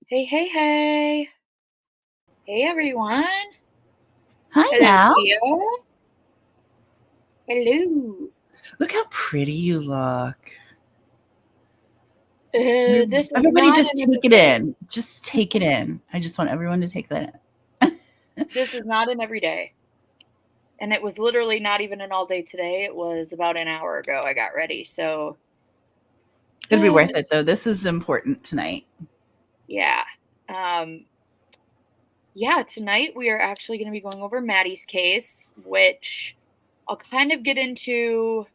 Hey, hey, hey. Hey, everyone. Hi, Hello, Mal. Theo. Hello. Look how pretty you look. This is Everybody not just an take it everyday. in. Just take it in. I just want everyone to take that in. This is not an everyday. And it was literally not even an all day today. It was about an hour ago I got ready. So, It'll be worth it, though. This is important tonight. yeah. Um, yeah, tonight we are actually going to be going over Maddie's case, which I'll kind of get into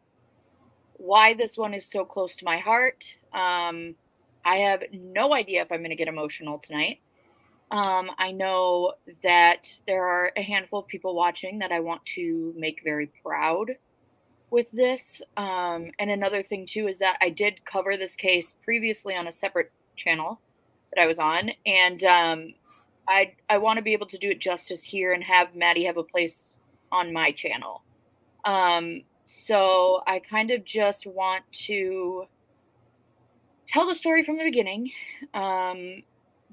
why this one is so close to my heart. I have no idea if I'm going to get emotional tonight. I know that there are a handful of people watching that I want to make very proud with this. And another thing, too, is that I did cover this case previously on a separate channel that I was on. And I want to be able to do it justice here and have Maddie have a place on my channel. So I kind of just want to tell the story from the beginning,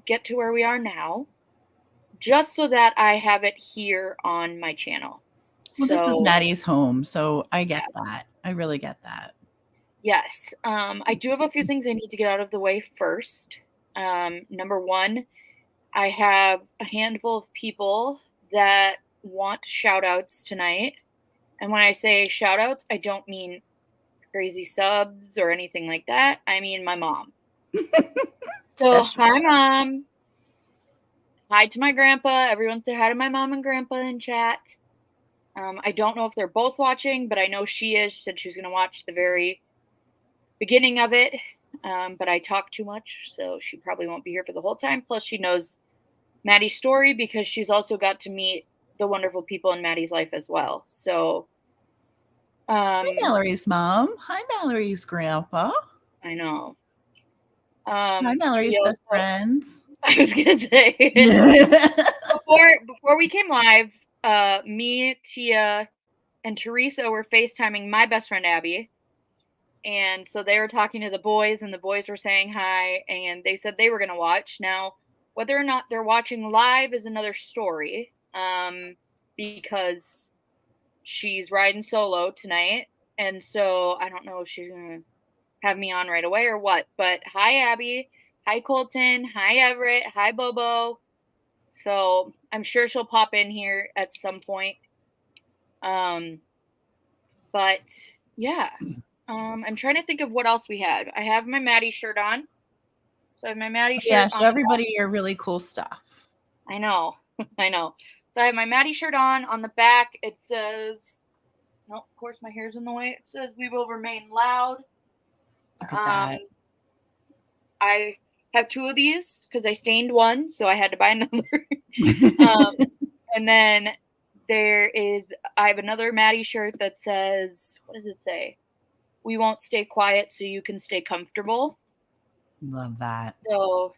get to where we are now, just so that I have it here on my channel. Well, this is So, Maddie's home, so I get yeah, that. I really get that. yes. I do have a few things I need to get out of the way first. Number one, I have a handful of people that want shout outs tonight. And when I say shout outs, I don't mean crazy subs or anything like that. I mean my mom. So, Special. hi, mom. Hi to my grandpa. Everyone say hi to my mom and grandpa in chat. I don't know if they're both watching, but I know she is. She said she was going to watch the very beginning of it. But I talk too much, so she probably won't be here for the whole time. Plus, she knows Maddie's story because she's also got to meet the wonderful people in Maddie's life as well. So, Hi, Mallory's mom. Hi, Mallory's grandpa. I know. Hi, Mallory's We best also, friends. I was going to say, Yeah. before we came live, me, Tia, and Teresa were FaceTiming my best friend Abby. And so they were talking to the boys, and the boys were saying hi, and they said they were going to watch. Now, whether or not they're watching live is another story, because she's riding solo tonight. And so I don't know if she's going to have me on right away or what. But hi, Abby. Hi, Colton. Hi, Everett. Hi, Bobo. So I'm sure she'll pop in here at some point. Um, but yeah, I'm trying to think of what else we had. I have my Maddie shirt on. So I have my Maddie Yeah, shirt show on. everybody your really cool stuff. I know. I know. So I have my Maddie shirt on. On the back, it says, no, of course, my hair's in the way. It says, "We will remain loud." Look at Um, that. I have two of these because I stained one, so I had to buy another. um, and then I have another Maddie shirt that says, what does it say? "We won't stay quiet so you can stay comfortable." Love that. So,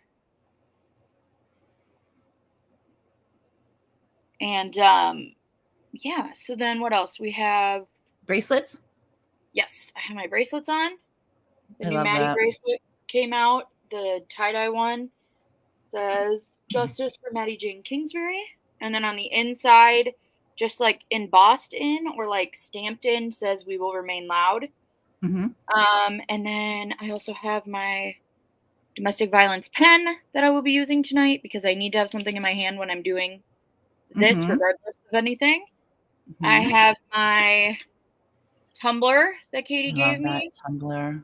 and yeah, so then what else? We have, Bracelets? yes, I have my bracelets on. The I new love Maddie that. bracelet came out. The tie-dye one says "Justice for Maddie Jane Kingsbury." And then on the inside, just like embossed in or like stamped in, says "We will remain loud." Mm-hmm. And then I also have my domestic violence pen that I will be using tonight because I need to have something in my hand when I'm doing this, Mm-hmm. regardless of anything. I Mm-hmm. have my tumbler that Katie I gave love that me. tumbler.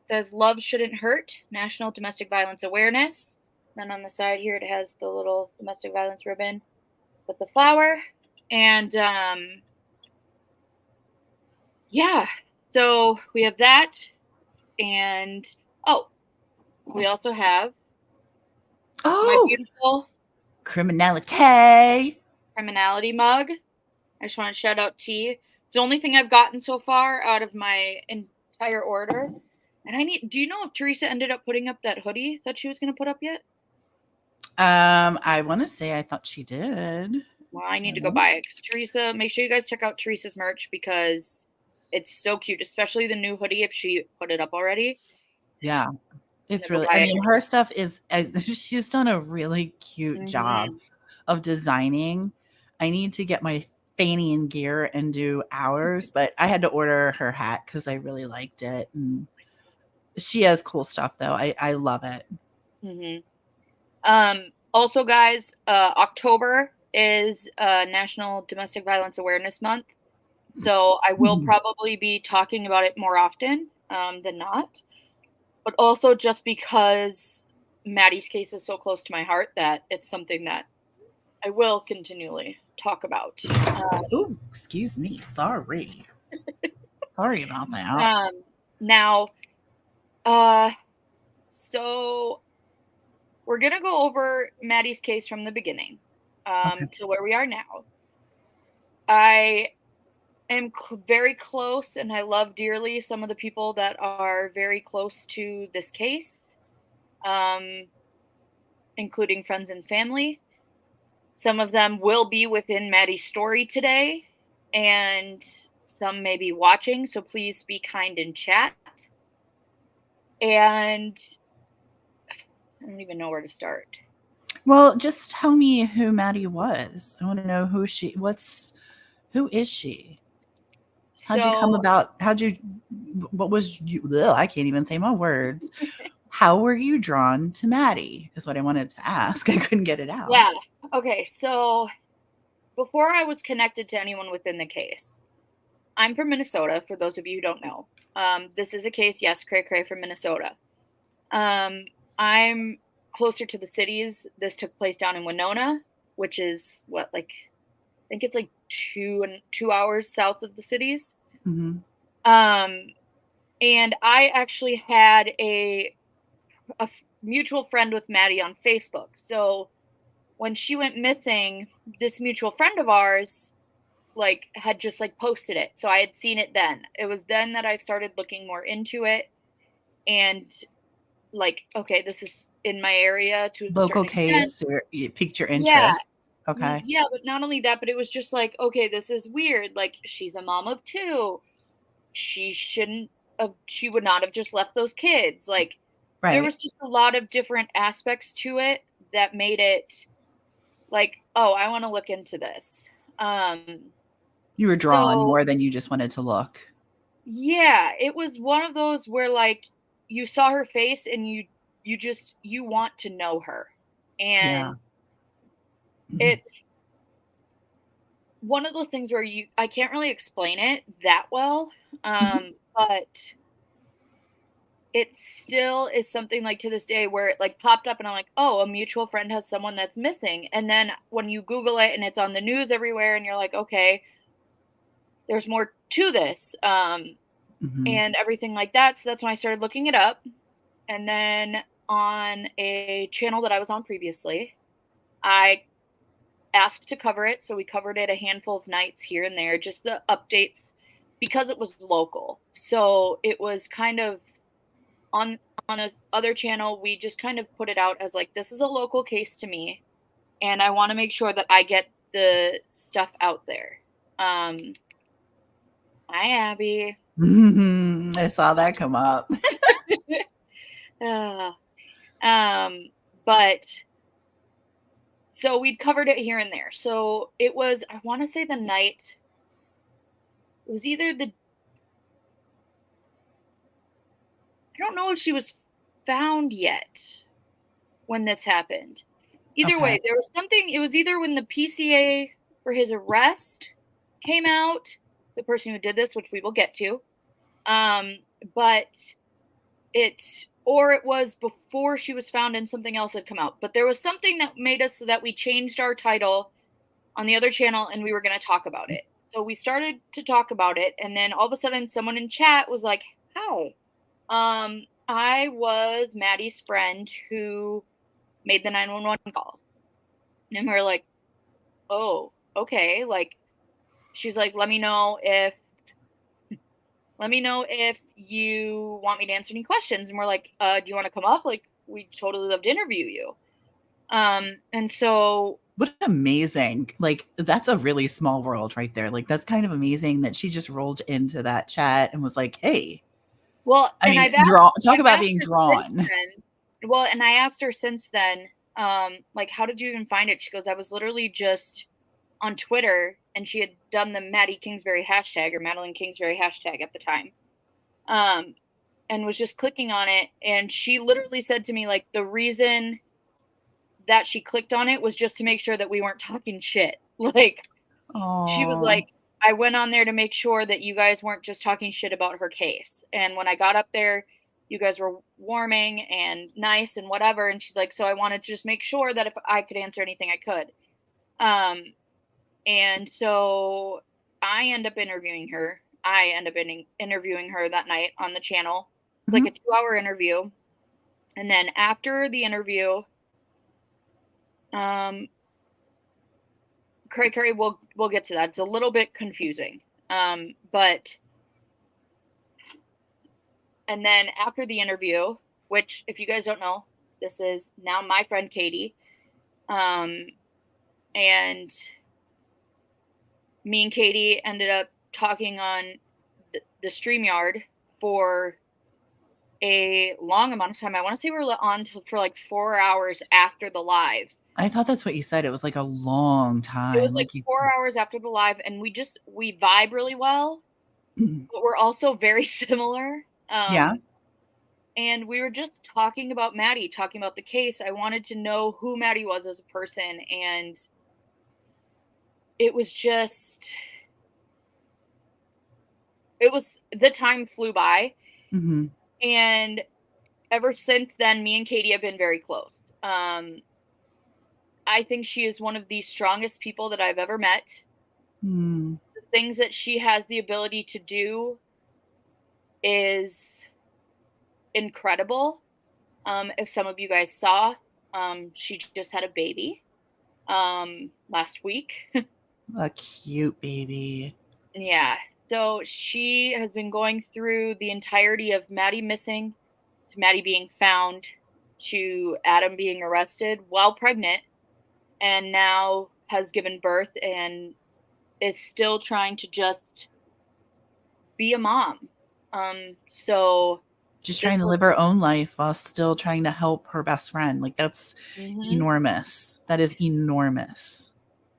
It says "Love Shouldn't Hurt, National Domestic Violence Awareness." Then on the side here, it has the little domestic violence ribbon with the flower. And yeah, so we have that. And oh, we also have my Oh, beautiful criminality. criminality mug. I just want to shout out T. It's the only thing I've gotten so far out of my entire order. And do you know if Teresa ended up putting up that hoodie that she was going to put up yet? I want to say I thought she did. Well, I need I to go want buy to. it because Teresa, make sure you guys check out Teresa's merch because it's so cute, especially the new hoodie if she put it up already. Yeah. I'm It's gonna go really, I buy mean, her stuff is, she's done a really cute it. job of designing. I need to get my fanny in gear and do ours, but I had to order her hat because I really liked it. And she has cool stuff though. I love it. Also, guys, October is National Domestic Violence Awareness Month. So I will probably be talking about it more often than not. But also just because Maddie's case is so close to my heart that it's something that I will continually talk about. Oh, excuse me. Sorry. Sorry about that. Now, so we're gonna go over Maddie's case from the beginning Okay. to where we are now. I am very close, and I love dearly some of the people that are very close to this case, including friends and family. Some of them will be within Maddie's story today, and some may be watching, so please be kind in chat. And I don't even know where to start. Well, just tell me who Maddie was. I want to know who who is she? How'd you come So, about? What was you? Ugh, I can't even say my words. How were you drawn to Maddie? Is what I wanted to ask. I couldn't get it out. yeah. Okay, so before I was connected to anyone within the case, I'm from Minnesota, for those of you who don't know. This is a case, yes, cray cray from Minnesota. I'm closer to the cities. This took place down in Winona, which is what, like, I think it's like 2 hours south of the cities. Mm-hmm. And I actually had a mutual friend with Maddie on Facebook. So when she went missing, this mutual friend of ours like had just like posted it. So I had seen it then. It was then that I started looking more into it and like, okay, this is in my area to a Local certain extent. case, or it piqued your Yeah. interest. Okay. Yeah, but not only that, but it was just like, okay, this is weird. Like, she's a mom of two. She would not have just left those kids. Like, there Right. was just a lot of different aspects to it that made it like, oh, I want to look into this. You were drawn So more than you just wanted to look. yeah, it was one of those where like you saw her face and you want to know her. Yeah. And it's one of those things where I can't really explain it that well. But it still is something like to this day where it like popped up and I'm like, oh, a mutual friend has someone that's missing. And then when you Google it and it's on the news everywhere and you're like, okay, there's more to this. Mm-hmm. And everything like that. So that's when I started looking it up. And then on a channel that I was on previously, I asked to cover it. So we covered it a handful of nights here and there, just the updates because it was local. So it was kind of on a other channel, we just kind of put it out as like, this is a local case to me. And I want to make sure that I get the stuff out there. Hi, Abby. I saw that come up. uh, but so we'd covered it here and there. So it was, I want to say the night, it was either I don't know if she was found yet when this happened. Either Okay. way, there was something, it was either when the PCA for his arrest came out, the person who did this, which we will get to, but or it was before she was found and something else had come out. But there was something that made us so that we changed our title on the other channel and we were going to talk about it. So we started to talk about it, and then all of a sudden someone in chat was like, "Hi, I was Maddie's friend who made the 911 call." And we are like, "Oh, okay." Like, she's like, let me know if you want me to answer any questions. And we're like, do you want to come up? Like, we totally love to interview you. And so What amazing. Like, that's a really small world right there. Like, that's kind of amazing that she just rolled into that chat and was like, hey. Well, I and mean, talk I've about asked being her since drawn. then. Well, and I asked her since then, like, how did you even find it? She goes, I was literally just on Twitter, and she had done the Maddie Kingsbury hashtag or Madeline Kingsbury hashtag at the time. And was just clicking on it, and she literally said to me, like, the reason that she clicked on it was just to make sure that we weren't talking shit. Like, she was Oh, like, I went on there to make sure that you guys weren't just talking shit about her case. And when I got up there, you guys were warming and nice and whatever. And she's like, so I wanted to just make sure that if I could answer anything, I could. And so I end up interviewing her. I end up interviewing her that night on the channel. It's like mhm. a 2-hour interview. And then after the interview, Carrie, we'll get to that. It's a little bit confusing. But and then after the interview, which if you guys don't know, this is now my friend Katie. And me and Katie ended up talking on the StreamYard for a long amount of time. I want to say we were on for like 4 hours after the live. I thought that's what you said. It was like a long It time. was like Like you, 4 hours after the live, and we vibe really well, but we're also very similar. yeah. And we were just talking about Maddie, talking about the case. I wanted to know who Maddie was as a person, and it was just, the time flew by. Hmm. And ever since then, me and Katie have been very close. I think she is one of the strongest people that I've ever met. Mm. The things that she has the ability to do is incredible. If some of you guys saw, she just had a baby last week. A cute baby. Yeah. So she has been going through the entirety of Maddie missing, to Maddie being found, to Adam being arrested while pregnant, and now has given birth and is still trying to just be a mom. So Just trying this to was, live her own life while still trying to help her best friend. Like that's mm-hmm, enormous. That is enormous.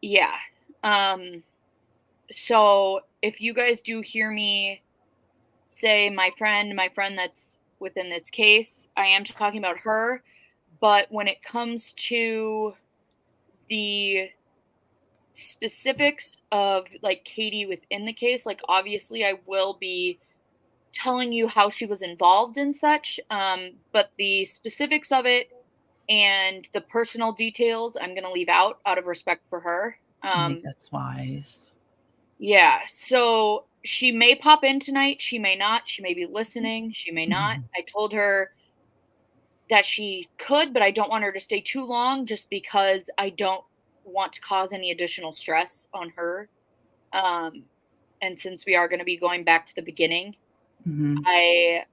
yeah. So if you guys do hear me say my friend that's within this case, I am talking about her. But when it comes to the specifics of like Katie within the case, like obviously I will be telling you how she was involved in such. But the specifics of it and the personal details I'm going to leave out of respect for her. I think that's wise. Yeah, so she may pop in tonight, she may not, she may be listening, she may not. Mhm. I told her that she could, but I don't want her to stay too long just because I don't want to cause any additional stress on her. Um, and since we are going to be going back to the beginning, Mhm. I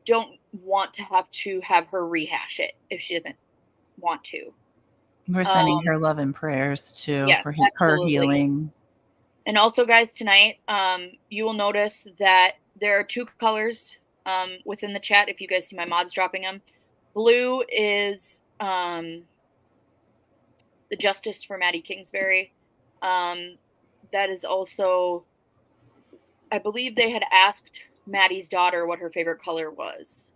don't want to have her rehash it if she doesn't want to. We're Um, sending her love and prayers too yes, for her absolutely. healing. And also, guys, tonight, you will notice that there are two colors within the chat. If you guys see my mods dropping them, blue is the justice for Maddie Kingsbury. That is also, I believe they had asked Maddie's daughter what her favorite color was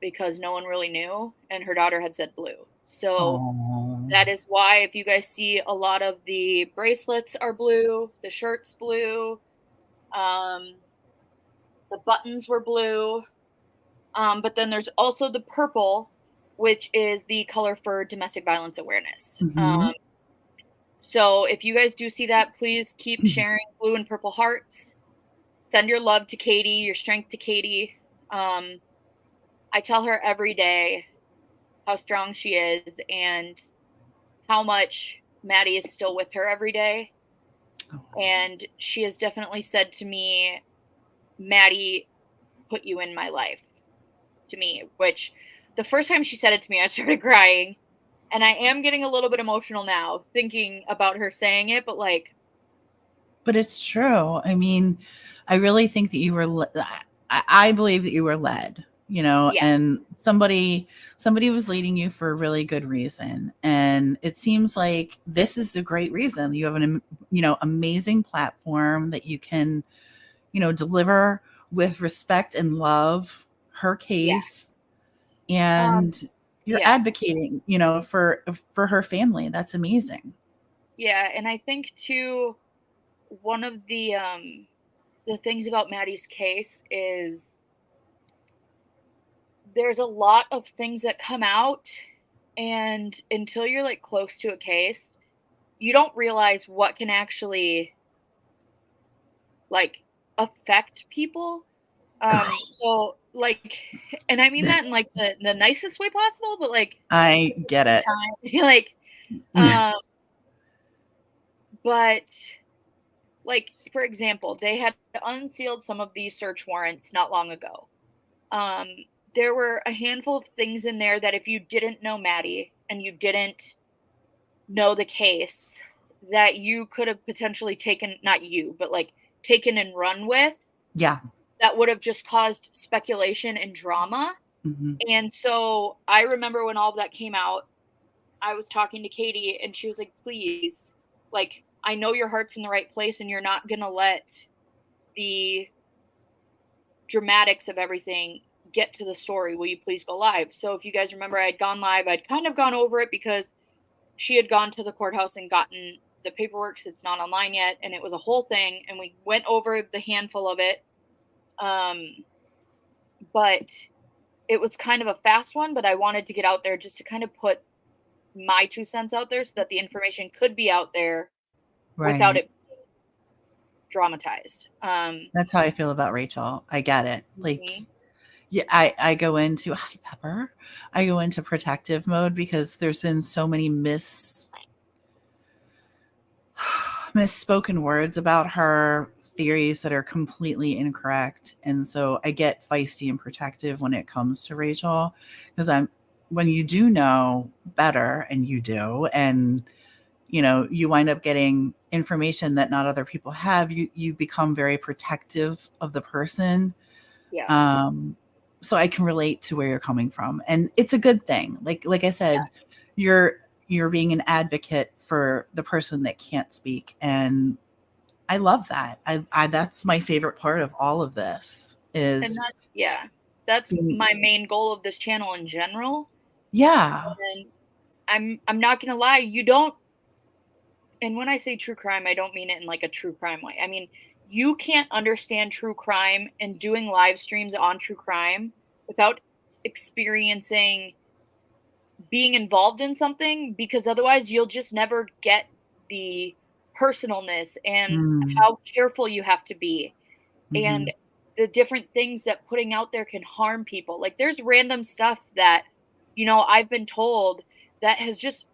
because no one really knew, and her daughter had said blue. So Oh, that is why, if you guys see a lot of the bracelets are blue, the shirt's blue. Um, The buttons were blue. But then there's also the purple, which is the color for domestic violence awareness. hmm. So if you guys do see that, please keep sharing blue and purple hearts. Send your love to Katie, your strength to Katie. I tell her every day how strong she is and how much Maddie is still with her every day. And she has definitely said to me, Maddie put you in my life, to me, which the first time she said it to me, I started crying. And I am getting a little bit emotional now thinking about her saying it, but like, But it's true. I mean, I really think that you were. I believe that you were led, Yeah. and somebody was leading you for a really good reason. And it seems like this is the great reason. You have an amazing platform that you can, deliver with respect and love her Yeah. case, and you're Yeah. advocating, for her family. That's amazing. Yeah, and I think too, one of the things about Maddie's case is there's a lot of things that come out, and until you're like close to a case, you don't realize what can actually like affect people. Girl, So like, and I mean that in like the nicest way possible, but like I at the get same it. time, like, um, but like for example, they had unsealed some of these search warrants not long ago. Um, there were a handful of things in there that if you didn't know Maddie and you didn't know the case, that you could have potentially taken, not you, but like taken and run with, Yeah. that would have just caused speculation and drama. Hmm. And so I remember when all of that came out, I was talking to Katie and she was like, please, like, I know your heart's in the right place and you're not going to let the dramatics of everything get to the story. Will you please go live? So if you guys remember, I'd gone live. I'd kind of gone over it because she had gone to the courthouse and gotten the paperwork. So it's not online yet. And it was a whole thing. And we went over the handful of it. But it was kind of a fast one, but I wanted to get out there just to kind of put my 2 cents out there so that the information could be out there without Right. it dramatized. That's how I feel about Rachel. I get it. Like, Mhm. yeah, I go into hi Pepper. I go into protective mode because there's been so many misspoken words about her, theories that are completely incorrect. And so I get feisty and protective when it comes to Rachel, because when you do know better, and you do, and you wind up getting information that not other people have, you become very protective of the person. Yeah. um so I can relate to where you're coming from, and it's a good thing. Like I Yeah. said, you're being an advocate for the person that can't speak, and I love that. I That's my favorite part of all of this And is that, yeah, that's being, my main goal of this channel in general. yeah. And I'm not gonna lie, you don't, and when I say true crime, I don't mean it in like a true crime way. I mean, you can't understand true crime and doing live streams on true crime without experiencing being involved in something, because otherwise you'll just never get the personalness and Mm, how careful you have to be, mhm. and the different things that putting out there can harm people. Like there's random stuff that, I've been told that has just,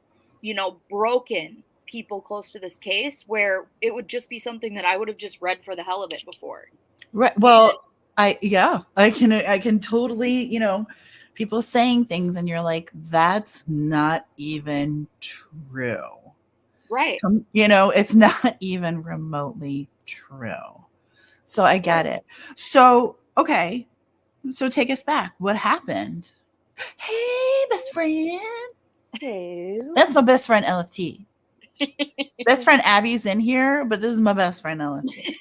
broken people close to this case where it would just be something that I would have just read for the hell of it before. Right. And Well, I can totally, people saying things and you're like, that's not even true. right. It's not even remotely true. So I get it. So, okay. So take us back. What happened? Hey, best friend. Hello. That's my best friend LFT. Best friend Abby's in here, but this is my best friend LFT.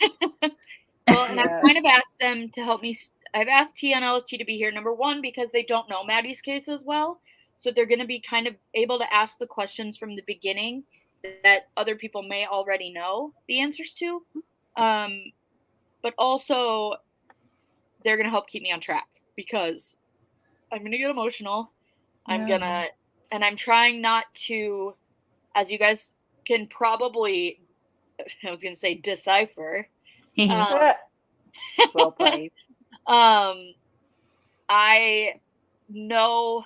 Well, and I've Yeah. kind of asked them to help me. I've asked T and LST to be here, number one, because they don't know Maddie's case as well. So they're going to be kind of able to ask the questions from the beginning that other people may already know the answers to. Um, but also, they're going to help keep me on track because I'm going to get emotional. I'm Yeah. going to, and I'm trying not to, as you guys can probably, I was going to say decipher. Um, Well played. um, I know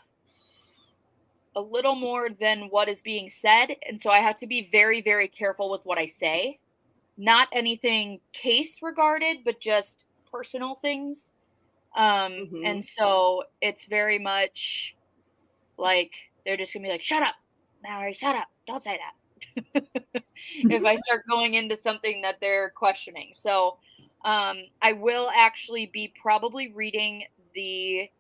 a little more than what is being said, and so I have to be very, very careful with what I say. Not anything case regarded, but just personal things. Hmm. And so it's very much like they're just gonna be like, "Shut up, Mallory, shut up, don't say that." If I start going into something that they're questioning. So I will actually be probably reading the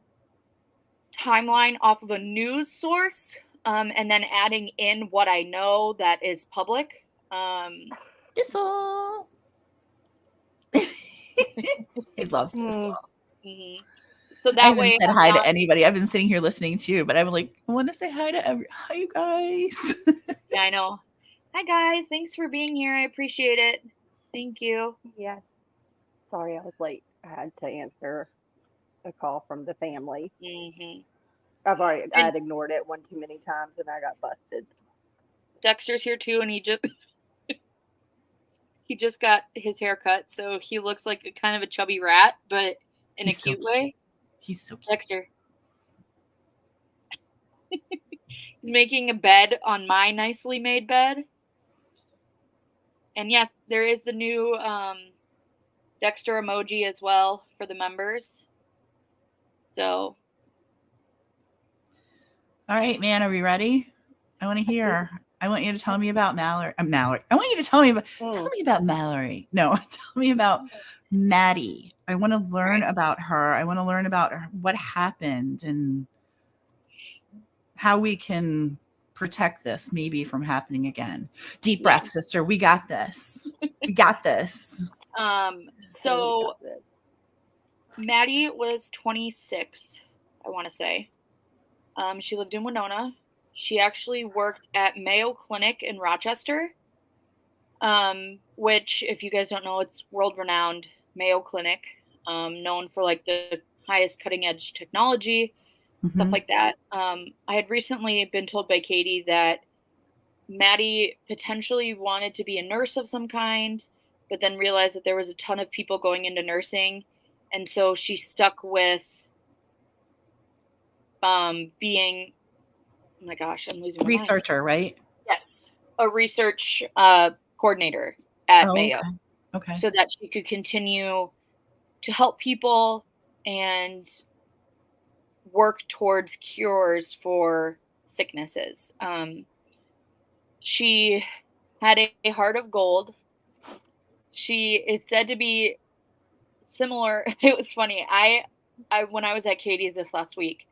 timeline off of a news source, and then adding in what I know that is public. Thistle. I love Thistle. Mm-hmm. So I that haven't way, said hi to anybody. I've been sitting here listening to you, but I'm like, I want to say hi to hi, you guys. Yeah, I know. Hi guys, thanks for being here. I appreciate it. Thank you. Yeah. Sorry I was late. I had to answer a call from the family. Mm-hmm. I And had ignored it one too many times and I got busted. Dexter's here too, and he just got his hair cut, so he looks like a kind of a chubby rat, but in He's a cute so way. He's so cute. Dexter. Making a bed on my nicely made bed. And yes, there is the new Dexter emoji as well for the members. So. All right, man, are we ready? I want to hear. I want you to tell me about Mallory. Mallory. I want you to tell me about Mallory. No, tell me about Maddi. I want to learn about her. I want to learn about what happened and how we can protect this maybe from happening again. Deep breath, sister. We got this. We got this. So Maddi was 26, I want to say. She lived in Winona. She actually worked at Mayo Clinic in Rochester, which, if you guys don't know, it's world-renowned Mayo Clinic, known for like the highest cutting-edge technology, stuff like that. I had recently been told by Katie that Maddi potentially wanted to be a nurse of some kind, but then realized that there was a ton of people going into nursing, and so she stuck with being, oh my gosh, I'm losing my researcher, mind. Right? Yes, a research coordinator at Mayo. Okay. So that she could continue to help people and work towards cures for sicknesses. She had a heart of gold. She is said to be similar. It was funny. I when I was at Katie's this last week,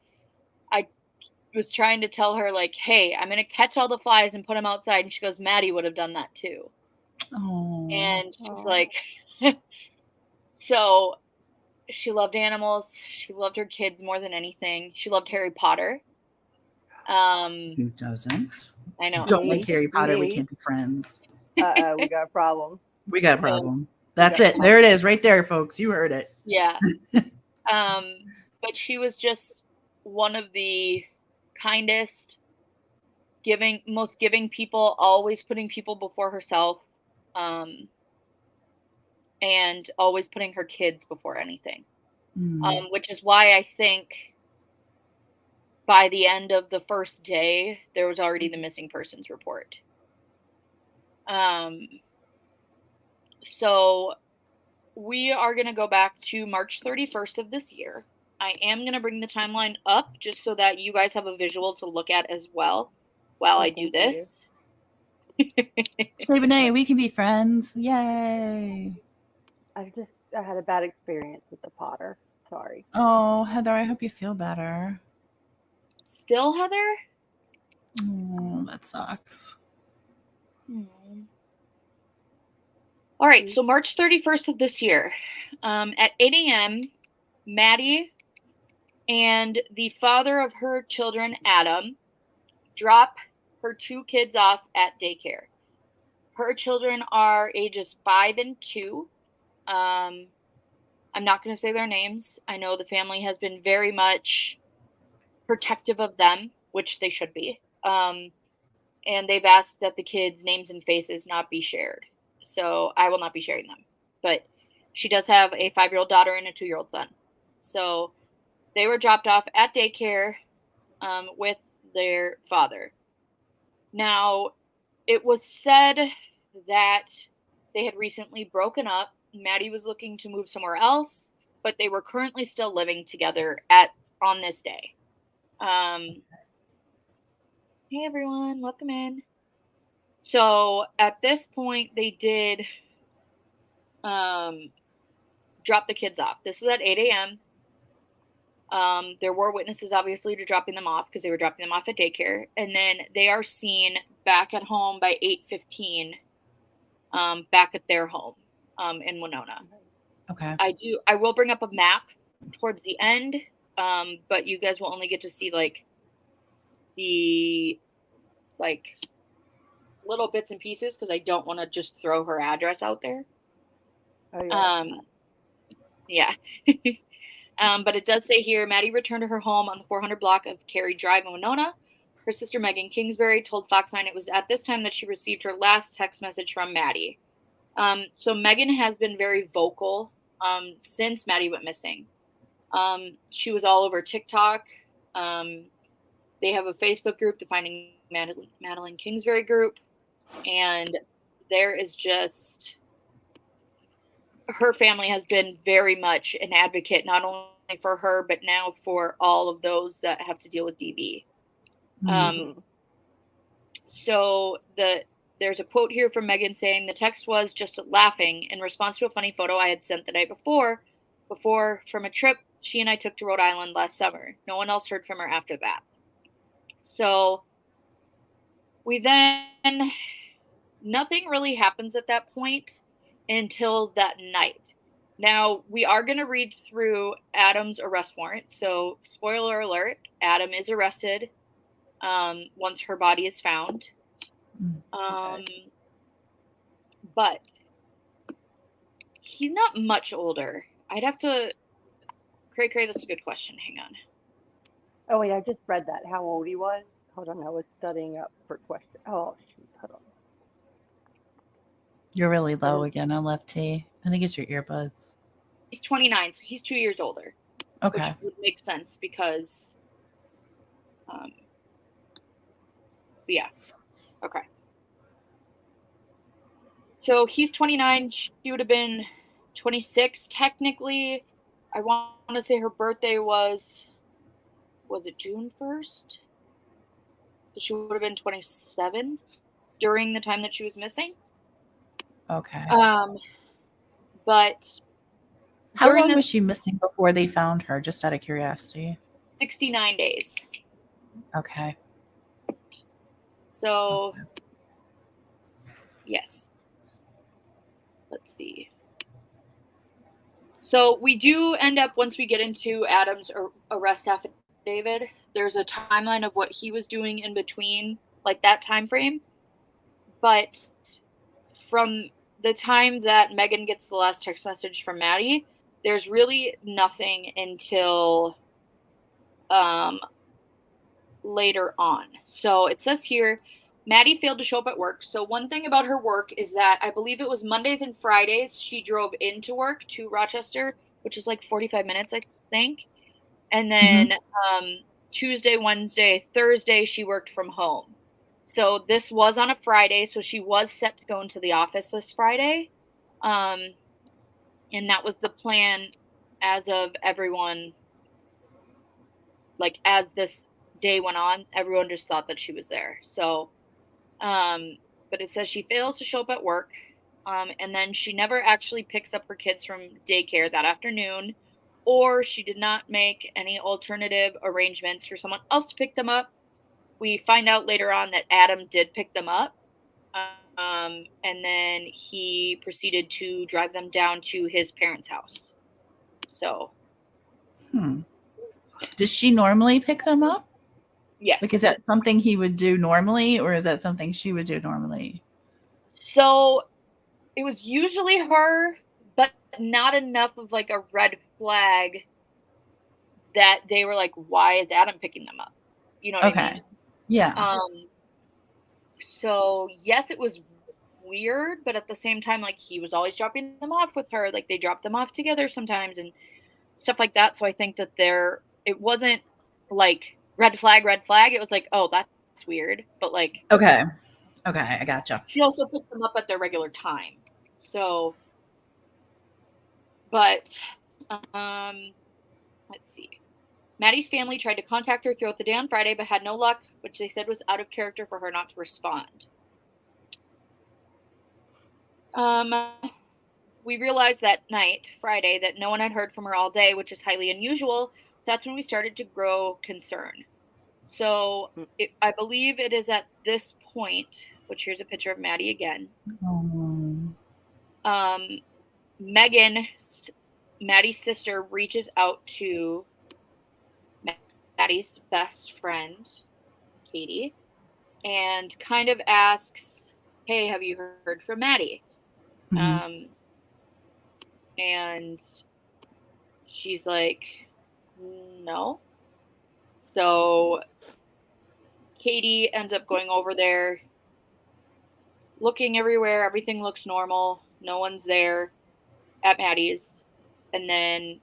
I was trying to tell her, like, hey, I'm going to catch all the flies and put them outside. And she goes, Maddi would have done that too. Oh. And she was like, so she loved animals. She loved her kids more than anything. She loved Harry Potter. Who doesn't? I know. Don't like Harry Potter. We can't be friends. We got a problem. We got a problem. That's it. There it is, right there, folks. You heard it. Yeah. But she was just one of the kindest, most giving people, always putting people before herself, and always putting her kids before anything. Which is why I think by the end of the first day, there was already the missing persons report. So we are going to go back to March 31st of this year. I am going to bring the timeline up just so that you guys have a visual to look at as well while I do this. Renee, we can be friends. Yay. I had a bad experience with the Potter. Sorry. Oh, Heather, I hope you feel better. Still, Heather? Oh, that sucks. All right, so March 31st of this year, at 8 a.m., Maddi and the father of her children, Adam, drop her two kids off at daycare. Her children are ages 5 and 2. I'm not going to say their names. I know the family has been very much protective of them, which they should be. And they've asked that the kids' names and faces not be shared. So I will not be sharing them. But she does have a 5-year-old daughter and a 2-year-old son. So they were dropped off at daycare with their father. Now, it was said that they had recently broken up. Maddi was looking to move somewhere else, but they were currently still living together on this day. Hey everyone, welcome in. So at this point, they did drop the kids off. This was at 8 a.m. There were witnesses, obviously, to dropping them off because they were dropping them off at daycare. And then they are seen back at home by 8:15, back at their home in Winona. Okay. I will bring up a map towards the end, but you guys will only get to see like the little bits and pieces because I don't want to just throw her address out there. Oh, yeah. Yeah. But it does say here, Maddi returned to her home on the 400 block of Cary Drive in Winona. Her sister Megan Kingsbury told Fox 9 it was at this time that she received her last text message from Maddi. So Megan has been very vocal since Maddi went missing. She was all over TikTok. They have a Facebook group, the Finding Madeline Kingsbury group, and there is just, her family has been very much an advocate, not only for her, but now for all of those that have to deal with DV. So there's a quote here from Megan saying, the text was just laughing in response to a funny photo I had sent the night before from a trip she and I took to Rhode Island last summer. No one else heard from her after that. So we then, nothing really happens at that point until that night. Now, we are going to read through Adam's arrest warrant. So, spoiler alert, Adam is arrested once her body is found. But he's not much older. I'd have to... Cray, that's a good question. Hang on. Oh, wait, I just read that, how old he was. Hold on, I was studying up for questions. Oh, shoot, hold on. You're really low again on left T. I think it's your earbuds. He's 29, so he's 2 years older. Okay. Which would make sense because, yeah. Okay. So he's 29. She would have been 26 technically. I want to say her birthday was it June 1st? So she would have been 27 during the time that she was missing. Okay. But how long was she missing before they found her? Just out of curiosity. 69 days. Okay. So, yes. Let's see. So we do end up, once we get into Adam's arrest affidavit, there's a timeline of what he was doing in between, like that time frame. But from the time that Megan gets the last text message from Maddi, there's really nothing until later on. So it says here, Maddi failed to show up at work. So one thing about her work is that I believe it was Mondays and Fridays she drove into work to Rochester, which is like 45 minutes, I think. And then Tuesday, Wednesday, Thursday, she worked from home. So this was on a Friday, so she was set to go into the office this Friday. And that was the plan as of everyone, like as this day went on, everyone just thought that she was there. So, but it says she fails to show up at work. And then she never actually picks up her kids from daycare that afternoon, or she did not make any alternative arrangements for someone else to pick them up. We find out later on that Adam did pick them up. And then he proceeded to drive them down to his parents' house. So. Does she normally pick them up? Yes. Like, is that something he would do normally, or is that something she would do normally? So it was usually her, but not enough of like a red flag that they were like, why is Adam picking them up? You know what I mean? Yeah. So yes, it was weird, but at the same time, like he was always dropping them off with her. Like they dropped them off together sometimes and stuff like that. So I think that it wasn't like red flag. It was like, oh, that's weird. But like, okay, I gotcha. She also picked them up at their regular time. So, but, let's see. Maddi's family tried to contact her throughout the day on Friday, but had no luck, which they said was out of character for her not to respond. we realized that night, Friday, that no one had heard from her all day, which is highly unusual. So that's when we started to grow concern. So I believe it is at this point, which here's a picture of Maddie again. Megan, Maddie's sister, reaches out to Maddie's best friend, Katie, and kind of asks, hey, have you heard from Maddie? And she's like, no. So Katie ends up going over there, looking everywhere. Everything looks normal. No one's there at Maddie's. And then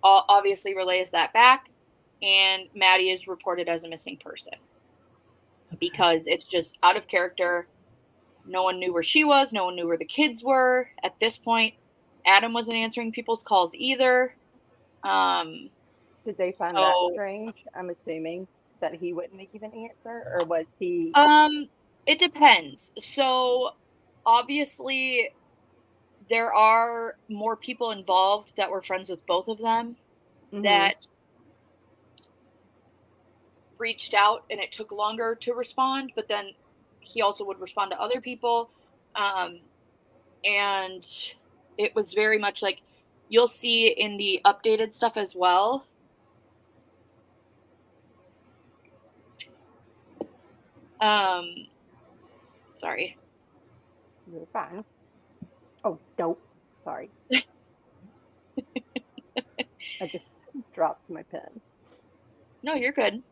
obviously relays that back, and Maddie is reported as a missing person. Because it's just out of character. No one knew where she was. No one knew where the kids were. At this point, Adam wasn't answering people's calls either. Did they find that strange? I'm assuming that he wouldn't even answer, or was he? It depends. So, obviously, there are more people involved that were friends with both of them that reached out, and it took longer to respond, but then he also would respond to other people. And it was very much like, you'll see in the updated stuff as well. Sorry. You're fine. Oh, dope. Sorry. I just dropped my pen. No, you're good.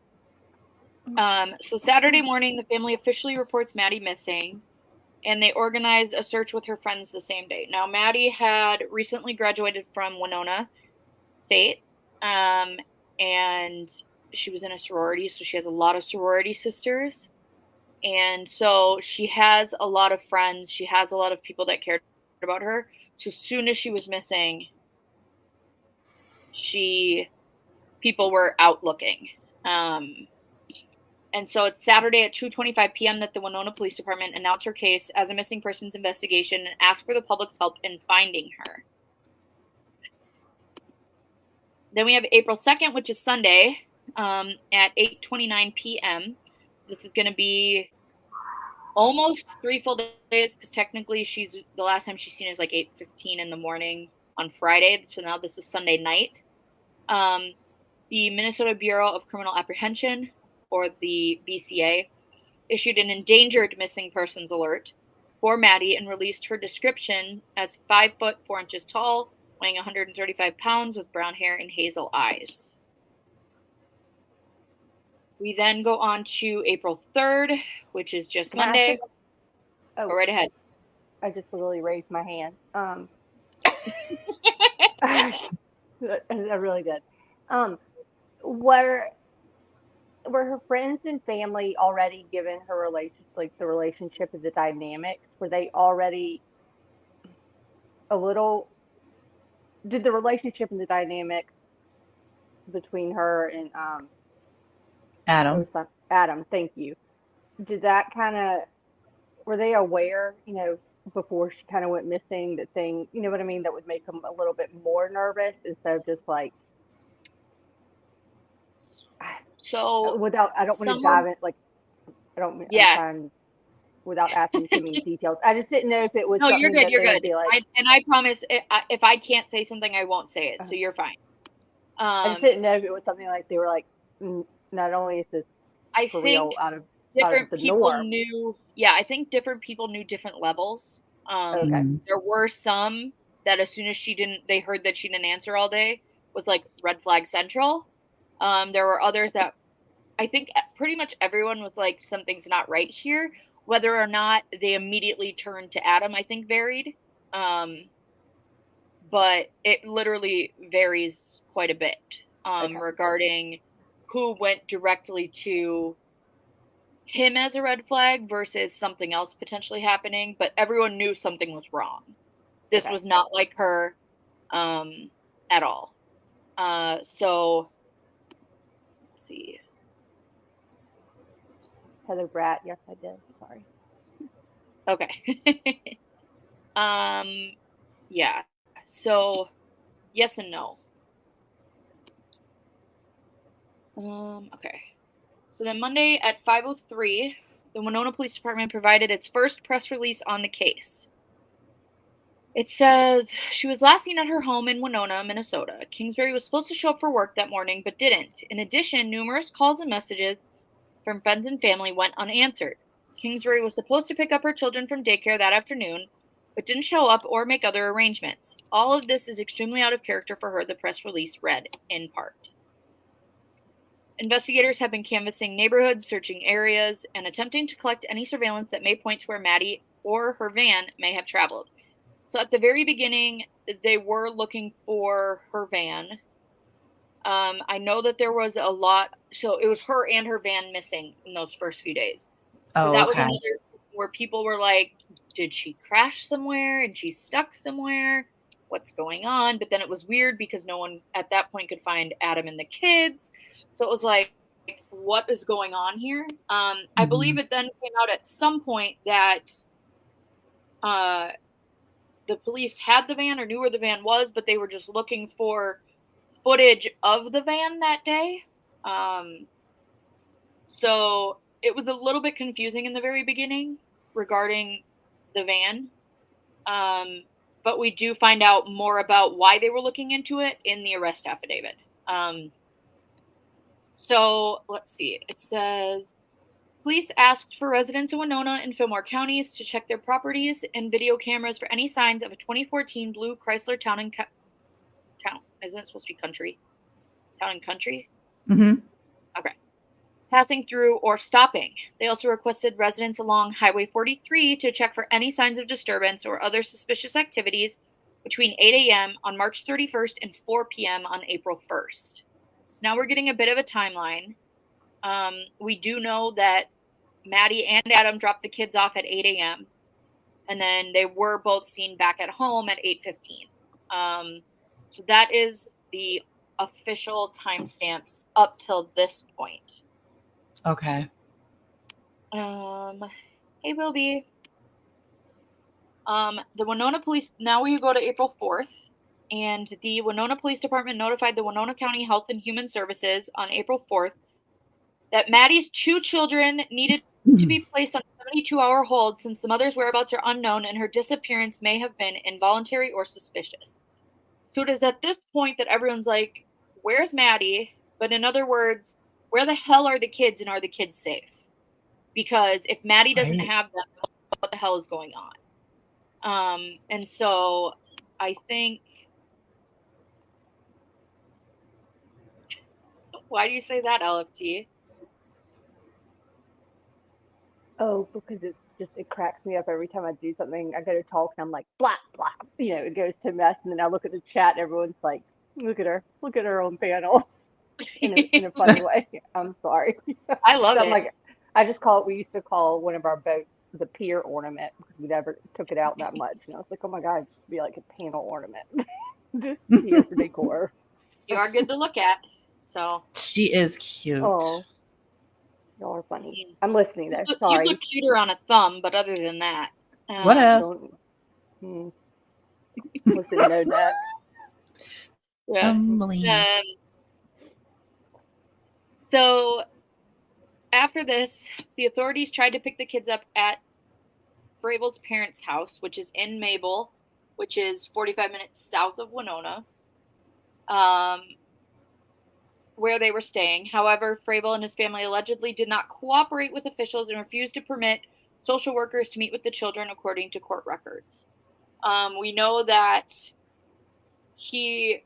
So Saturday morning, the family officially reports Maddie missing, and they organized a search with her friends the same day. Now, Maddie had recently graduated from Winona State, and she was in a sorority, so she has a lot of sorority sisters. And so she has a lot of friends. She has a lot of people that cared about her. So as soon as she was missing, people were out looking. And so it's Saturday at 2:25 p.m. that the Winona Police Department announced her case as a missing persons investigation and asked for the public's help in finding her. Then we have April 2nd, which is Sunday, at 8:29 p.m. This is going to be almost 3 full days, because technically the last time she's seen is like 8:15 in the morning on Friday. So now this is Sunday night. The Minnesota Bureau of Criminal Apprehension, or the BCA, issued an endangered missing persons alert for Maddie and released her description as 5 foot 4 inches tall, weighing 135 pounds, with brown hair and hazel eyes. We then go on to April 3rd, which is just Monday. Go right ahead. I just literally raised my hand. I really did. Were her friends and family already given her the relationship and the dynamics? Were they already did the relationship and the dynamics between her and Adam, thank you. Did that were they aware, before she kind of went missing, that thing, you know what I mean, that would make them a little bit more nervous instead of just like, so I don't want to dive in, like, I don't, yeah, without asking too many details. I just didn't know if it was no, something you're good, that you're they good. would be like, I promise, if I can't say something, I won't say it, so you're fine. I just didn't know if it was something like they were like, not only is this for real out of the norm. I think different people knew different levels. Okay. There were some that as soon as they heard that she didn't answer all day, was like red flag central. There were others that I think pretty much everyone was like, something's not right here. Whether or not they immediately turned to Adam, I think varied. But it literally varies quite a bit regarding who went directly to him as a red flag versus something else potentially happening. But everyone knew something was wrong. This was not like her at all. So let's see. Heather Bratt, yes, I did. Sorry. Okay. Yeah. So, yes and no. Okay. So then Monday at 5:03, the Winona Police Department provided its first press release on the case. It says she was last seen at her home in Winona, Minnesota. Kingsbury was supposed to show up for work that morning, but didn't. In addition, numerous calls and messages from friends and family went unanswered. Kingsbury was supposed to pick up her children from daycare that afternoon, but didn't show up or make other arrangements. All of this is extremely out of character for her, the press release read, in part. Investigators have been canvassing neighborhoods, searching areas, and attempting to collect any surveillance that may point to where Maddi or her van may have traveled. So at the very beginning, they were looking for her van. I know that there was a lot, so it was her and her van missing in those first few days. So that was another where people were like, did she crash somewhere and she's stuck somewhere? What's going on? But then it was weird because no one at that point could find Adam and the kids. So it was like, what is going on here? I believe it then came out at some point that the police had the van or knew where the van was, but they were just looking for footage of the van that day. So it was a little bit confusing in the very beginning regarding the van. But we do find out more about why they were looking into it in the arrest affidavit. So let's see. It says, police asked for residents in Winona and Fillmore counties to check their properties and video cameras for any signs of a 2014 blue Chrysler Town and Town. Isn't it supposed to be country? Town and Country? Mm-hmm. Okay. Passing through or stopping. They also requested residents along Highway 43 to check for any signs of disturbance or other suspicious activities between 8 a.m. on March 31st and 4 p.m. on April 1st. So now we're getting a bit of a timeline. We do know that Maddi and Adam dropped the kids off at 8 a.m. and then they were both seen back at home at 8:15. So that is the official timestamps up till this point. Okay. Hey, Wilby. The Winona Police, now we go to April 4th, and the Winona Police Department notified the Winona County Health and Human Services on April 4th that Maddi's 2 children needed to be placed on a 72-hour hold since the mother's whereabouts are unknown and her disappearance may have been involuntary or suspicious. So it is at this point that everyone's like, where's Maddi? But in other words, where the hell are the kids and are the kids safe? Because if Maddi doesn't have them, what the hell is going on? And so I think, why do you say that, LFT? Oh, because it cracks me up every time I do something. I go to talk and I'm like, blah, blah. It goes to mess. And then I look at the chat and everyone's like, look at her on panel in a funny way. I'm sorry. I love it. Like, we used to call one of our boats the pier ornament because we never took it out that much. And I was like, oh my God, it should be like a panel ornament. Just here for decor. You are good to look at. So she is cute. Oh. Y'all are funny. I'm listening though. Sorry. You look cuter on a thumb, but other than that, what else? Listen, know that. Yeah. So after this, the authorities tried to pick the kids up at Frable's parents' house, which is in Mabel, which is 45 minutes south of Winona. Where they were staying. However, Frable and his family allegedly did not cooperate with officials and refused to permit social workers to meet with the children, according to court records. We know that he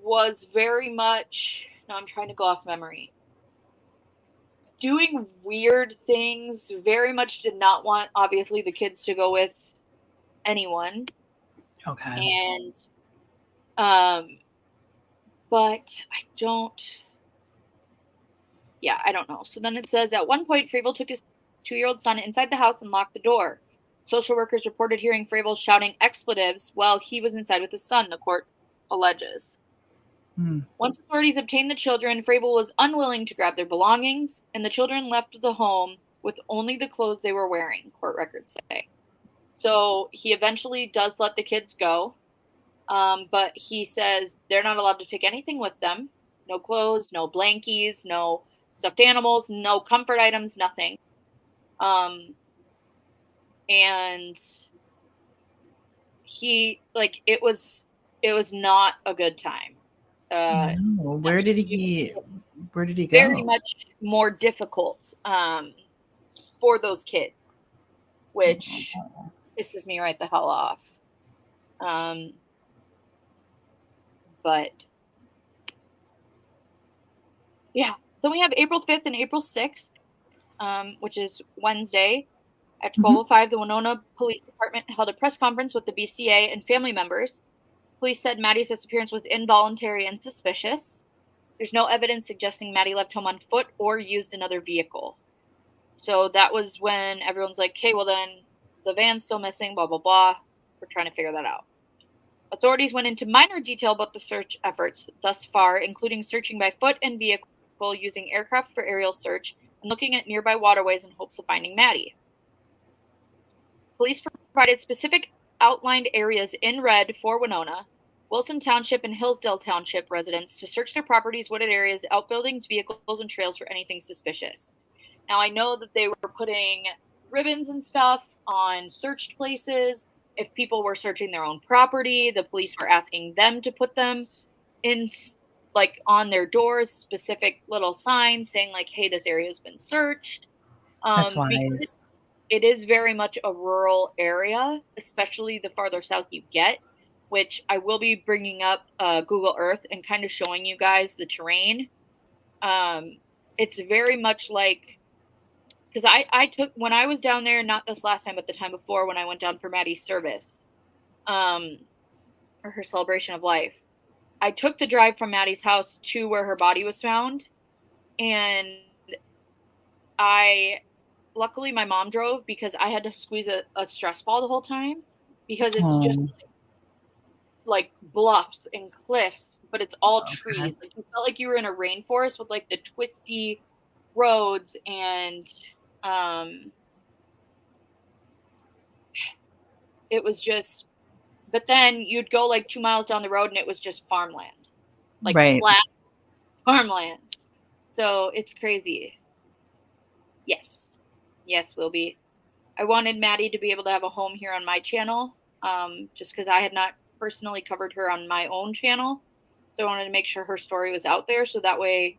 was very much, now I'm trying to go off memory, doing weird things, very much did not want, obviously, the kids to go with anyone. Okay. And, but I don't know. So then it says, at one point, Frable took his 2-year-old son inside the house and locked the door. Social workers reported hearing Frable shouting expletives while he was inside with his son, the court alleges. Once authorities obtained the children, Frable was unwilling to grab their belongings, and the children left the home with only the clothes they were wearing, court records say. So he eventually does let the kids go. But he says they're not allowed to take anything with them. No clothes, no blankies, no stuffed animals, no comfort items, nothing. And he, like, it was not a good time. No. Where did he Very go? much more difficult for those kids, which pisses me right the hell off. But yeah, so we have April 5th and April 6th, which is Wednesday. At 12:05, the Winona Police Department held a press conference with the BCA and family members. Police said Maddie's disappearance was involuntary and suspicious. There's no evidence suggesting Maddie left home on foot or used another vehicle. So that was when everyone's like, okay, well then the van's still missing, blah, blah, blah. We're trying to figure that out. Authorities went into minor detail about the search efforts thus far, including searching by foot and vehicle, using aircraft for aerial search, and looking at nearby waterways in hopes of finding Maddie. Police provided specific outlined areas in red for Winona, Wilson Township, and Hillsdale Township residents to search their properties, wooded areas, outbuildings, vehicles, and trails for anything suspicious. Now, I know that they were putting ribbons and stuff on searched places. If people were searching their own property, the police were asking them to put them in, like, on their doors, specific little signs saying, like, hey, this area has been searched. That's Because wise. it is very much a rural area, especially the farther south you get, which I will be bringing up Google Earth and kind of showing you guys the terrain. It's very much like, because I took, when I was down there, not this last time, but the time before when I went down for Maddie's service, or her celebration of life, I took the drive from Maddie's house to where her body was found, and luckily my mom drove because I had to squeeze a stress ball the whole time, because it's just like bluffs and cliffs, but it's all trees. Like, you felt like you were in a rainforest with like the twisty roads, and it was just, but then you'd go like 2 miles down the road and it was just farmland, like Right. flat farmland. So it's crazy. Yes, Wilby. I wanted Maddie to be able to have a home here on my channel, just because I had not personally covered her on my own channel. So I wanted to make sure her story was out there, so that way,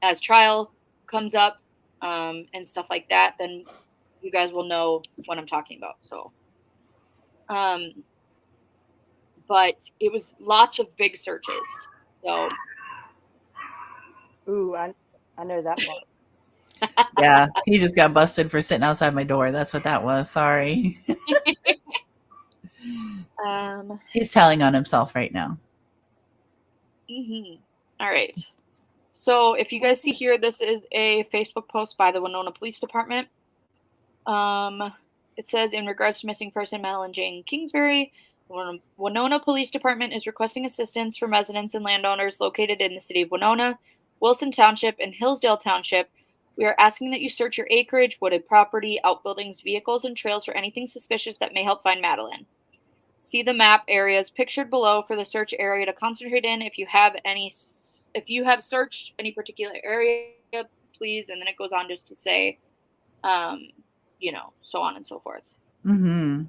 as trial comes up and stuff like that, then you guys will know what I'm talking about. So, but it was lots of big searches. So, Ooh, I know that one. Yeah, he just got busted for sitting outside my door. That's what that was. Sorry. He's telling on himself right now. All right. So if you guys see here, this is a Facebook post by the Winona Police Department. It says, in regards to missing person Madeline Kingsbury, Winona Police Department is requesting assistance from residents and landowners located in the city of Winona, Wilson Township, and Hillsdale Township. We are asking that you search your acreage, wooded property, outbuildings, vehicles, and trails for anything suspicious that may help find Madeline. See the map areas pictured below for the search area to concentrate in. If you have searched any particular area, please. And then it goes on just to say, so on and so forth. Mm-hmm.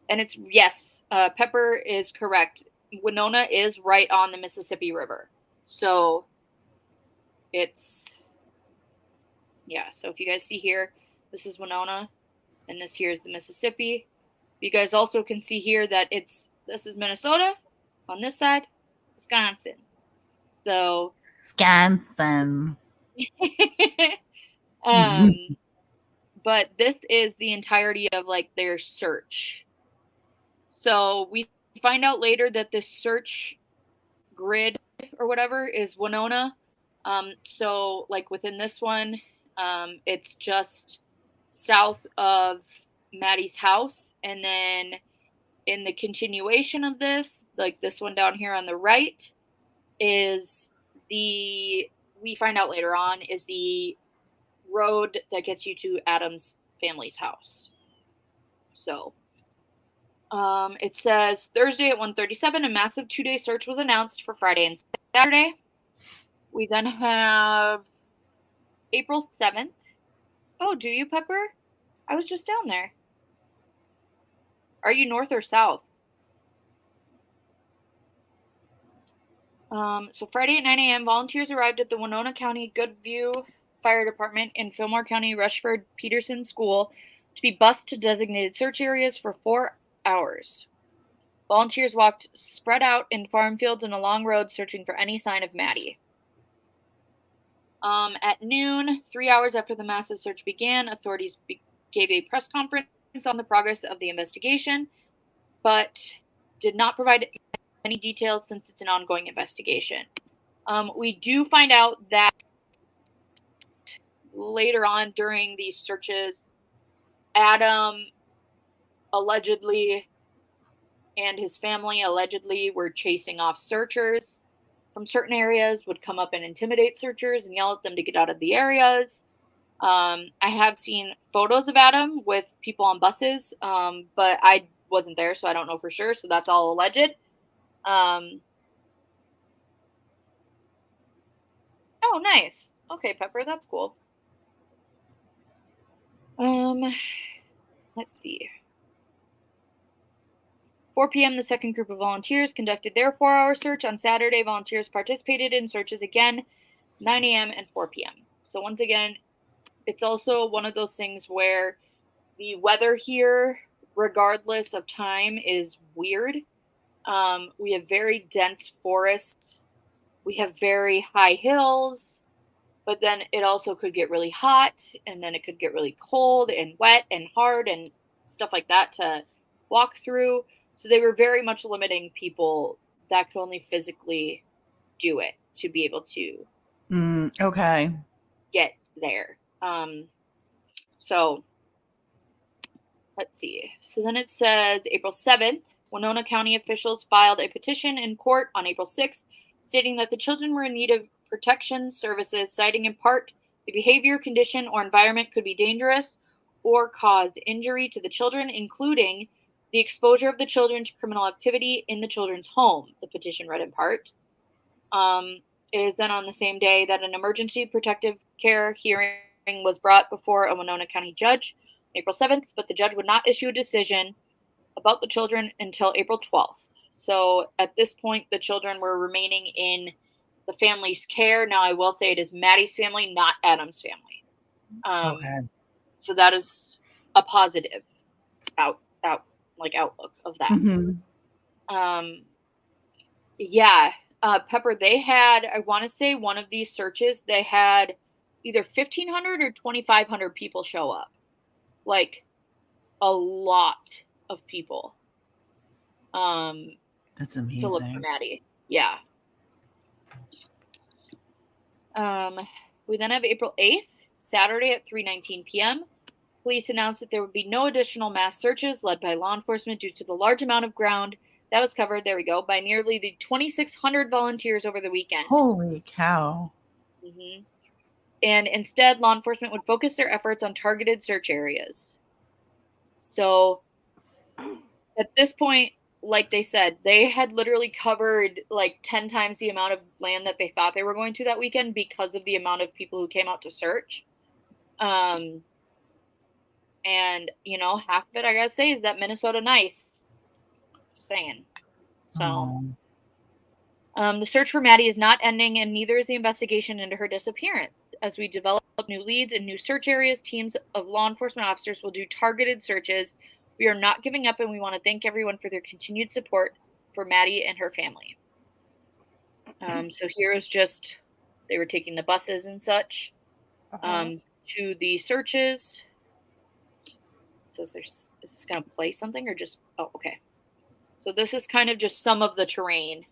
And it's, yes, Pepper is correct. Winona is right on the Mississippi River. So it's, yeah. So if you guys see here, this is Winona, and this here is the Mississippi. You guys also can see here that this is Minnesota on this side, Wisconsin. So Wisconsin. But this is the entirety of like their search. So we find out later that this search grid or whatever is Winona. So like within this one, it's just south of Maddie's house, and then in the continuation of this, like this one down here on the right, is we find out later on, is the road that gets you to Adam's family's house. So it says Thursday at 1:37, a massive 2-day search was announced for Friday and Saturday. We then have April 7th. Oh, do you, Pepper? I was just down there. Are you north or south? So Friday at 9 a.m., volunteers arrived at the Winona County Goodview Fire Department in Fillmore County Rushford Peterson School to be bused to designated search areas for 4 hours. Volunteers walked spread out in farm fields and along roads searching for any sign of Maddi. At noon, 3 hours after the massive search began, authorities gave a press conference on the progress of the investigation, but did not provide any details since it's an ongoing investigation. We do find out that later on during these searches, Adam allegedly and his family allegedly were chasing off searchers from certain areas, would come up and intimidate searchers and yell at them to get out of the areas. I have seen photos of Adam with people on buses, but I wasn't there, so I don't know for sure. So that's all alleged. Oh, nice. Okay, Pepper, that's cool. Let's see. 4 p.m., the second group of volunteers conducted their 4-hour search. On Saturday, volunteers participated in searches again, 9 a.m. and 4 p.m. So once again, it's also one of those things where the weather here, regardless of time, is weird. We have very dense forests. We have very high hills, but then it also could get really hot, and then it could get really cold and wet and hard and stuff like that to walk through. So they were very much limiting people that could only physically do it to be able to okay. get there. So let's see. So then it says April 7th, Winona County officials filed a petition in court on April 6th stating that the children were in need of protection services, citing in part the behavior, condition, or environment could be dangerous or caused injury to the children, including the exposure of the children to criminal activity in the children's home, the petition read in part. It is then on the same day that an emergency protective care hearing was brought before a Winona County judge, April 7th, but the judge would not issue a decision about the children until April 12th. So at this point, the children were remaining in the family's care. Now, I will say it is Maddie's family, not Adam's family. Okay. So that is a positive outlook of that. Mm-hmm. Yeah. Pepper, they had, I want to say one of these searches, they had either 1,500 or 2,500 people show up. Like a lot of people. That's amazing. To look for Maddi. Yeah. We then have April 8th, Saturday at 3:19 p.m. Police announced that there would be no additional mass searches led by law enforcement due to the large amount of ground that was covered, there we go, by nearly the 2,600 volunteers over the weekend. Holy cow. Mm-hmm. And instead, law enforcement would focus their efforts on targeted search areas. So at this point, like they said, they had literally covered like 10 times the amount of land that they thought they were going to that weekend because of the amount of people who came out to search. And, you know, half of it, I gotta say, is that Minnesota nice. Just saying. So, the search for Maddi is not ending, and neither is the investigation into her disappearance. As we develop new leads and new search areas, teams of law enforcement officers will do targeted searches. We are not giving up, and we want to thank everyone for their continued support for Maddi and her family. So here is just, they were taking the buses and such to the searches. So is this going to play something or just, oh, okay. So this is kind of just some of the terrain.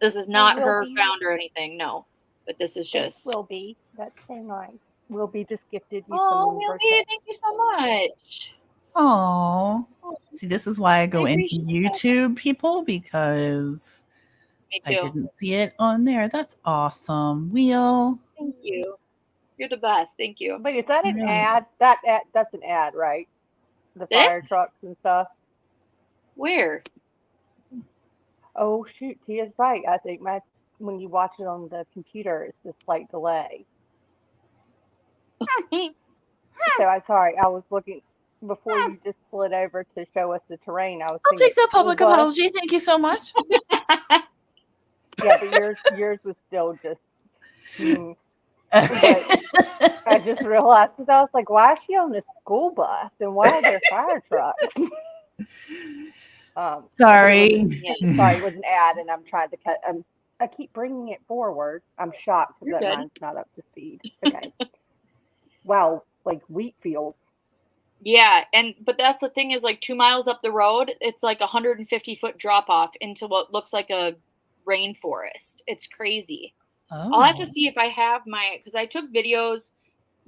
This is not her found or anything, no. But this is just... Will be. That's so nice. Will be just gifted you some Wilby, thank you so much. Oh, see, this is why I go into YouTube, people, because I didn't see it on there. That's awesome. Will. Thank you. You're the best. Thank you. But is that an Yeah. ad? That's an ad, right? The This? fire trucks and stuff. Where? Oh shoot, Tia's right. I think when you watch it on the computer, it's a slight delay. So I'm sorry, I was looking before you just slid over to show us the terrain. I was I'll thinking take that school public bus. apology. Thank you so much. Yeah, but yours was still just. But I just realized because I was like, why is she on a school bus and why are there fire trucks? But Sorry. it was an ad, and I'm trying to cut. I keep bringing it forward. I'm shocked You're that good. mine's not up to speed. Okay. Wow, like wheat fields. Yeah, but that's the thing is like 2 miles up the road, it's like 150-foot drop off into what looks like a rainforest. It's crazy. I'll have to see if I have because I took videos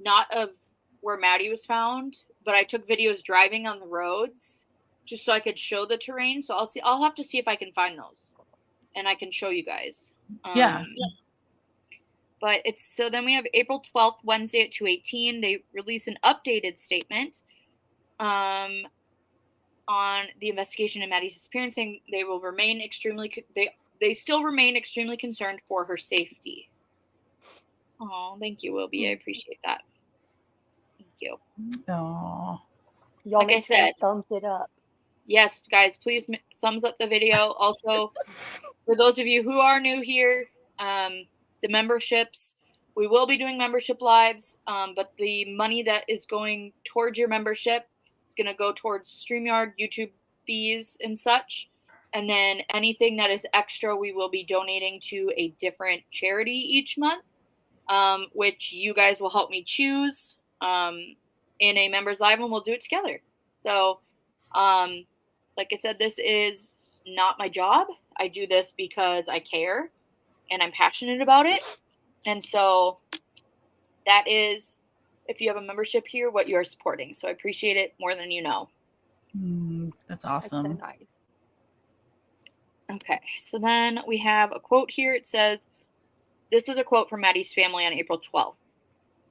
not of where Maddie was found, but I took videos driving on the roads just so I could show the terrain. So I'll have to see if I can find those and I can show you guys. Yeah. But so then we have April 12th, Wednesday at 2:18. They release an updated statement on the investigation in Maddie's disappearance, saying they will remain they still remain extremely concerned for her safety. Oh, thank you, Wilby. I appreciate that. Thank you. Oh. Y'all Like I said, thumbs it up. Yes, guys, please thumbs up the video. Also, for those of you who are new here, the memberships, we will be doing membership lives, but the money that is going towards your membership is going to go towards StreamYard, YouTube fees, and such. And then anything that is extra, we will be donating to a different charity each month, which you guys will help me choose in a members live, and we'll do it together. So, like I said, this is not my job. I do this because I care and I'm passionate about it. And so that is, if you have a membership here, what you're supporting. So I appreciate it more than you know. That's awesome. That's so nice. Okay, so then we have a quote here. It says, this is a quote from Maddie's family on April 12th.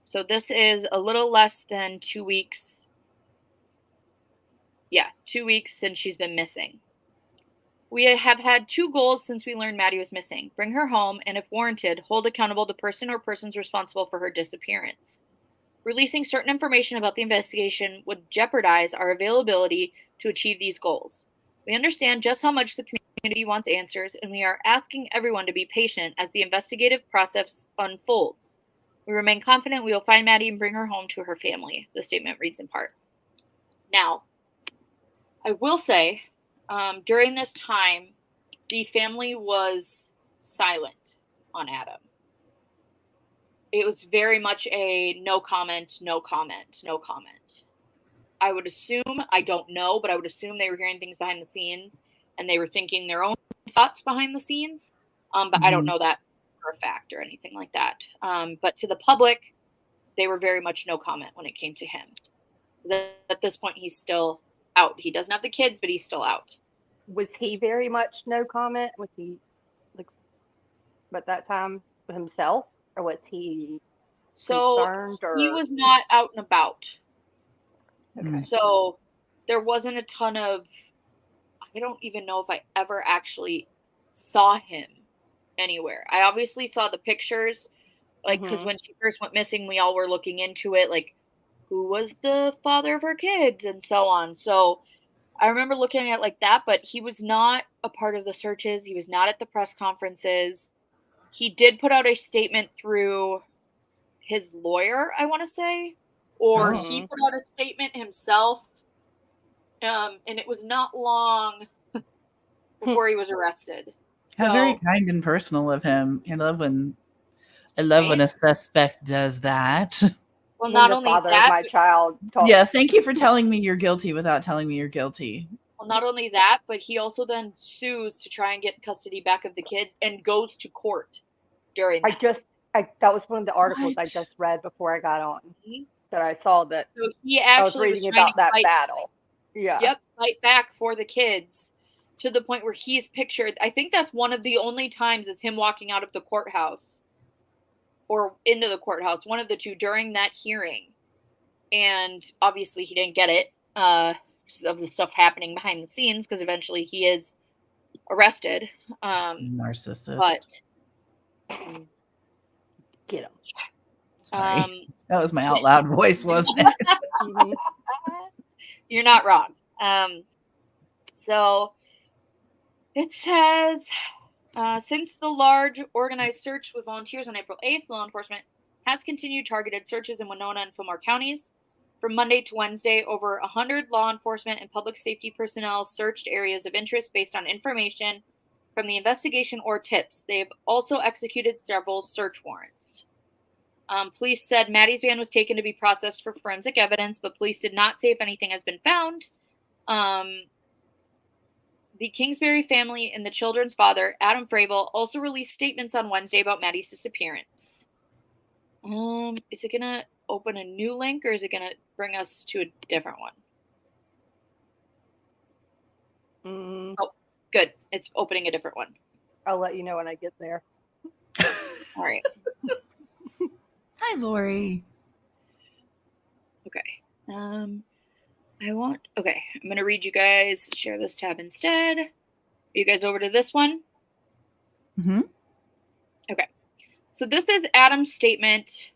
So this is a little less than 2 weeks. Yeah, 2 weeks since she's been missing. We have had 2 goals since we learned Maddie was missing. Bring her home, and if warranted, hold accountable the person or persons responsible for her disappearance. Releasing certain information about the investigation would jeopardize our availability to achieve these goals. We understand just how much the community wants answers, and we are asking everyone to be patient as the investigative process unfolds. We remain confident we will find Maddie and bring her home to her family, the statement reads in part. Now, I will say, during this time, the family was silent on Adam. It was very much a no comment, no comment, no comment. I would assume, I don't know, but I would assume they were hearing things behind the scenes and they were thinking their own thoughts behind the scenes. But I don't know that for a fact or anything like that. But to the public, they were very much no comment when it came to him. At this point, he's still out. He doesn't have the kids, but he's still out. Was he very much no comment? Was he like, at that time himself, or was he concerned? Or he was not out and about. Okay. So there wasn't a ton of. I don't even know if I ever actually saw him anywhere. I obviously saw the pictures, like because when she first went missing, we all were looking into it, like who was the father of her kids and so on. So I remember looking at it like that, but he was not a part of the searches. He was not at the press conferences. He did put out a statement through his lawyer, I want to say, or he put out a statement himself. And it was not long before he was arrested. How very kind and personal of him. I love when a suspect does that. Well, not only father that, of my child. Yeah, thank you for telling me you're guilty without telling me you're guilty. Well, not only that, but he also then sues to try and get custody back of the kids and goes to court during that. That was one of the articles I just read before I got on. That I saw that. So he actually was reading about that battle. Yeah. Yep, fight back for the kids to the point where he's pictured. I think that's one of the only times is him walking out of the courthouse or into the courthouse, one of the two, during that hearing. And obviously he didn't get it of the stuff happening behind the scenes, because eventually he is arrested. Narcissist. But get him. Sorry. That was my out loud voice, wasn't it? Mhm. You're not wrong. So it says, since the large organized search with volunteers on April 8th, law enforcement has continued targeted searches in Winona and Fillmore counties. From Monday to Wednesday, over 100 law enforcement and public safety personnel searched areas of interest based on information from the investigation or tips. They have also executed several search warrants. Police said Maddie's van was taken to be processed for forensic evidence, but police did not say if anything has been found. The Kingsbury family and the children's father, Adam Fravel, also released statements on Wednesday about Maddie's disappearance. Is it going to open a new link, or is it going to bring us to a different one? Oh, good. It's opening a different one. I'll let you know when I get there. All right. Hi, Lori. Okay. I'm going to read you guys, share this tab instead. Are you guys over to this one? Mm-hmm. Okay. So this is Adam's statement.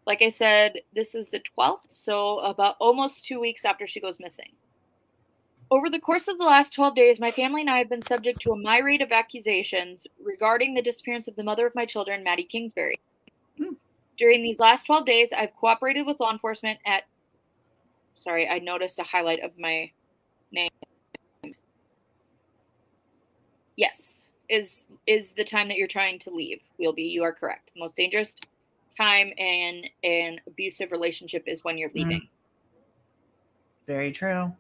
Like I said, this is the 12th, so about almost 2 weeks after she goes missing. Over the course of the last 12 days, my family and I have been subject to a myriad of accusations regarding the disappearance of the mother of my children, Maddie Kingsbury. During these last 12 days, I've cooperated with law enforcement at... Sorry, I noticed a highlight of my name. Yes, is the time that you're trying to leave, Wheelby. You are correct. The most dangerous time in an abusive relationship is when you're leaving. Very true.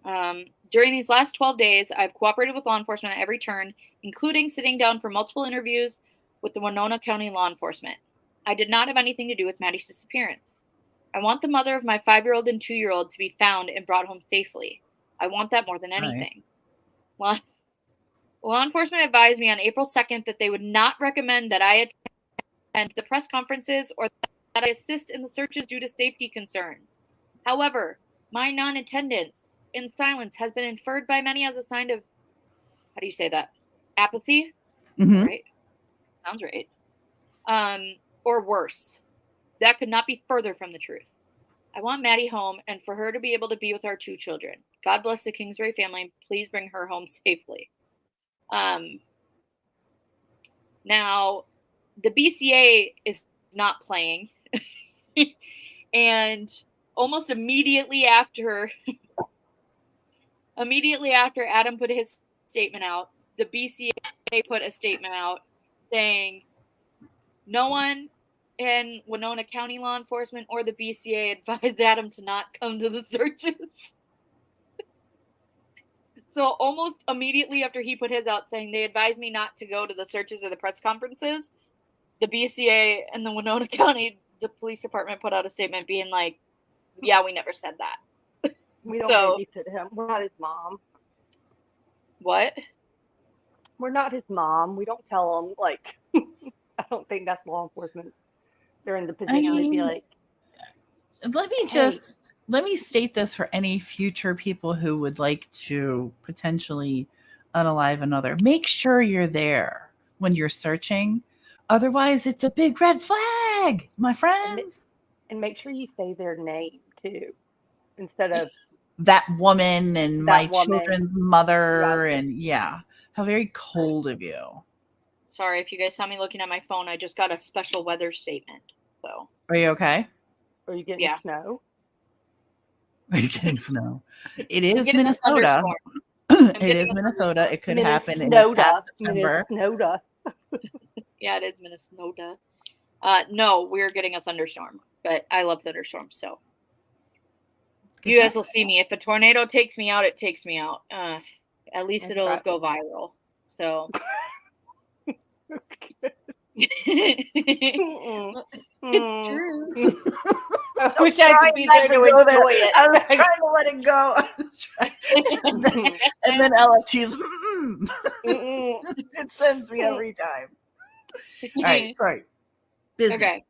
During these last 12 days, I've cooperated with law enforcement at every turn, including sitting down for multiple interviews with the Winona County law enforcement. I did not have anything to do with Maddie's disappearance. I want the mother of my 5-year-old and 2-year-old to be found and brought home safely. I want that more than anything. Right. Law enforcement advised me on April 2nd that they would not recommend that I attend the press conferences or that I assist in the searches due to safety concerns. However, my non-attendance in silence has been inferred by many as a sign of, how do you say that? Apathy? Mm-hmm. Right? Sounds right. Or worse. That could not be further from the truth. I want Maddie home and for her to be able to be with our 2 children. God bless the Kingsbury family and please bring her home safely. Now, the BCA is not playing. And almost immediately after Adam put his statement out, the BCA put a statement out saying no one in Winona County law enforcement or the BCA advised Adam to not come to the searches. So almost immediately after he put his out saying they advised me not to go to the searches or the press conferences, the BCA and the Winona County, the police department, put out a statement being like, yeah, we never said that. We don't babysit him. We're not his mom. What? We're not his mom. We don't tell him, like, I don't think that's law enforcement. They're in the position to be like, let me state this for any future people who would like to potentially unalive another. Make sure you're there when you're searching. Otherwise, it's a big red flag, my friends. And make sure you say their name, too, instead of that woman and my children's mother. Yes. And yeah, how very cold of you. Sorry, if you guys saw me looking at my phone, I just got a special weather statement. So, are you okay? Are you getting snow? Are you getting snow? It is Minnesota. It is Minnesota. It could happen in this past September. Minnesota. Yeah, it is Minnesota. No, we're getting a thunderstorm, but I love thunderstorms, so you guys will see me. If a tornado takes me out, it takes me out. At least it'll go viral. So. It's true. I wish I could be there to enjoy it. I was trying to let it go. And then LFT's it sends me every time. All right, sorry. Business.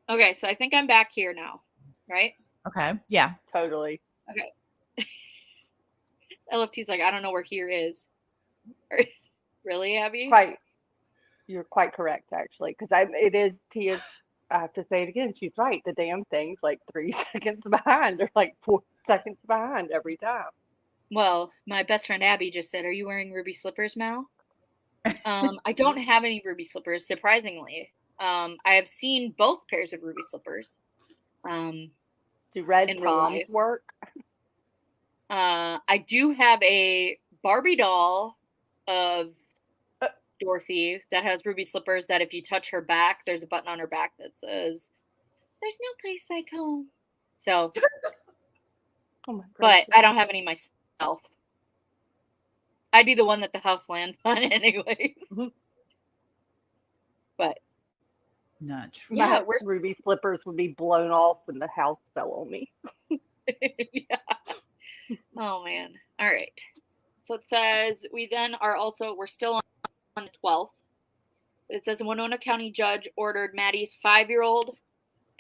Okay, so I think I'm back here now, right? Okay. Yeah. Totally. Okay. LFT's like, I don't know where here is. Really, Abby? You're quite correct, actually, because Tia's, I have to say it again, she's right. The damn thing's like 3 seconds behind or like 4 seconds behind every time. Well, my best friend Abby just said, "Are you wearing ruby slippers, Mal?" I don't have any ruby slippers, surprisingly. I have seen both pairs of ruby slippers. Do red in real Toms life. work? I do have a Barbie doll of Dorothy that has ruby slippers that if you touch her back, there's a button on her back that says, "There's no place like home." So, Oh my but gracious. I don't have any myself. I'd be the one that the house lands on anyway. But not true. yeah, My ruby slippers would be blown off when the house fell on me. yeah. Oh man. All right. So it says we're still on the 12th. It says a Winona County judge ordered Maddie's 5-year-old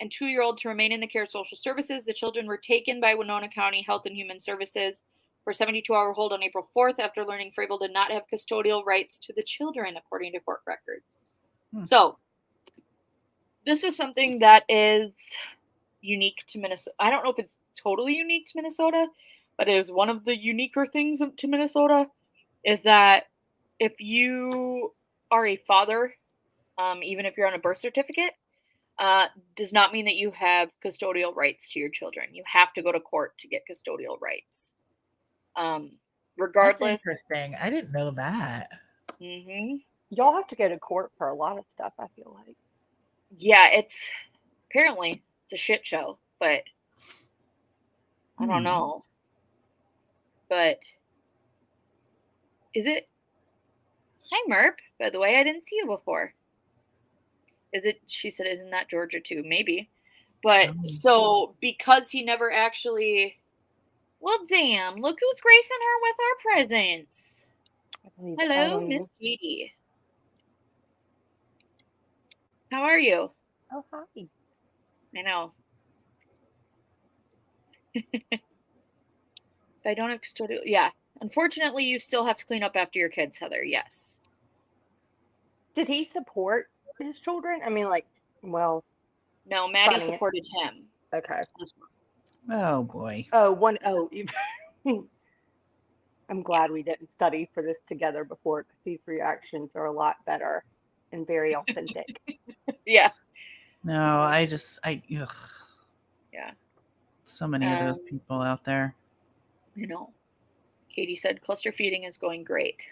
and 2-year-old to remain in the care of social services. The children were taken by Winona County Health and Human Services for a 72-hour hold on April 4th after learning Frable did not have custodial rights to the children, according to court records. So this is something that is unique to Minnesota. I don't know if it's totally unique to Minnesota, but it is one of the uniquer things to Minnesota is that if you are a father, even if you're on a birth certificate, does not mean that you have custodial rights to your children. You have to go to court to get custodial rights. Regardless. That's interesting. I didn't know that. Mm-hmm. Y'all have to go to court for a lot of stuff, I feel like. Yeah, it's a shit show, but I don't know. But is it? Hi, Merp. By the way, I didn't see you before. Is it? She said, "Isn't that Georgia too?" Maybe. But so because he never actually. Well, damn! Look who's gracing her with our presence. Hello, Miss Katie. How are you? Oh, hi. I know. I don't have custodial. Yeah. Unfortunately, you still have to clean up after your kids, Heather. Yes. Did he support his children? I mean, like, well. No, Maddie supported him. Okay. Oh, boy. I'm glad we didn't study for this together before because these reactions are a lot better and very authentic. Yeah. No, ugh. Yeah. So many of those people out there. You know, Katie said cluster feeding is going great.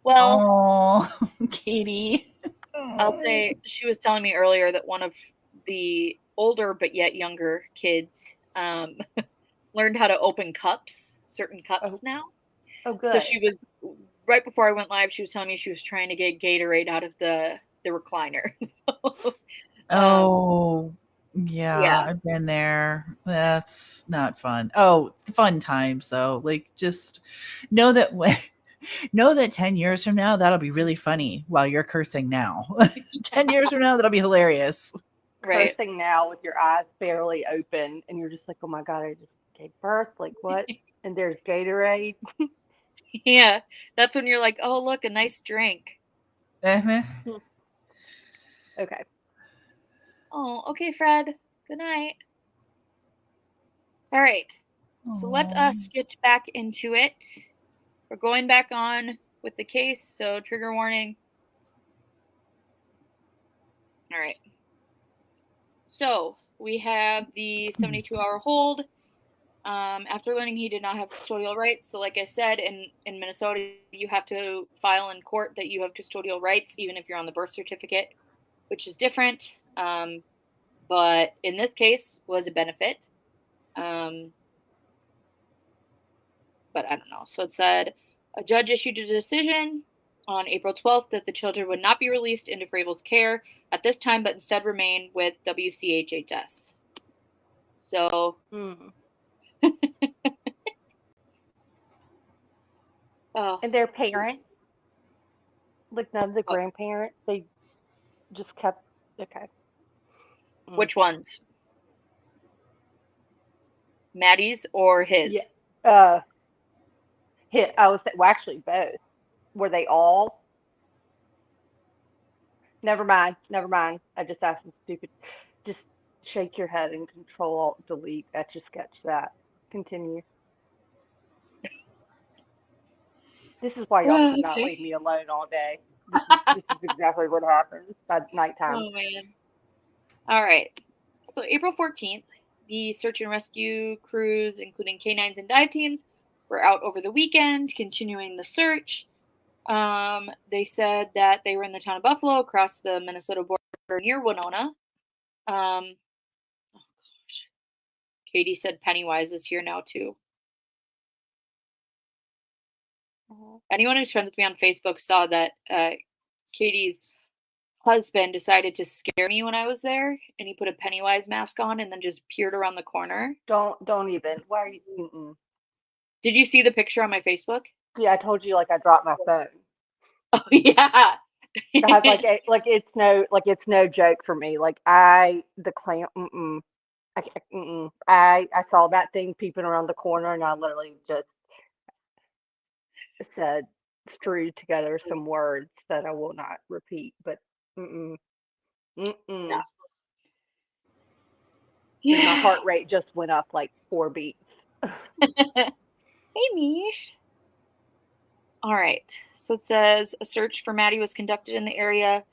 Well, oh, Katie. I'll say she was telling me earlier that one of the older but yet younger kids learned how to open certain cups now. Oh, good. So she was, right before I went live, she was telling me she was trying to get Gatorade out of the recliner. Yeah, I've been there. That's not fun. Oh, fun times though. Like just know that 10 years from now, that'll be really funny while you're cursing now. 10 years from now, that'll be hilarious. Right. Cursing now with your eyes barely open and you're just like, oh my God, I just gave birth. Like what? And there's Gatorade. Yeah. That's when you're like, oh, look, a nice drink. Okay. Oh, okay, Fred. Good night. All right. So let us get back into it. We're going back on with the case, so trigger warning. All right. So we have the 72-hour hold. After learning he did not have custodial rights. So like I said, in Minnesota, you have to file in court that you have custodial rights, even if you're on the birth certificate, which is different. But in this case was a benefit. But I don't know. So it said a judge issued a decision on April 12th that the children would not be released into Frable's care at this time, but instead remain with WCHHS. So. And their parents? Like none of the grandparents, they just kept. Okay. Which ones? Maddie's or his? Yeah. I was well, actually both. Were they all? Never mind. Never mind. I just asked some stupid. Just shake your head and Control Alt Delete. Etch a sketch that. Continue. This is why y'all should not Okay. leave me alone all day. This is exactly what happens at nighttime. Oh, man. All right. So April 14th, the search and rescue crews, including canines and dive teams, were out over the weekend, continuing the search. They said that they were in the town of Buffalo, across the Minnesota border near Winona. Oh gosh. Katie said Pennywise is here now too. Anyone who's friends with me on Facebook saw that Katie's husband decided to scare me when I was there, and he put a Pennywise mask on and then just peered around the corner. Don't even. Why are you? Mm-mm. Did you see the picture on my Facebook? Yeah, I told you like I dropped my phone. Oh yeah. I have it's no joke for me. Like the clown. Mm-mm. I saw that thing peeping around the corner, and I literally just said strewed together some words that I will not repeat. But mm-mm. Mm-mm. No. And my heart rate just went up like 4 beats. Hey, Mish. All right. So it says a search for Maddie was conducted in the area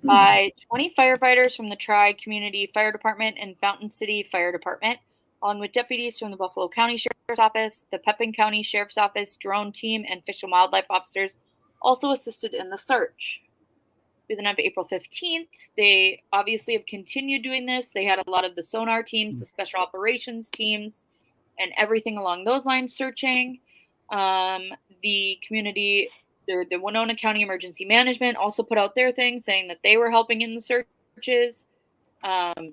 by 20 firefighters from the Tri-Community Fire Department and Fountain City Fire Department, along with deputies from the Buffalo County Sheriff's Office, the Pepin County Sheriff's Office, drone team, and Fish and Wildlife officers also assisted in the search. We then have April 15th. They obviously have continued doing this. They had a lot of the sonar teams, the special operations teams, and everything along those lines searching. The community, the Winona County Emergency Management also put out their thing saying that they were helping in the searches, and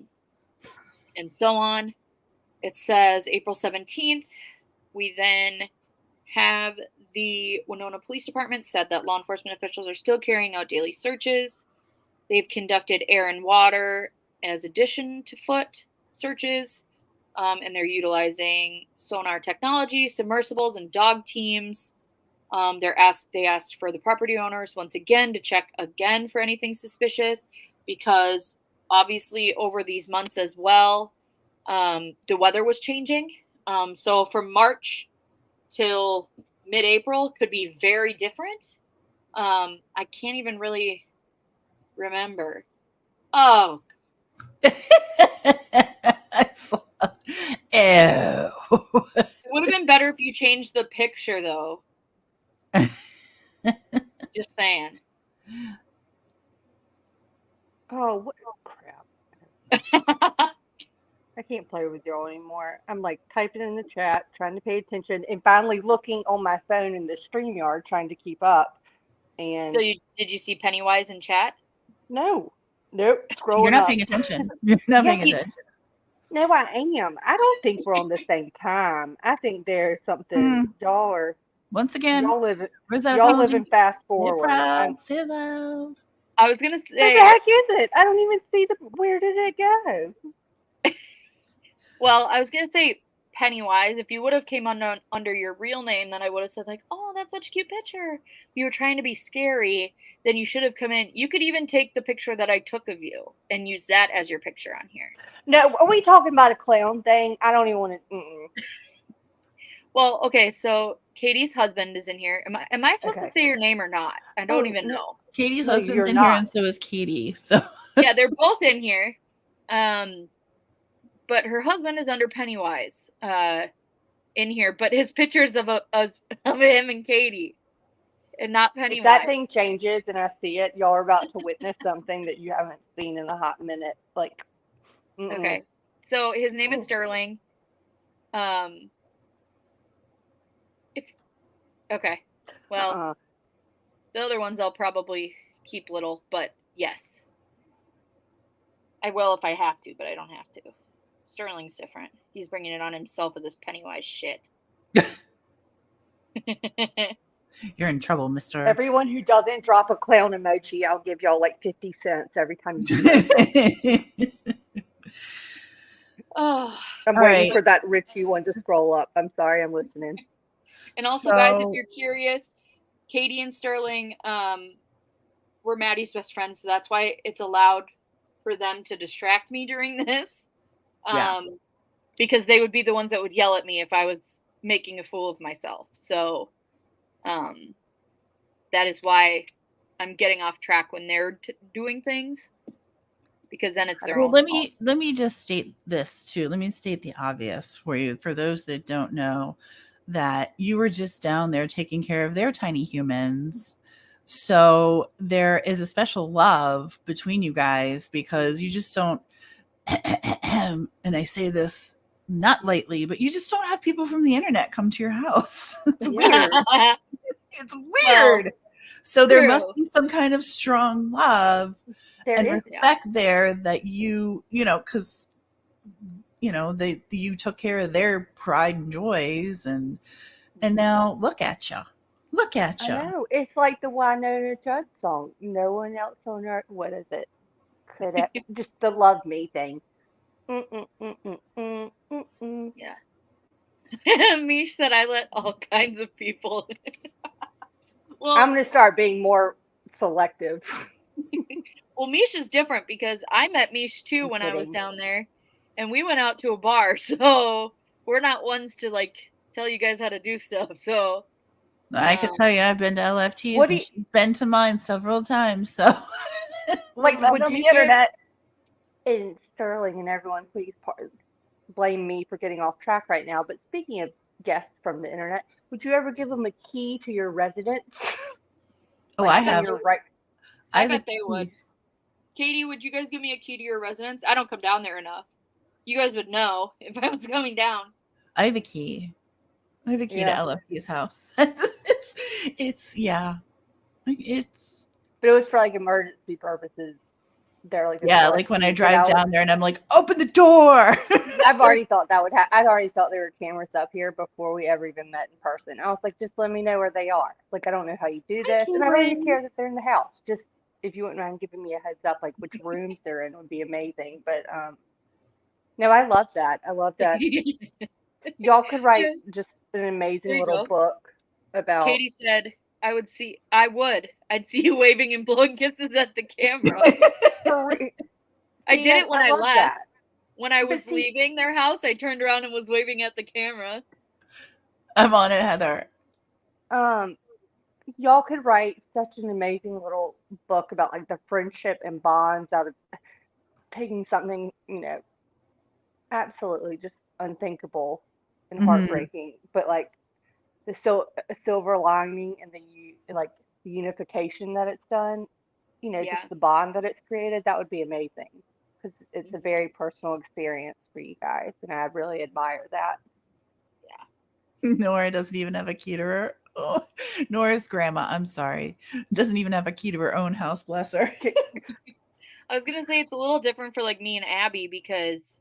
so on. It says April 17th. We then have the Winona Police Department said that law enforcement officials are still carrying out daily searches. They've conducted air and water as addition to foot searches, and they're utilizing sonar technology, submersibles, and dog teams. They asked for the property owners once again to check again for anything suspicious, because obviously over these months as well, the weather was changing. So from March till mid-April could be very different. I can't even really remember. Oh. Ew. It would have been better if you changed the picture, though. Just saying. Oh, what crap. I can't play with y'all anymore. I'm like typing in the chat, trying to pay attention, and finally looking on my phone in the StreamYard, trying to keep up. And so did you see Pennywise in chat? Nope. Scrolling You're not up. paying attention. You're not paying attention. No, I am. I don't think we're on the same time. I think there's something y'all are. Once again, y'all live in fast Say forward. proud, say loud. I was gonna say. What the heck is it? I don't even see where did it go? Well, I was gonna say Pennywise. If you would have came under your real name, then I would have said like, "Oh, that's such a cute picture." If you were trying to be scary, then you should have come in. You could even take the picture that I took of you and use that as your picture on here. No, are we talking about a clown thing? I don't even want to. Well, okay, so Katie's husband is in here. Am I supposed to say your name or not? I don't even know. Katie's husband's in here, and so is Katie. So yeah, they're both in here. But her husband is under Pennywise in here, but his pictures of him and Katie, and not Pennywise. If that thing changes and I see it, y'all are about to witness something that you haven't seen in a hot minute. Like, okay, so his name is Sterling. Okay, well, the other ones I'll probably keep little, but yes, I will if I have to, but I don't have to. Sterling's different. He's bringing it on himself with this Pennywise shit. You're in trouble, mister. Everyone who doesn't drop a clown emoji, I'll give y'all like 50 cents every time you do it. Oh, I'm All waiting right. for that Richie one to scroll up. I'm sorry, I'm listening. and also, guys, if So- you're curious, Katie and Sterling were Maddie's best friends, so that's why it's allowed for them to distract me during this. Yeah. Because they would be the ones that would yell at me if I was making a fool of myself. So that is why I'm getting off track when they're doing things, because then it's their Well, own let fault. me just state this too. Let me state the obvious for you, for those that don't know, that you were just down there taking care of their tiny humans. So there is a special love between you guys, because you just don't and I say this not lightly, but you just don't have people from the internet come to your house. It's weird. It's weird. So there must be some kind of strong love and respect there that you know, because you know you took care of their pride and joys, and now look at you. Look at you. I know. It's like the Winona Judd song. No one else on earth. What is it? Could have just the love me thing. Yeah. Mish said I let all kinds of people. Well, I'm gonna start being more selective. Well, Mish is different because I met Mish too when I was down there, and we went out to a bar. So we're not ones to like tell you guys how to do stuff. So I could tell you, I've been to LFTs and she's been to mine several times. So like, would on the internet. And Sterling and everyone, please blame me for getting off track right now. But speaking of guests from the internet, would you ever give them a key to your residence? Oh, I have. I bet they would. Katie, would you guys give me a key to your residence? I don't come down there enough. You guys would know if I was coming down. I have a key. I have a key to LFT's house. It's But it was for like emergency purposes. They're like, like when I drive down there and I'm like, open the door. I've already thought that would happen. I'd already thought there were cameras up here before we ever even met in person. I was like, just let me know where they are. Like, I don't know how you do this, and I don't even care that they're in the house. Just if you wouldn't mind giving me a heads up, like which rooms they're in, would be amazing. But no, I love that. I love that. Y'all could write just an amazing little book about. Katie said, I'd see you waving and blowing kisses at the camera. I did it when I left. That. When I was leaving their house, I turned around and was waving at the camera. I'm on it, Heather. Y'all could write such an amazing little book about like the friendship and bonds out of taking something, you know, absolutely just unthinkable and heartbreaking, but like the silver lining and the unification that it's done, you know, just the bond that it's created. That would be amazing, because it's a very personal experience for you guys, and I really admire that. Nora doesn't even have a key to her. Oh, Nora's grandma, I'm sorry, doesn't even have a key to her own house. Bless her. I was gonna say it's a little different for like me and Abby, because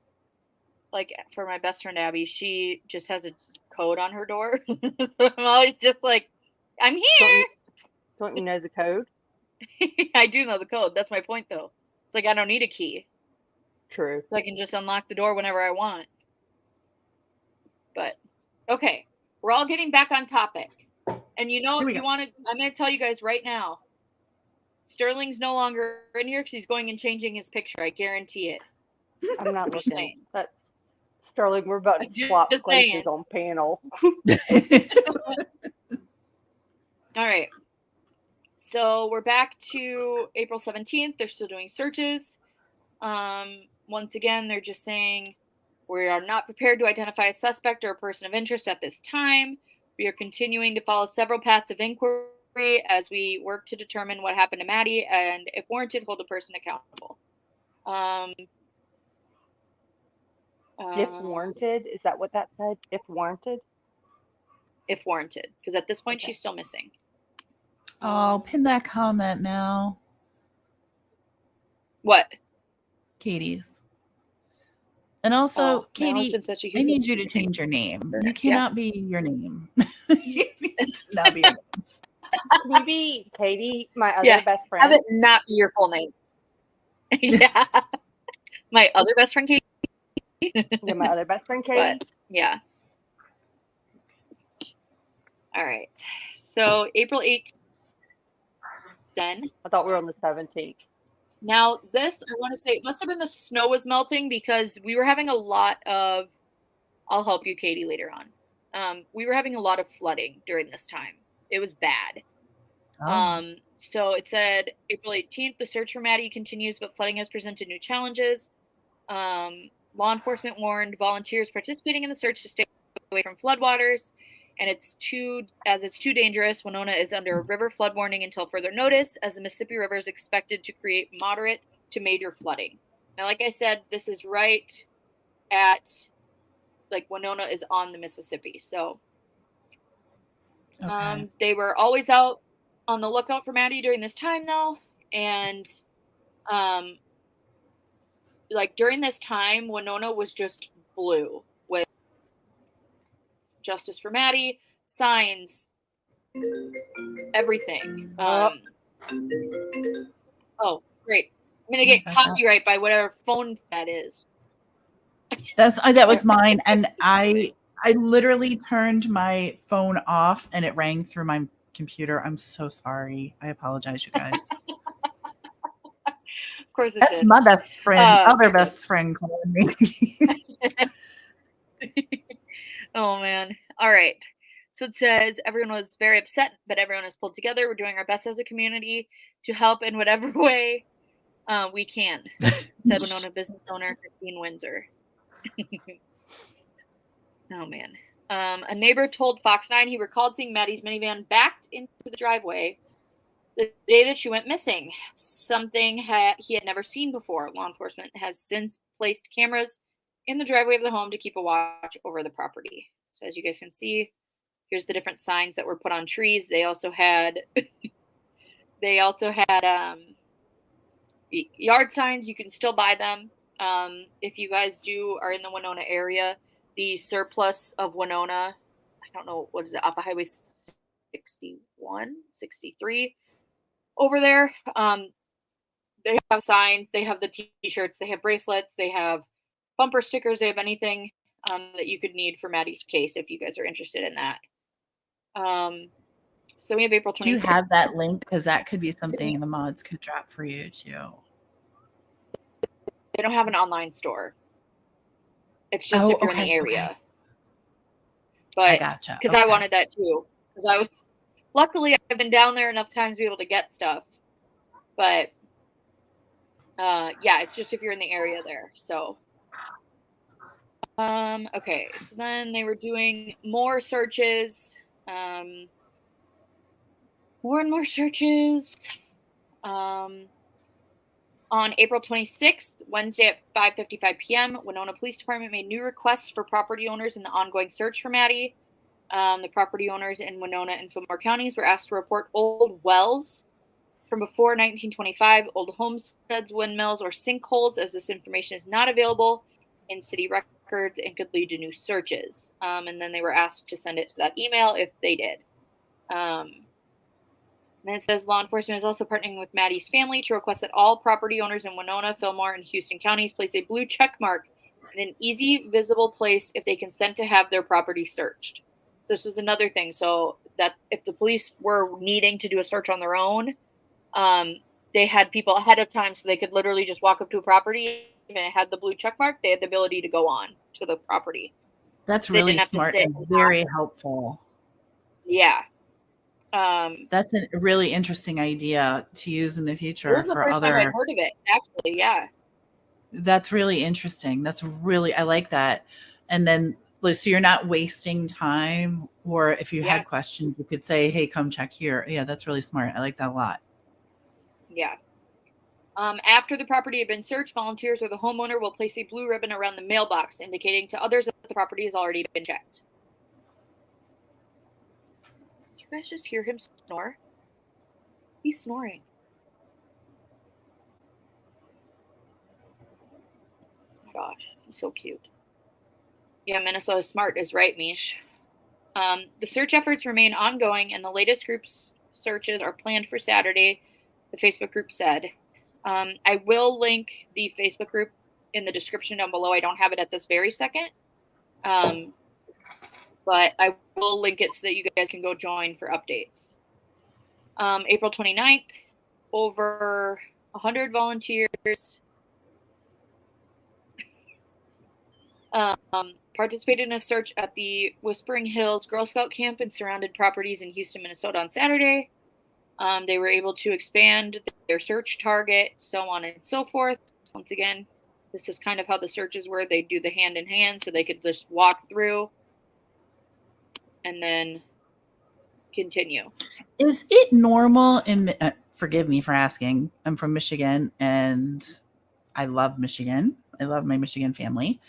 like for my best friend Abby, she just has a code on her door. I'm always just like, I'm here. Don't you know the code? I do know the code. That's my point, though. It's like I don't need a key. True. So I can just unlock the door whenever I want. But okay, we're all getting back on topic. And you know, if you want to, I'm going to tell you guys right now. Sterling's no longer in here because he's going and changing his picture. I guarantee it. I'm not looking. But Sterling, we're about to swap places on panel. All right. So we're back to April 17th. They're still doing searches. Once again, they're just saying we are not prepared to identify a suspect or a person of interest at this time. We are continuing to follow several paths of inquiry as we work to determine what happened to Maddie and, if warranted, hold the person accountable. If warranted, is that what that said? If warranted? If warranted, because at this point she's still missing. Oh, pin that comment, Mel. What? Katie's. And also, Katie, I need you to change your name. You cannot be your name. You need to not be your name. Can you be Katie, my other Yeah, best have friend? it not be your full name. Yeah. My other best friend, Katie. Yeah, my other best friend Katie. But, yeah. All right. So, April 18th, then. I thought we were on the 17th. Now, this, I want to say, it must have been the snow was melting because we were having a lot of, I'll help you, Katie, later on. We were having a lot of flooding during this time. It was bad. So it said April 18th, the search for Maddi continues, but flooding has presented new challenges. Law enforcement warned volunteers participating in the search to stay away from floodwaters, and it's too dangerous. Winona is under a river flood warning until further notice, as the Mississippi River is expected to create moderate to major flooding. Now, like I said, this is right at, like, Winona is on the Mississippi, so they were always out on the lookout for Maddi during this time, though, and like during this time, Winona was just blue with justice for Maddi, signs, everything. Oh, great! I'm gonna get copyright by whatever phone that is. That was mine, and I literally turned my phone off, and it rang through my computer. I'm so sorry. I apologize, you guys. Of course, that's my best friend, other best friend calling me. Oh man! All right. So it says everyone was very upset, but everyone is pulled together. We're doing our best as a community to help in whatever way we can. Said Winona business owner Christine Windsor. Oh man. A neighbor told Fox 9 he recalled seeing Maddi's minivan backed into the driveway the day that she went missing. Something he had never seen before. Law enforcement has since placed cameras in the driveway of the home to keep a watch over the property. So as you guys can see, here's the different signs that were put on trees. They also had yard signs. You can still buy them. If you guys are in the Winona area, the surplus of Winona, I don't know, what is it, off of Highway 61, 63 over there. They have signs, they have the t-shirts, they have bracelets, they have bumper stickers, they have anything that you could need for Maddi's case if you guys are interested in that. So we have April 23rd. Do you have that link? Because that could be something the mods could drop for you too. They don't have an online store. It's just if you're in the area. Okay. But I gotcha. Because I wanted that too. Because luckily I've been down there enough times to be able to get stuff. But yeah, it's just if you're in the area there. So okay, so then they were doing more searches. More and more searches. On April 26th, Wednesday at 5:55 p.m., Winona Police Department made new requests for property owners in the ongoing search for Maddi. The property owners in Winona and Fillmore counties were asked to report old wells from before 1925, old homesteads, windmills, or sinkholes, as this information is not available in city records and could lead to new searches. And then they were asked to send it to that email if they did. And it says law enforcement is also partnering with Maddi's family to request that all property owners in Winona, Fillmore, and Houston counties place a blue check mark in an easy, visible place if they consent to have their property searched. So this was another thing. So that if the police were needing to do a search on their own, they had people ahead of time so they could literally just walk up to a property and it had the blue check mark. They had the ability to go on to the property. That's really smart and very helpful. Yeah. That's a really interesting idea to use in the future. It was the first time I'd heard of it, actually. Yeah. That's really interesting. I like that. And then, so you're not wasting time, or if you had questions, you could say, hey, come check here. Yeah, that's really smart. I like that a lot. Yeah. After the property had been searched, volunteers or the homeowner will place a blue ribbon around the mailbox, indicating to others that the property has already been checked. Did you guys just hear him snore? He's snoring. Oh my gosh, he's so cute. Yeah, Minnesota's smart is right, Mish. The search efforts remain ongoing, and the latest groups searches are planned for Saturday, the Facebook group said. I will link the Facebook group in the description down below. I don't have it at this very second. But I will link it so that you guys can go join for updates. April 29th, over 100 volunteers participated in a search at the Whispering Hills Girl Scout camp and surrounded properties in Houston, Minnesota on Saturday. They were able to expand their search target, so on and so forth. Once again, this is kind of how the searches were. They do the hand in hand, so they could just walk through and then continue. Is it normal in forgive me for asking, I'm from Michigan and I love Michigan. I love my Michigan family.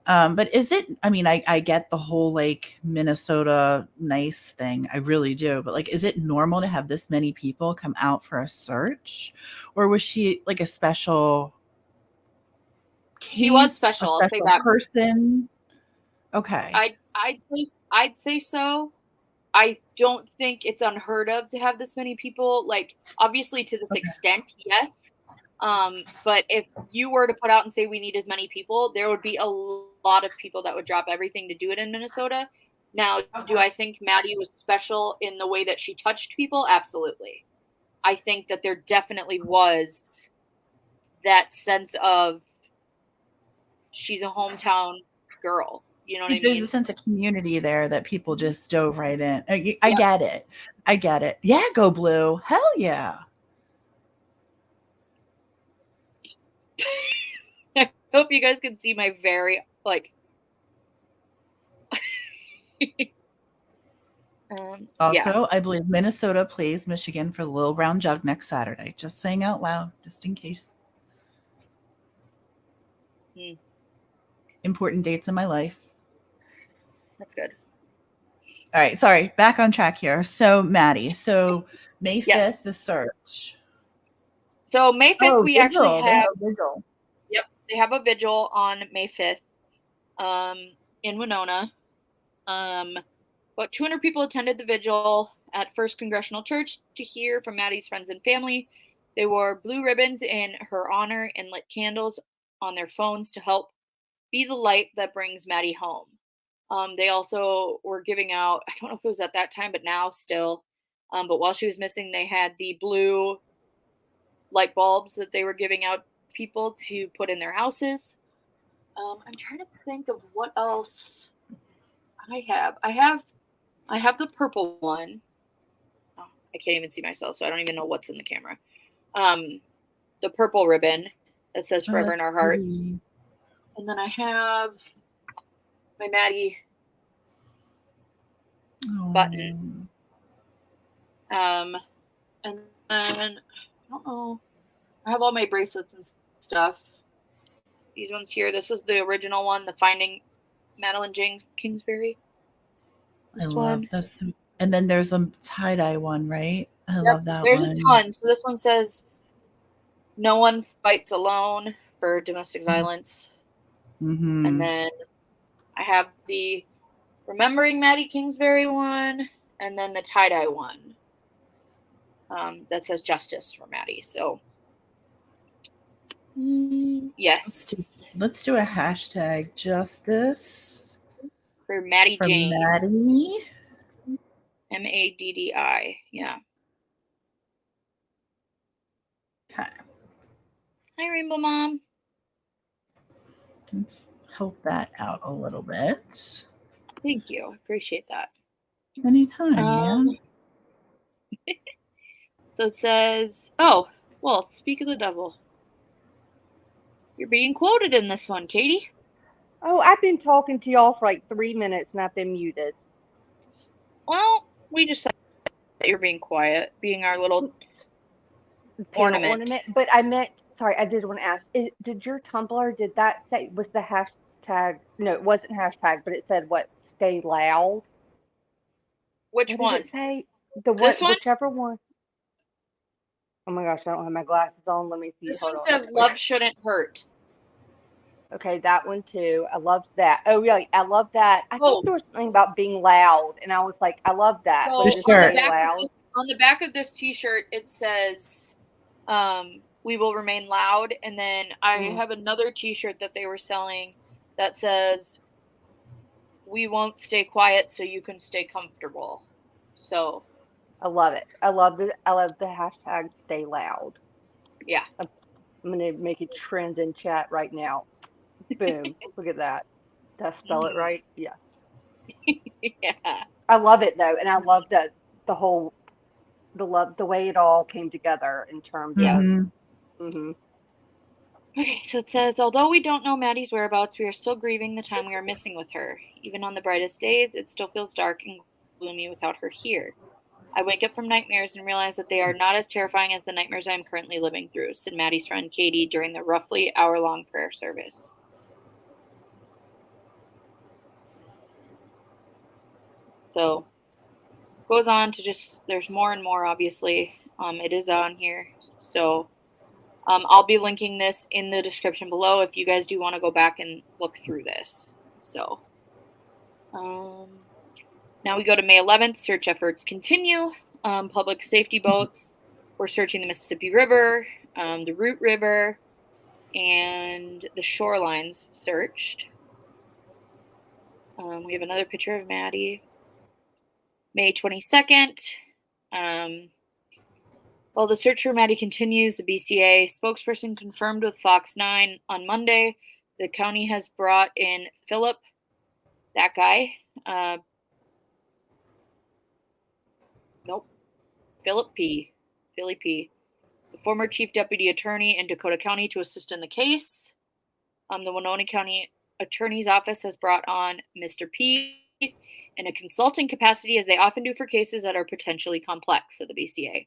But is it, I mean, I get the whole like Minnesota nice thing. I really do. But like, is it normal to have this many people come out for a search? Or was she like a special case? She was special. I'll say that person. Okay. I'd say so. I don't think it's unheard of to have this many people. Like, obviously, to this extent, yes. But if you were to put out and say we need as many people, there would be a lot of people that would drop everything to do it in Minnesota. Now, do I think Maddi was special in the way that she touched people? Absolutely. I think that there definitely was that sense of she's a hometown girl. You know what I mean? There's a sense of community there that people just dove right in. I get it. I get it. Yeah, go blue. Hell yeah. I hope you guys can see my very, like... Also, I believe Minnesota plays Michigan for the Little Brown Jug next Saturday. Just saying out loud, just in case. Important dates in my life. That's good. All right, sorry. Back on track here. So, Maddi, so May 5th, the search. So May 5th, we actually have... They have a vigil. Yep, they have a vigil on May 5th in Winona. About 200 people attended the vigil at First Congressional Church to hear from Maddi's friends and family. They wore blue ribbons in her honor and lit candles on their phones to help be the light that brings Maddi home. They also were giving out, I don't know if it was at that time, but now still, but while she was missing, they had the blue light bulbs that they were giving out people to put in their houses. I'm trying to think of what else I have. I have the purple one. Oh, I can't even see myself, so I don't even know what's in the camera. The purple ribbon that says forever in our hearts. Pretty. And then I have my Maddi button. And then, I don't know. I have all my bracelets and stuff. These ones here. This is the original one, the Finding Madeline Kingsbury. I love this. And then there's a tie-dye one, right? I love that there's one. There's a ton. So this one says, "No one fights alone" for domestic violence. Mm-hmm. And then I have the Remembering Maddie Kingsbury one, and then the tie-dye one that says "Justice for Maddi." So, yes. Let's do a hashtag justice for Maddi Jane. Maddi. Maddi. Yeah. Okay. Hi, Rainbow Mom. Let's help that out a little bit. Thank you. Appreciate that. Anytime, man. So it says, oh, well, speak of the devil. You're being quoted in this one, Katie. Oh, I've been talking to y'all for like 3 minutes and I've been muted. Well, we just said that you're being quiet, being our little ornament. But I meant, sorry, I did want to ask, did your Tumblr, did that say, was the hashtag, no, it wasn't hashtag, but it said what, stay loud? Which one? Did it say? This one? Whichever one. Oh my gosh, I don't have my glasses on. Let me see. This one says love shouldn't hurt. Okay, that one too. I loved that. Oh, yeah, I love that. I think there was something about being loud, and I was like, I love that. So sure. on On the back of this T-shirt, it says, "We will remain loud." And then I have another T-shirt that they were selling that says, "We won't stay quiet so you can stay comfortable." So I love it. I love the hashtag stay loud. yeah. I'm gonna make it trend in chat right now. Boom. Look at that. Did I spell it right? Yes. Yeah. I love it though, and I love that the whole the way it all came together in terms of. Mm-hmm. Okay, so it says, although we don't know Maddie's whereabouts, we are still grieving the time we are missing with her. Even on the brightest days, it still feels dark and gloomy without her here. I wake up from nightmares and realize that they are not as terrifying as the nightmares I am currently living through, said Maddie's friend Katie during the roughly hour-long prayer service. So, goes on to just, there's more and more, obviously. It is on here. So, I'll be linking this in the description below if you guys do want to go back and look through this. So, now we go to May 11th. Search efforts continue. Public safety boats were searching the Mississippi River, the Root River, and the shorelines searched. We have another picture of Maddie. May 22nd. While the search for Maddie continues, the BCA spokesperson confirmed with Fox 9 on Monday the county has brought in Philip, that guy. Philip P., the former chief deputy attorney in Dakota County, to assist in the case. The Winona County Attorney's Office has brought on Mr. P. in a consulting capacity, as they often do for cases that are potentially complex, said the BCA.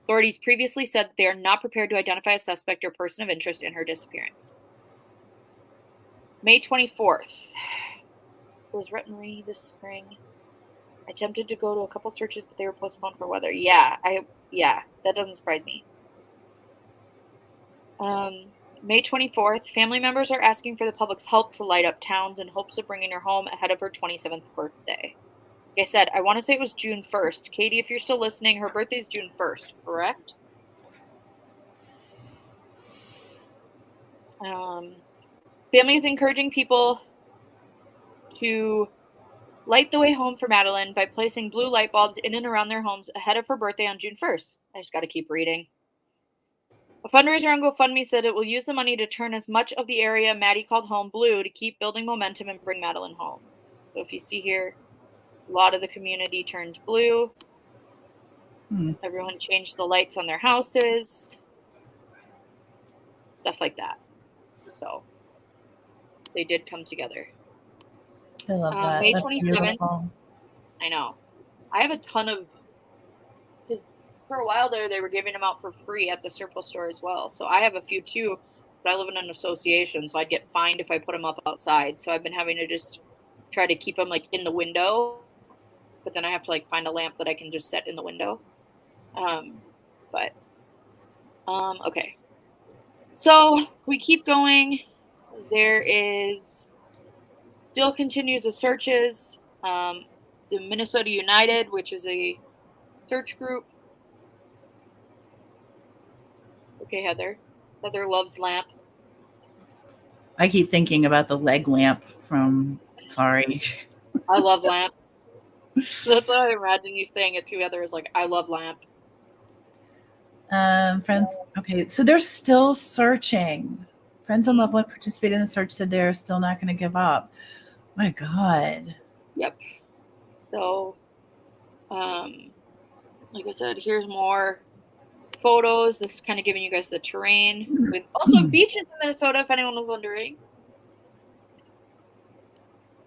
Authorities previously said that they are not prepared to identify a suspect or person of interest in her disappearance. May 24th. It was Rettenry this spring. I attempted to go to a couple searches, but they were postponed for weather. Yeah, that doesn't surprise me. May 24th, family members are asking for the public's help to light up towns in hopes of bringing her home ahead of her 27th birthday. Like I said, I want to say it was June 1st. Katie, if you're still listening, her birthday is June 1st, correct? Family is encouraging people to light the way home for Madeline by placing blue light bulbs in and around their homes ahead of her birthday on June 1st. I just got to keep reading. A fundraiser on GoFundMe said it will use the money to turn as much of the area Maddie called home blue to keep building momentum and bring Madeline home. So if you see here, a lot of the community turned blue. Everyone changed the lights on their houses. Stuff like that. So they did come together. I love that. May That's 27th. beautiful. I know. I have a ton of, because for a while there, they were giving them out for free at the surplus store as well. So I have a few too, but I live in an association, so I'd get fined if I put them up outside. So I've been having to just try to keep them like in the window, but then I have to like find a lamp that I can just set in the window. Okay. So we keep going. There is still continues of searches. The Minnesota United, which is a search group. Okay, Heather. Heather loves lamp. I keep thinking about the leg lamp from Sorry. I love lamp. That's what I imagine you saying it to, Heather, is like, I love lamp. Friends. Okay, so they're still searching. Friends and loved one participated in the search, said they're still not going to give up. My God. Yep. So, like I said, here's more photos. This is kind of giving you guys the terrain. With also beaches in Minnesota, if anyone was wondering.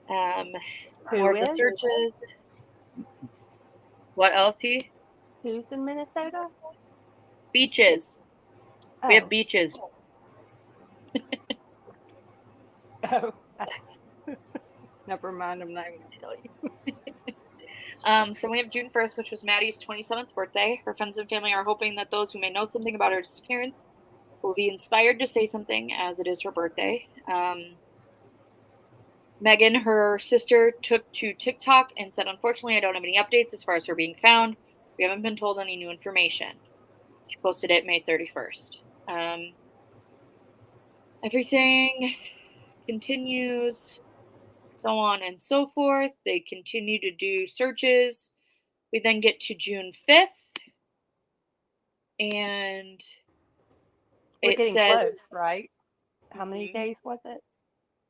More of the searches. What, LT? Who's in Minnesota? Beaches. Oh. We have beaches. Oh. Never mind, I'm not going to tell you. So we have June 1st, which was Maddie's 27th birthday. Her friends and family are hoping that those who may know something about her disappearance will be inspired to say something, as it is her birthday. Megan, her sister, took to TikTok and said, unfortunately, I don't have any updates as far as her being found. We haven't been told any new information. She posted it May 31st. Everything continues, so on and so forth. They continue to do searches. We then get to June 5th, and We're it getting says close, right? How many days was it?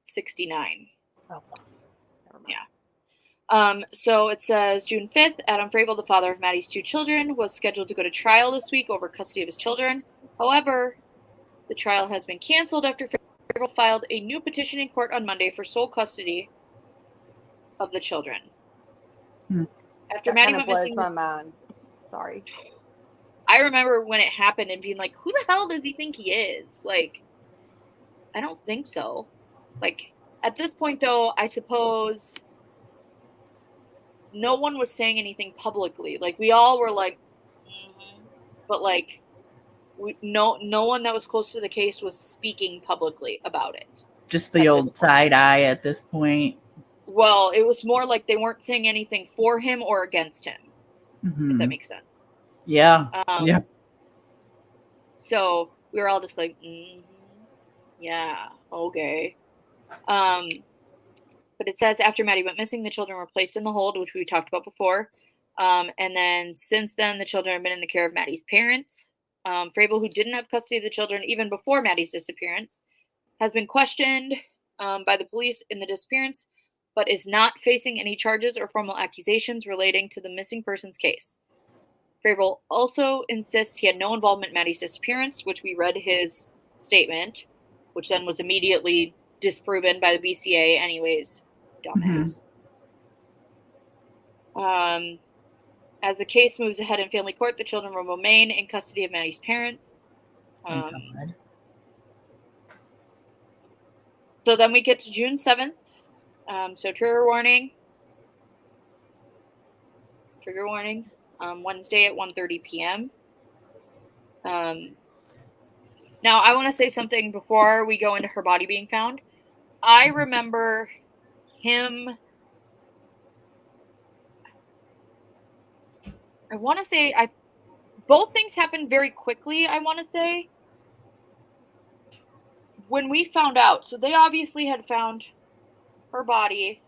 69. Oh, never mind. Yeah. So it says June 5th, Adam Frable, the father of Maddie's 2 children, was scheduled to go to trial this week over custody of his children. However, the trial has been canceled after Frable filed a new petition in court on Monday for sole custody of the children. After That Maddie kind went of blows missing, my mind. Sorry. I remember when it happened and being like, who the hell does he think he is? Like, I don't think so. Like, at this point, though, I suppose no one was saying anything publicly. Like, we all were like, but like, no one that was close to the case was speaking publicly about it. Just the old side eye at this point. Well, it was more like they weren't saying anything for him or against him, if that makes sense. Yeah. Yeah. So we were all just like, yeah, okay. But it says after Maddie went missing, the children were placed in the hold, which we talked about before. And then since then, the children have been in the care of Maddie's parents. Frable, who didn't have custody of the children even before Maddie's disappearance, has been questioned by the police in the disappearance, but is not facing any charges or formal accusations relating to the missing persons case. Frable also insists he had no involvement in Maddie's disappearance, which we read his statement, which then was immediately disproven by the BCA anyways. Dumbass. As the case moves ahead in family court, the children will remain in custody of Maddie's parents. So then we get to June 7th. So trigger warning. Wednesday at 1:30 p.m. Now, I want to say something before we go into her body being found. I remember him... I want to say... both things happened very quickly, I want to say. When we found out. So they obviously had found her body,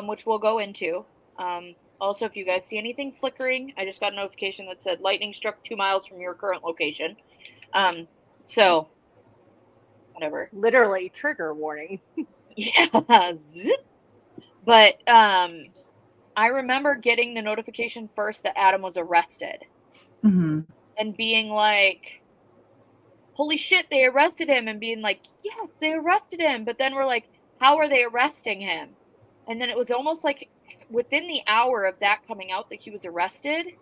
which we'll go into. Also, if you guys see anything flickering, I just got a notification that said lightning struck 2 miles from your current location. So, whatever. Literally, trigger warning. Yeah. But, I remember getting the notification first that Adam was arrested. And being like, holy shit, they arrested him. And being like, yes, they arrested him. But then we're like, how are they arresting him? And then it was almost like within the hour of that coming out that he was arrested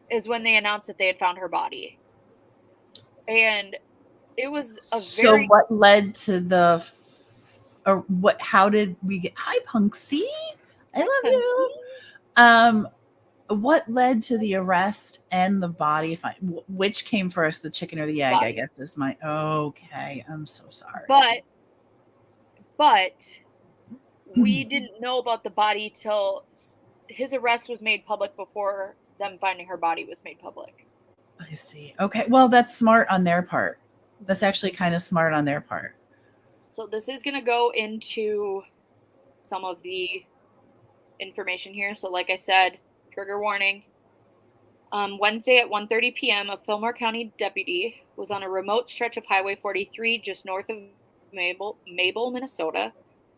is when they announced that they had found her body. And it was a very... So what led to the... or what? How did we get... Hi, Punksy. I love you. What led to the arrest and the body find? Which came first, the chicken or the egg? Body. I guess is my... Okay, I'm so sorry. But we didn't know about the body till his arrest was made public before them finding her body was made public. I see. Okay, well, that's smart on their part. That's actually kind of smart on their part. So this is going to go into some of the information here. So like I said, trigger warning. Wednesday at 1:30 p.m., a Fillmore County deputy was on a remote stretch of Highway 43 just north of Mabel, Minnesota,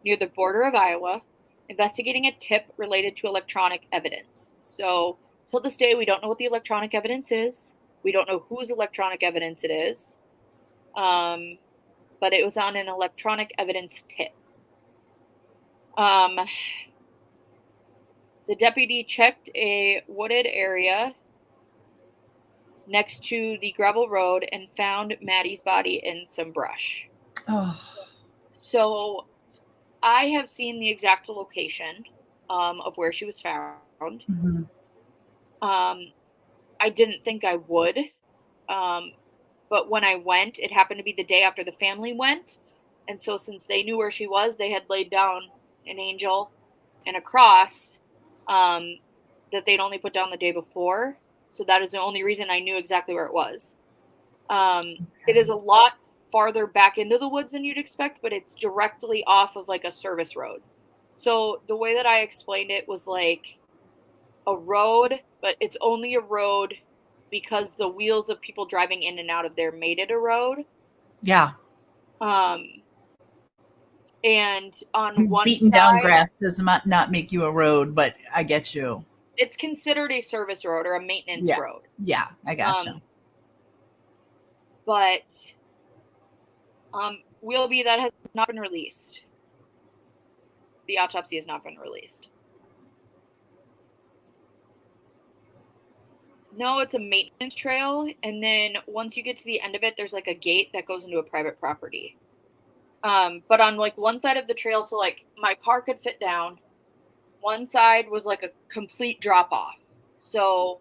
near the border of Iowa, investigating a tip related to electronic evidence. So, till this day, we don't know what the electronic evidence is. We don't know whose electronic evidence it is. But it was on an electronic evidence tip. The deputy checked a wooded area next to the gravel road and found Maddie's body in some brush. Oh. So I have seen the exact location of where she was found. I didn't think I would. But when I went, it happened to be the day after the family went. And so since they knew where she was, they had laid down an angel and a cross that they'd only put down the day before. So that is the only reason I knew exactly where it was. It is a lot farther back into the woods than you'd expect, but it's directly off of like a service road. So the way that I explained it was like a road, but it's only a road because the wheels of people driving in and out of there made it a road. Yeah. And on one beaten side, down grass does not make you a road, but I get you. It's considered a service road or a maintenance road. Yeah, I gotcha. But Wheelby, that has not been released. The autopsy has not been released. No, it's a maintenance trail, and then once you get to the end of it, there's like a gate that goes into a private property. But on like one side of the trail, so like my car could fit down. One side was like a complete drop off. So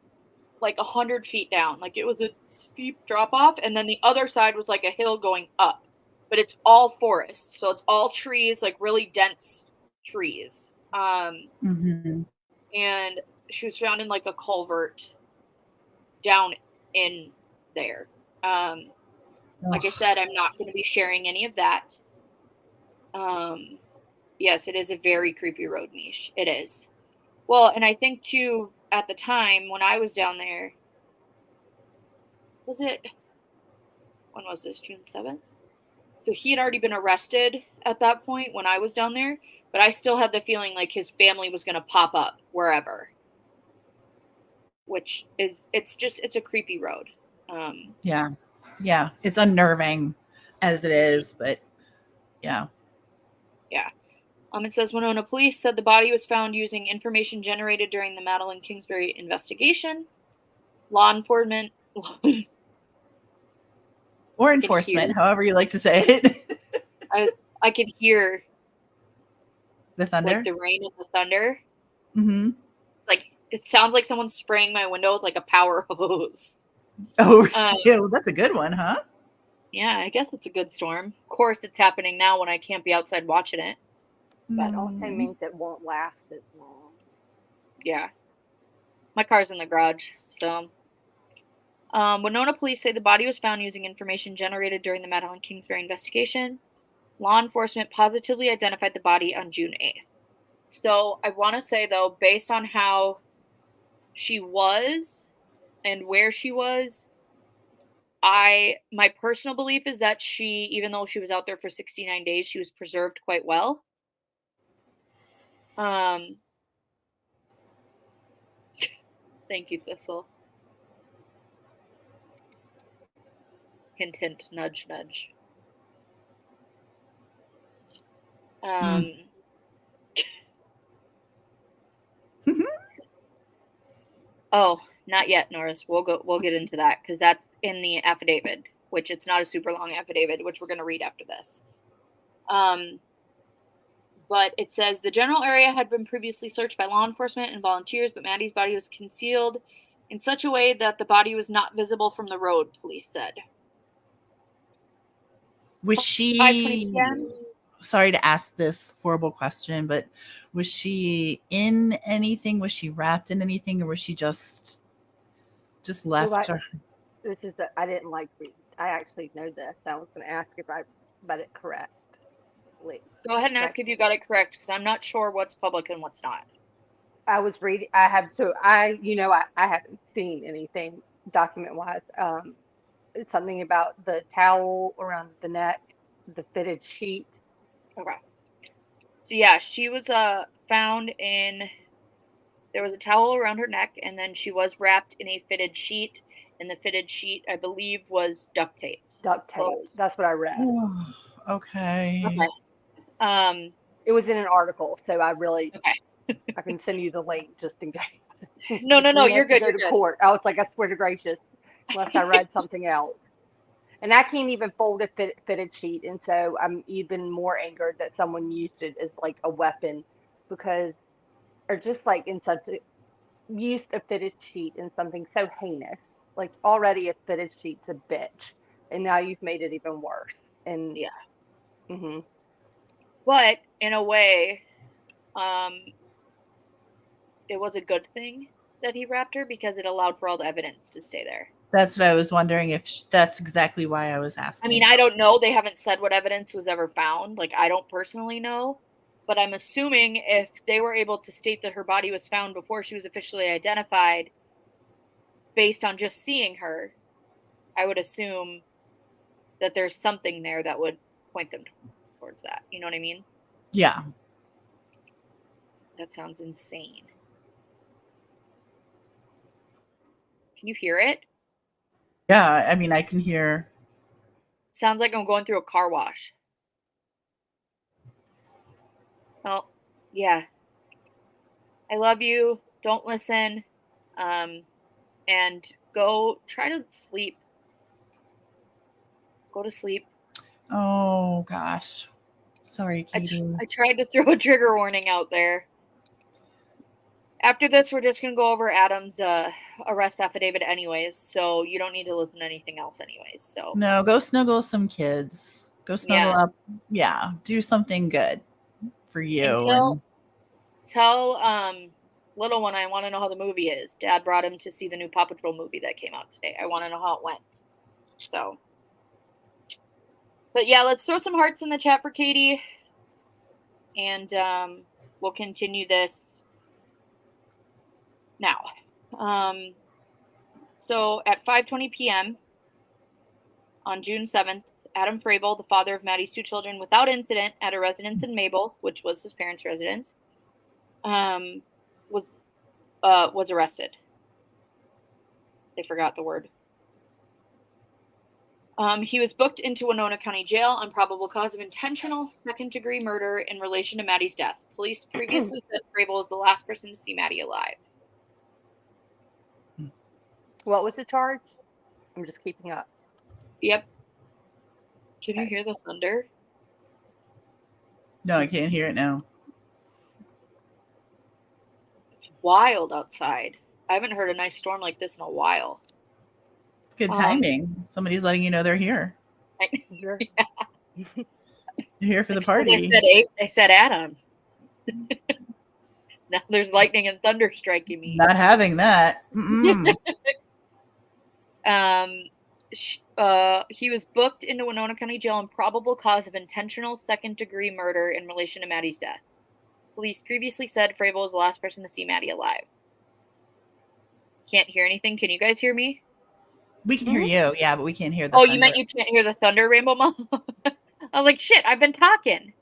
like 100 feet down. Like it was a steep drop off, and then the other side was like a hill going up. But it's all forest. So it's all trees, like really dense trees. And she was found in like a culvert down in there. Like I said, I'm not going to be sharing any of that. Yes, it is a very creepy road, Mish. It is. Well, and I think too, at the time when I was down there, when was this, June 7th? So he had already been arrested at that point when I was down there, but I still had the feeling like his family was going to pop up wherever. Which is, it's a creepy road. Yeah. It's unnerving as it is, but yeah. It says Winona police said the body was found using information generated during the Madeline Kingsbury investigation. Law enforcement or enforcement, however you like to say it. I could hear the thunder, like the rain and the thunder. Mm-hmm. Like it sounds like someone's spraying my window with like a power hose. Oh, that's a good one, huh? Yeah, I guess it's a good storm. Of course, it's happening now when I can't be outside watching it. That also means it won't last as long. Yeah. My car's in the garage, so. Winona police say the body was found using information generated during the Madeline Kingsbury investigation. Law enforcement positively identified the body on June 8th. So I want to say, though, based on how she was and where she was, my personal belief is that she, even though she was out there for 69 days, she was preserved quite well. Thank you, Thistle. Hint, hint, nudge, nudge. Oh, not yet, Norris. We'll get into that because that's in the affidavit, which it's not a super long affidavit, which we're going to read after this. But it says the general area had been previously searched by law enforcement and volunteers, but Maddie's body was concealed in such a way that the body was not visible from the road, police said. Was she, sorry to ask this horrible question, but was she in anything? Was she wrapped in anything, or was she just left? I didn't like read. I actually know this. I was going to ask if I read it correctly. Go ahead and ask if you got it correct, because I'm not sure what's public and what's not. I was reading. I haven't seen anything document-wise. It's something about the towel around the neck, the fitted sheet. Okay. So yeah, she was found in. There was a towel around her neck, and then she was wrapped in a fitted sheet. And the fitted sheet, I believe, was duct tape. Duct tape. That's what I read. Okay. It was in an article, so I can send you the link just in case. No, you're good. You're good. Court. I was like, I swear to gracious, unless I read something else. And I can't even fold a fitted sheet, and so I'm even more angered that someone used it as like a weapon, or just like used a fitted sheet in something so heinous. Like already a fitted sheet's a bitch, and now you've made it even worse. And yeah. Mm-hmm. But in a way, it was a good thing that he wrapped her because it allowed for all the evidence to stay there. That's what I was wondering, if that's exactly why I was asking. I mean, I don't know. They haven't said what evidence was ever found. Like, I don't personally know. But I'm assuming if they were able to state that her body was found before she was officially identified based on just seeing her, I would assume that there's something there that would point them towards that. You know what I mean? Yeah. That sounds insane. Can you hear it? Yeah, I mean, I can hear. Sounds like I'm going through a car wash. Oh, yeah. I love you. Don't listen. And go try to sleep. Go to sleep. Oh, gosh. Sorry, Katie. I tried to throw a trigger warning out there. After this, we're just going to go over Adam's arrest affidavit anyways, so you don't need to listen to anything else anyways. So No, go snuggle some kids. Go snuggle up. Yeah, do something good for you. Tell little one I want to know how the movie is. Dad brought him to see the new Paw Patrol movie that came out today. I want to know how it went. So, but yeah, let's throw some hearts in the chat for Katie, and we'll continue this now. So at 5:20 p.m. on June 7th, Adam Frabel, the father of Maddie's two children, without incident at a residence in Mabel, which was his parents' residence, was arrested. They forgot the word. He was booked into Winona County Jail on probable cause of intentional second-degree murder in relation to Maddie's death. Police previously said Frabel was the last person to see Maddie alive. What was the charge? I'm just keeping up. Yep. Can you hear the thunder? No, I can't hear it now. It's wild outside. I haven't heard a nice storm like this in a while. It's good timing. Somebody's letting you know they're here. Yeah. You're here for the party. I said Adam. Now there's lightning and thunder striking me. Not having that. He was booked into Winona County Jail on probable cause of intentional second-degree murder in relation to Maddie's death. Police previously said Frabel was the last person to see Maddie alive. Can't hear anything. Can you guys hear me? We can hear you, yeah, but we can't hear the thunder. thunder. You meant you can't hear the thunder, Rainbow Mom? I was like, shit, I've been talking.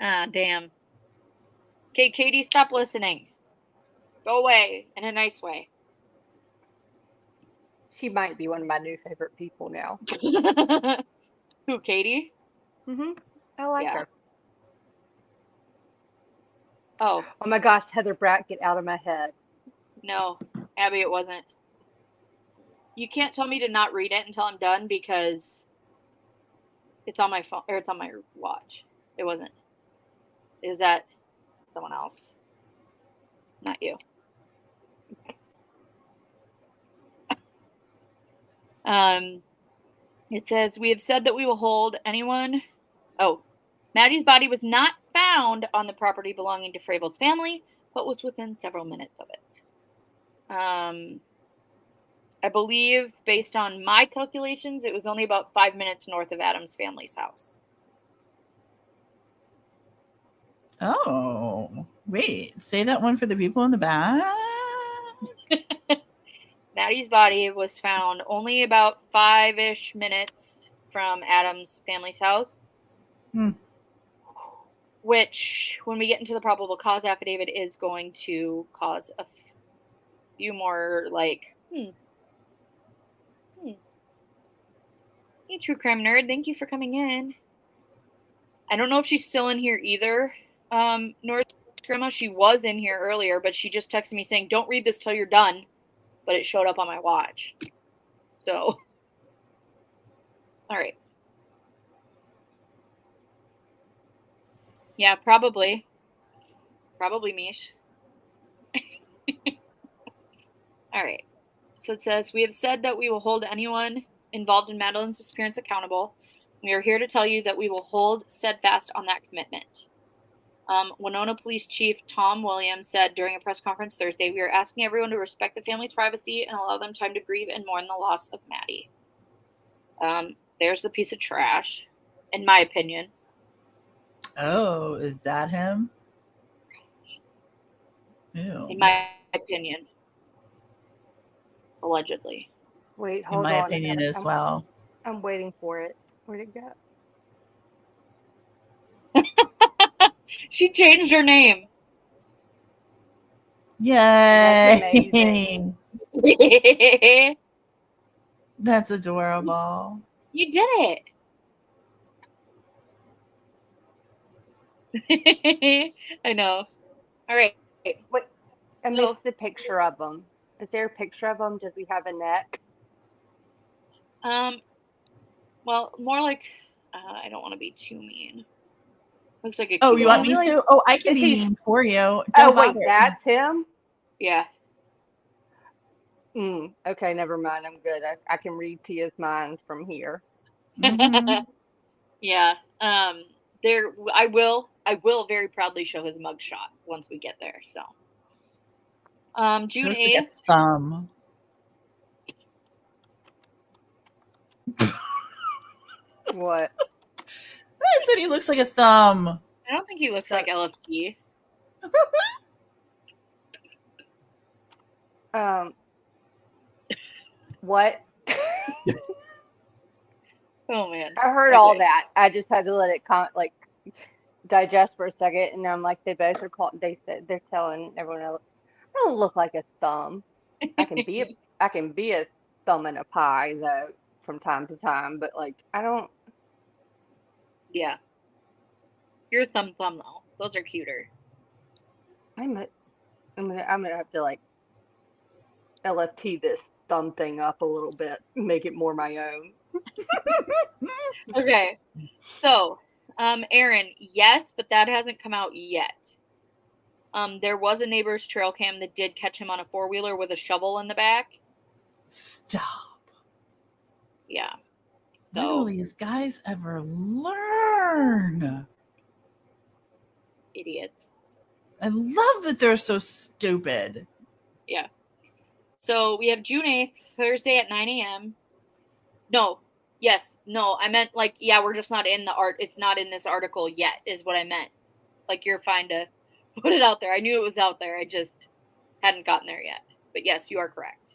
Ah, damn. Okay, Katie, stop listening. Go away in a nice way. She might be one of my new favorite people now. Who, Katie? Mm-hmm. I like her. Oh my gosh, Heather Bratt, get out of my head. No, Abby, it wasn't. You can't tell me to not read it until I'm done because it's on my phone or it's on my watch. It wasn't. Is that someone else? Not you. It says, we have said that we will hold anyone. Oh, Maddie's body was not found on the property belonging to Frabel's family, but was within several minutes of it. I believe, based on my calculations, it was only about 5 minutes north of Adam's family's house. Oh, wait. Say that one for the people in the back. Maddie's body was found only about 5-ish minutes from Adam's family's house. Which, when we get into the probable cause affidavit, is going to cause a few more, like, Hey, True Crime Nerd, thank you for coming in. I don't know if she's still in here either, North Grandma. She was in here earlier, but she just texted me saying, don't read this till you're done. But it showed up on my watch. So, all right. Yeah, probably. Probably Mish. All right. So it says, we have said that we will hold anyone involved in Madeline's disappearance accountable. We are here to tell you that we will hold steadfast on that commitment. Winona Police Chief Tom Williams said during a press conference Thursday, "We are asking everyone to respect the family's privacy and allow them time to grieve and mourn the loss of Maddi." There's the piece of trash, in my opinion. Oh, is that him? Ew. In my opinion. Allegedly. Wait, hold in my on. opinion as well. I'm waiting for it. Where'd it go? She changed her name. That's Yay! amazing. That's adorable. You did it. I know. All right. Wait, I So- missed the picture of him. Is there a picture of him? Does he have a neck? Well, more like I don't want to be too mean. Looks like a Oh, cute you want one. me Really? to? Oh, I can Is be he- mean for you. Oh, Don't wait, bother. that's him? Yeah. Okay, never mind. I'm good. I can read Tia's mind from here. Mhm. Yeah. There I will very proudly show his mugshot once we get there. So June Looks like a 8th. thumb. What? I said he looks like a thumb. I don't think he looks So- like LFT. What? Oh man. I heard all Okay. that. I just had to let it digest for a second, and I'm like, they both are called. They said they're telling everyone else, I don't look like a thumb. I can be a thumb in a pie though from time to time, but like I don't. Yeah. You're a thumb though. Those are cuter. I'm gonna have to like LFT this thumb thing up a little bit, make it more my own. Okay. So, Aaron, yes, but that hasn't come out yet. There was a neighbor's trail cam that did catch him on a four-wheeler with a shovel in the back. Stop. Yeah. When will So, these guys ever learn? idiots. I love that they're so stupid. Yeah. So, we have June 8th, Thursday at 9 a.m. No. Yes. No, I meant like, yeah, we're just not in the art. It's not in this article yet, is what I meant. Like, you're fine to put it out there. I knew it was out there. I just hadn't gotten there yet. But yes, you are correct.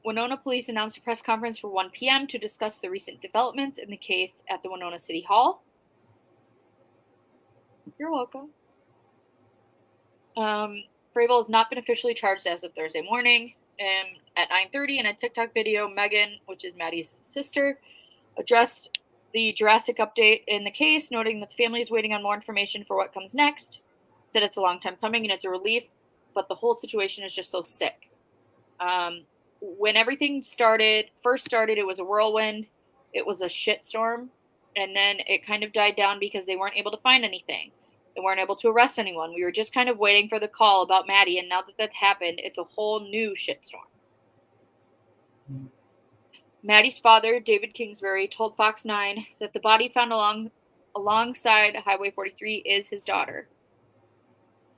Winona Police announced a press conference for 1 p.m. to discuss the recent developments in the case at the Winona City Hall. You're welcome. Fravel has not been officially charged as of Thursday morning. At 9:30 in a TikTok video, Megan, which is Maddie's sister, addressed the drastic update in the case, noting that the family is waiting on more information for what comes next. Said it's a long time coming and it's a relief, but the whole situation is just so sick. When everything first started, it was a whirlwind. It was a shitstorm. And then it kind of died down because they weren't able to find anything. They weren't able to arrest anyone. We were just kind of waiting for the call about Maddi. And now that that's happened, it's a whole new shitstorm. Maddie's father, David Kingsbury, told Fox 9 that the body found alongside Highway 43 is his daughter.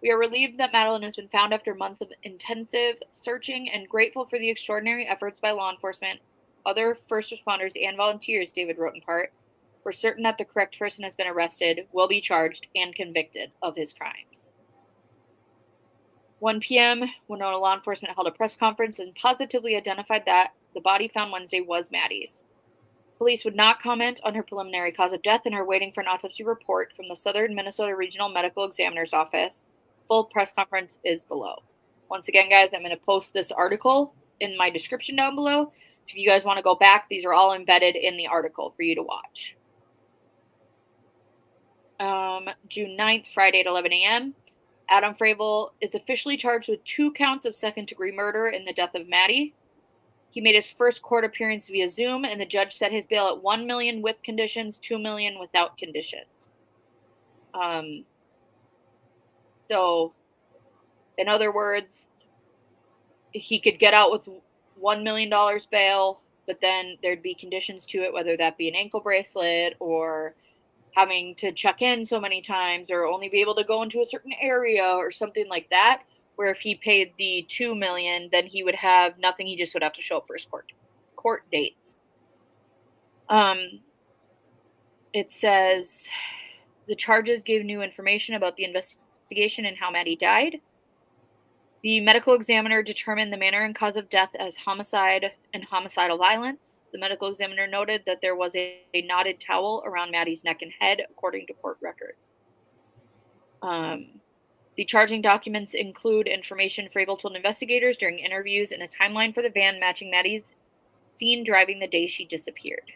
We are relieved that Madeline has been found after months of intensive searching and grateful for the extraordinary efforts by law enforcement, other first responders, and volunteers, David wrote in part. We're certain that the correct person has been arrested, will be charged, and convicted of his crimes. 1 p.m., Winona law enforcement held a press conference and positively identified that the body found Wednesday was Maddi's. Police would not comment on her preliminary cause of death and are waiting for an autopsy report from the Southern Minnesota Regional Medical Examiner's Office. Full press conference is below. Once again, guys, I'm going to post this article in my description down below. If you guys want to go back, these are all embedded in the article for you to watch. June 9th, Friday at 11 a.m., Adam Fravel is officially charged with 2 counts of second-degree murder in the death of Maddi. He made his first court appearance via Zoom, and the judge set his bail at $1 million with conditions, $2 million without conditions. So, in other words, he could get out with $1 million bail, but then there'd be conditions to it, whether that be an ankle bracelet or having to check in so many times or only be able to go into a certain area or something like that, where if he paid the $2 million, then he would have nothing. He just would have to show up for his court dates. It says the charges gave new information about the investigation and how Maddi died. The medical examiner determined the manner and cause of death as homicide and homicidal violence. The medical examiner noted that there was a knotted towel around Maddi's neck and head, according to court records. The charging documents include information Frabel told investigators during interviews and a timeline for the van matching Maddi's seen driving the day she disappeared.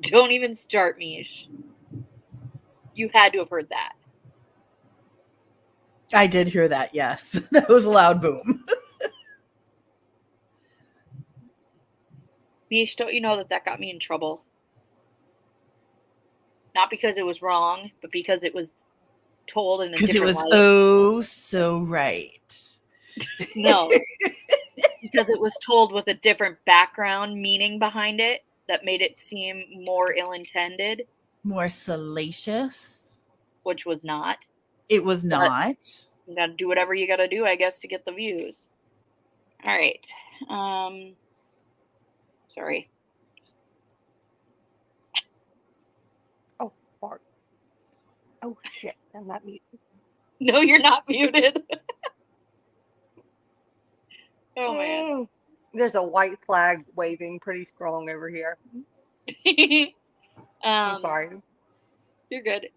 Don't even start, Mish. You had to have heard that. I did hear that, yes. That was a loud boom. Mish, don't you know that got me in trouble? Not because it was wrong, but because it was told in a different light. Because it was oh so right. No. Because it was told with a different background meaning behind it that made it seem more ill-intended. More salacious. Which was not. It was not. You gotta do whatever you gotta do, I guess, to get the views. All right. Sorry. Oh, fart. Oh, shit. I'm not muted. No, you're not muted. Oh, man. There's a white flag waving pretty strong over here. I'm sorry. You're good.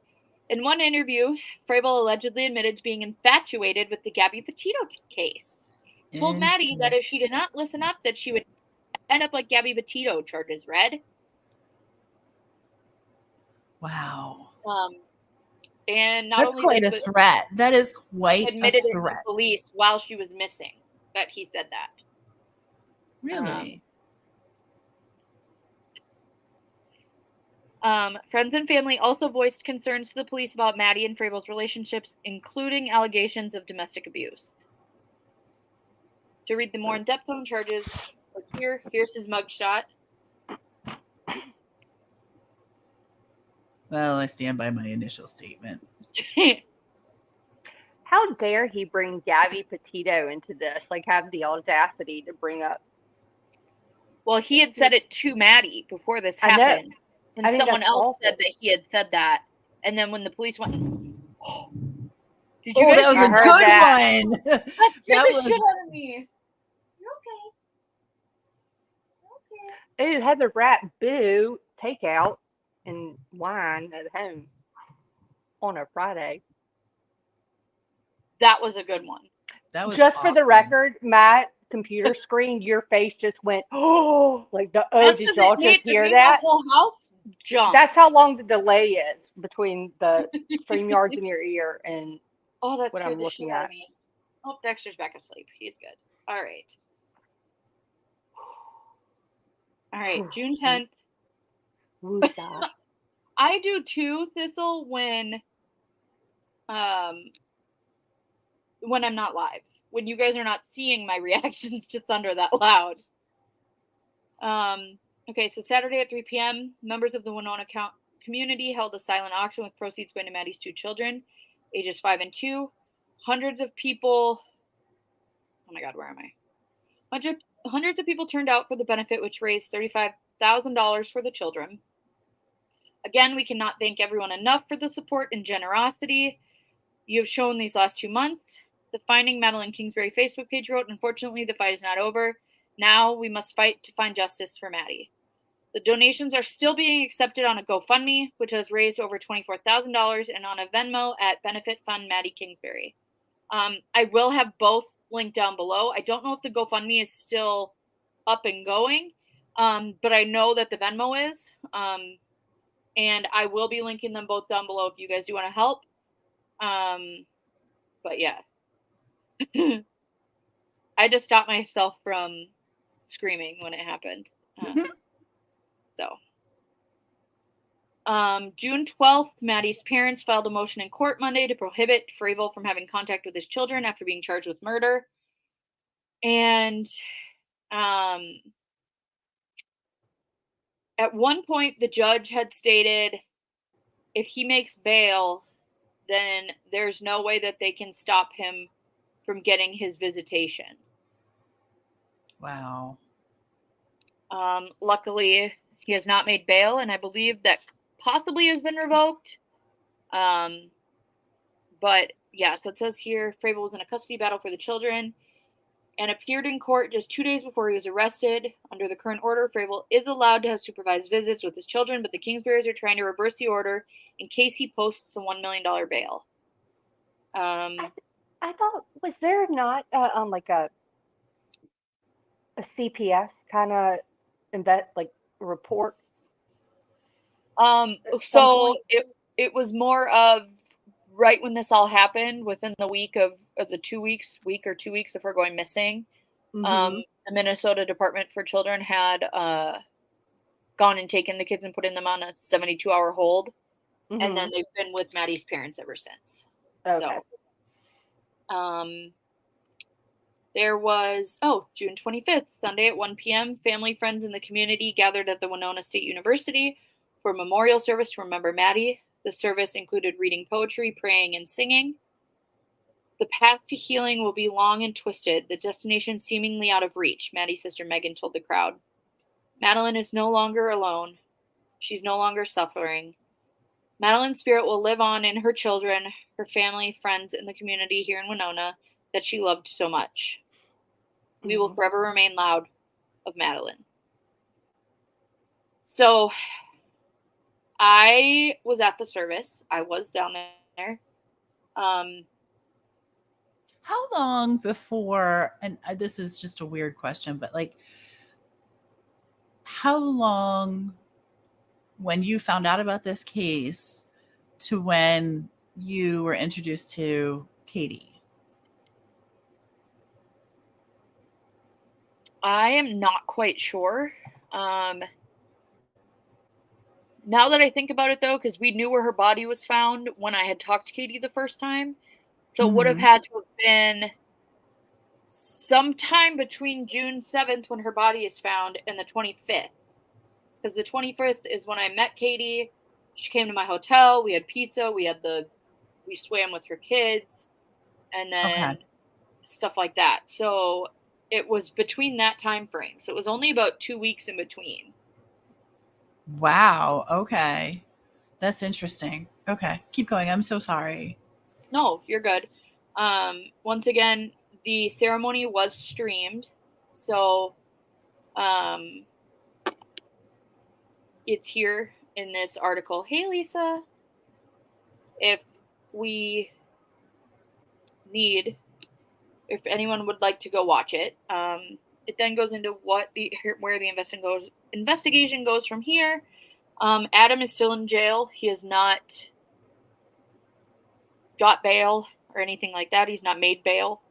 In one interview, Frabel allegedly admitted to being infatuated with the Gabby Petito case. Told Maddi that if she did not listen up, that she would end up like Gabby Petito, charges read. Wow. And not that's only quite a threat. That is quite admitted a threat. It to police while she was missing that he said that. Really? Friends and family also voiced concerns to the police about Maddi and Frabel's relationships, including allegations of domestic abuse. To read the more in-depth on charges, here's his mugshot. Well, I stand by my initial statement. How dare he bring Gabby Petito into this? Like, have the audacity to bring up. Well, he had said it to Maddi before this happened. And someone else said that he had said that. And then when the police went, did you guys? That was a good one. That scared the shit out of me. You're okay. It had the rat boo takeout and wine at home on a Friday. That was a good one. That was just awesome. For the record, Matt. Computer screen, your face just went, oh, like the oh, did y'all just hear that? The whole house jump. That's how long the delay is between the StreamYards in your ear and what I'm looking at. Oh, Dexter's back asleep. He's good. All right. All right, June 10th. I do too, Thistle, when I'm not live. When you guys are not seeing my reactions to Thunder that loud. Okay, so Saturday at 3 p.m., members of the Winona community held a silent auction with proceeds going to Maddi's 2 children, ages 5 and 2. Hundreds of people... Oh my God, where am I? Hundreds of people turned out for the benefit, which raised $35,000 for the children. Again, we cannot thank everyone enough for the support and generosity you have shown these last 2 months. The Finding Madeline Kingsbury Facebook page wrote, unfortunately, the fight is not over. Now we must fight to find justice for Maddi. The donations are still being accepted on a GoFundMe, which has raised over $24,000, and on a Venmo at Benefit Fund Maddie Kingsbury. I will have both linked down below. I don't know if the GoFundMe is still up and going, but I know that the Venmo is. And I will be linking them both down below if you guys do want to help. But yeah. I just stopped myself from screaming when it happened. June 12th, Maddi's parents filed a motion in court Monday to prohibit Frabel from having contact with his children after being charged with murder. And At one point, the judge had stated if he makes bail, then there's no way that they can stop him from getting his visitation. Wow. Luckily, he has not made bail, and I believe that possibly has been revoked. But yeah, so it says here, Fravel was in a custody battle for the children and appeared in court just 2 days before he was arrested. Under the current order, Fravel is allowed to have supervised visits with his children, but the Kingsburys are trying to reverse the order in case he posts a $1 million bail. I thought, was there not like a CPS kind of report? So it was more of right when this all happened, within the week of the 2 weeks, week or 2 weeks of her going missing. The Minnesota Department for Children had gone and taken the kids and put them on a 72-hour hold, and then they've been with Maddie's parents ever since. Okay. So, there was June 25th, Sunday at 1 p.m. Family, friends, and the community gathered at the Winona State University for a memorial service to remember Maddi. The service included reading poetry, praying, and singing. The path to healing will be long and twisted, the destination seemingly out of reach, Maddie's sister Megan told the crowd. Madeline is no longer alone. She's no longer suffering. Madeline's spirit will live on in her children, her family, friends, and the community here in Winona that she loved so much. We will forever remain loud of Madeline. So I was at the service. I was down there. How long before, and this is just a weird question, but like, how long when you found out about this case to when you were introduced to Katie? I am not quite sure. Now that I think about it, though, because we knew where her body was found when I had talked to Katie the first time. So it would have had to have been sometime between June 7th when her body is found and the 25th. Because the 25th is when I met Katie. She came to my hotel. We had pizza. We swam with her kids. And then stuff like that. So it was between that time frame. So it was only about 2 weeks in between. Wow. Okay. That's interesting. Okay. Keep going. I'm so sorry. No, you're good. Once again, the ceremony was streamed. So it's here in this article. Hey, Lisa. If anyone would like to go watch it, it then goes into where the investigation goes from here. Adam is still in jail. He has not got bail or anything like that. He's not made bail.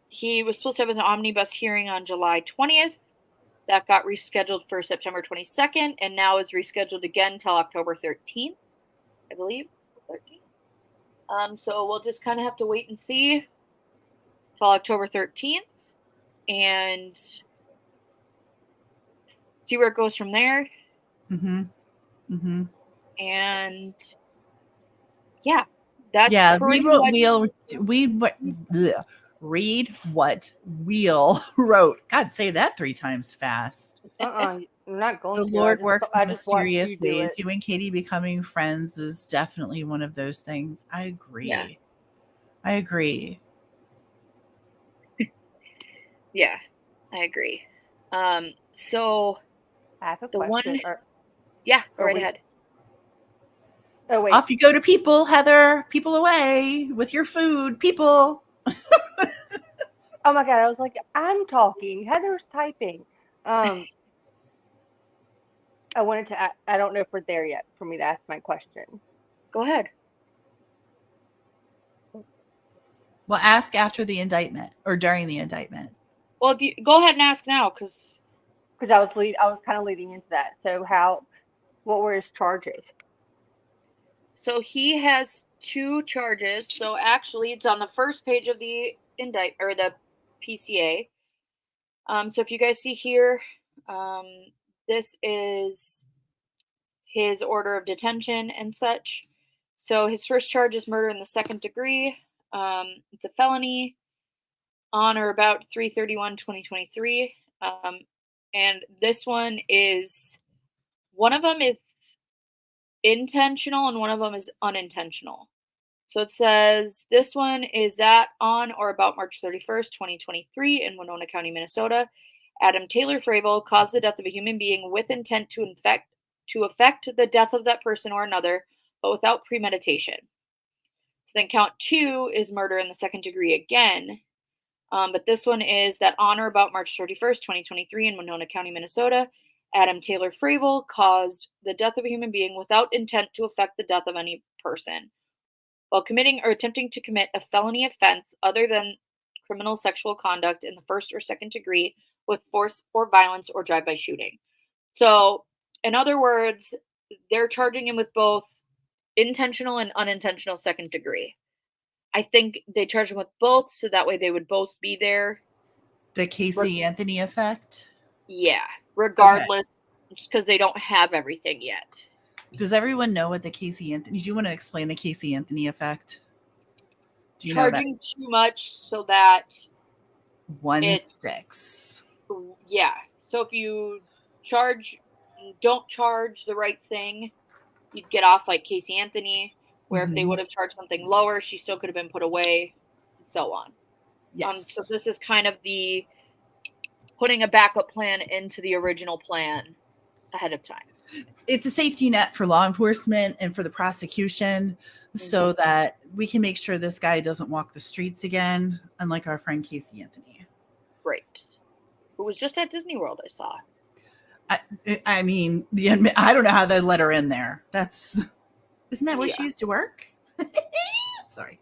He was supposed to have an omnibus hearing on July 20th. That got rescheduled for September 22nd, and now is rescheduled again till October 13th, I believe. 13th. So we'll just kind of have to wait and see till October 13th and see where it goes from there. And yeah, that's read what Wheel wrote. God, say that 3 times fast. I'm not going to. The Lord works in mysterious ways. You and Katie becoming friends is definitely one of those things. I agree. Yeah. I agree. Yeah, I agree. So I have a question. Yeah, go right ahead. Oh, wait. Off you go to people, Heather. People away with your food. People. Oh my God. I was like, I'm talking. Heather's typing. I don't know if we're there yet for me to ask my question. Go ahead. Well, ask after the indictment or during the indictment. Well, if you go ahead and ask now, because I was kind of leading into that. So what were his charges? So he has 2 charges. So actually, it's on the first page of the the PCA. So if you guys see here, this is his order of detention and such. So his first charge is murder in the second degree. It's a felony on or about 3/31/2023. And this one is, one of them is intentional and one of them is unintentional. So it says this one is that on or about March 31st, 2023 in Winona County, Minnesota, Adam Taylor Fravel caused the death of a human being with intent to affect the death of that person or another, but without premeditation. So then count 2 is murder in the second degree again. But this one is that on or about March 31st, 2023 in Winona County, Minnesota, Adam Taylor Fravel caused the death of a human being without intent to affect the death of any person while committing or attempting to commit a felony offense other than criminal sexual conduct in the first or second degree with force or violence or drive-by shooting. So, in other words, they're charging him with both intentional and unintentional second degree. I think they charge him with both, so that way they would both be there. The Casey Anthony effect? Yeah, regardless, just because they don't have everything yet. Does everyone know what the Casey Anthony? Do you want to explain the Casey Anthony effect? Do you Charging know that? too much so that One sticks. Yeah. So if you don't charge the right thing, you'd get off like Casey Anthony, where if they would have charged something lower, she still could have been put away, and so on. Yes. So this is kind of the putting a backup plan into the original plan ahead of time. It's a safety net for law enforcement and for the prosecution so that we can make sure this guy doesn't walk the streets again, unlike our friend Casey Anthony. Right. Who was just at Disney World, I saw. I mean, I don't know how they let her in there. Isn't that where she used to work? Sorry.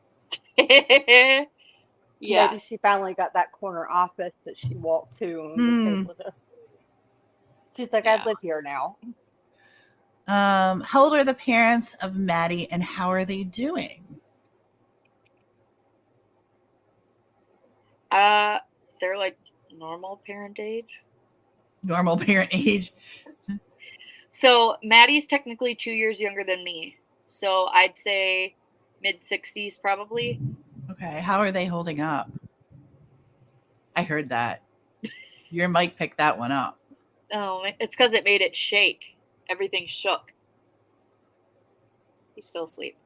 Yeah. Maybe she finally got that corner office that she walked to and was able to. She's like, I live here now. How old are the parents of Maddi and how are they doing? They're like normal parent age. Normal parent age. So Maddie's technically 2 years younger than me. So I'd say mid-60s probably. Okay. How are they holding up? I heard that. Your mic picked that one up. Oh, it's because it made it shake. Everything shook. He's still asleep.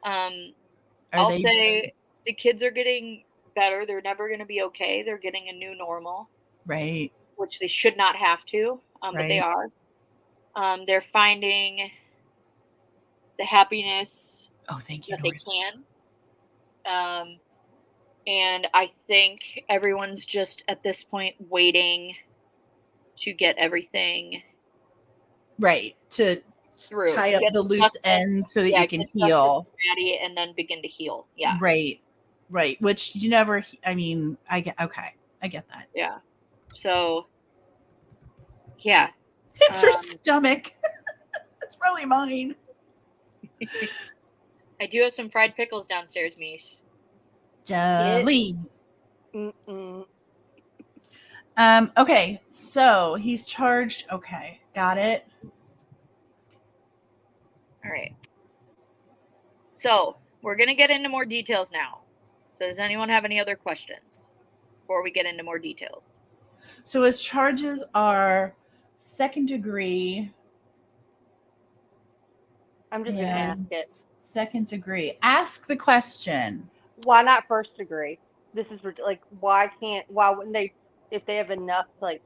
I'll say the kids are getting better. They're never going to be okay. They're getting a new normal. Right. Which they should not have to, but they are. They're finding the happiness that they can. And I think everyone's just at this point waiting to get everything right to through, tie up the loose ends so that you can heal and then begin to heal. Yeah. Right. Which you never. I mean, I get that. Yeah. So. Yeah. It's her stomach. It's probably mine. I do have some fried pickles downstairs, Mish. Jelly. Okay, so he's charged. Okay, got it. All right. So we're going to get into more details now. So does anyone have any other questions before we get into more details? So his charges are second degree. I'm just going to ask it. Second degree. Ask the question. Why not first degree? This is like, why wouldn't they, if they have enough to like,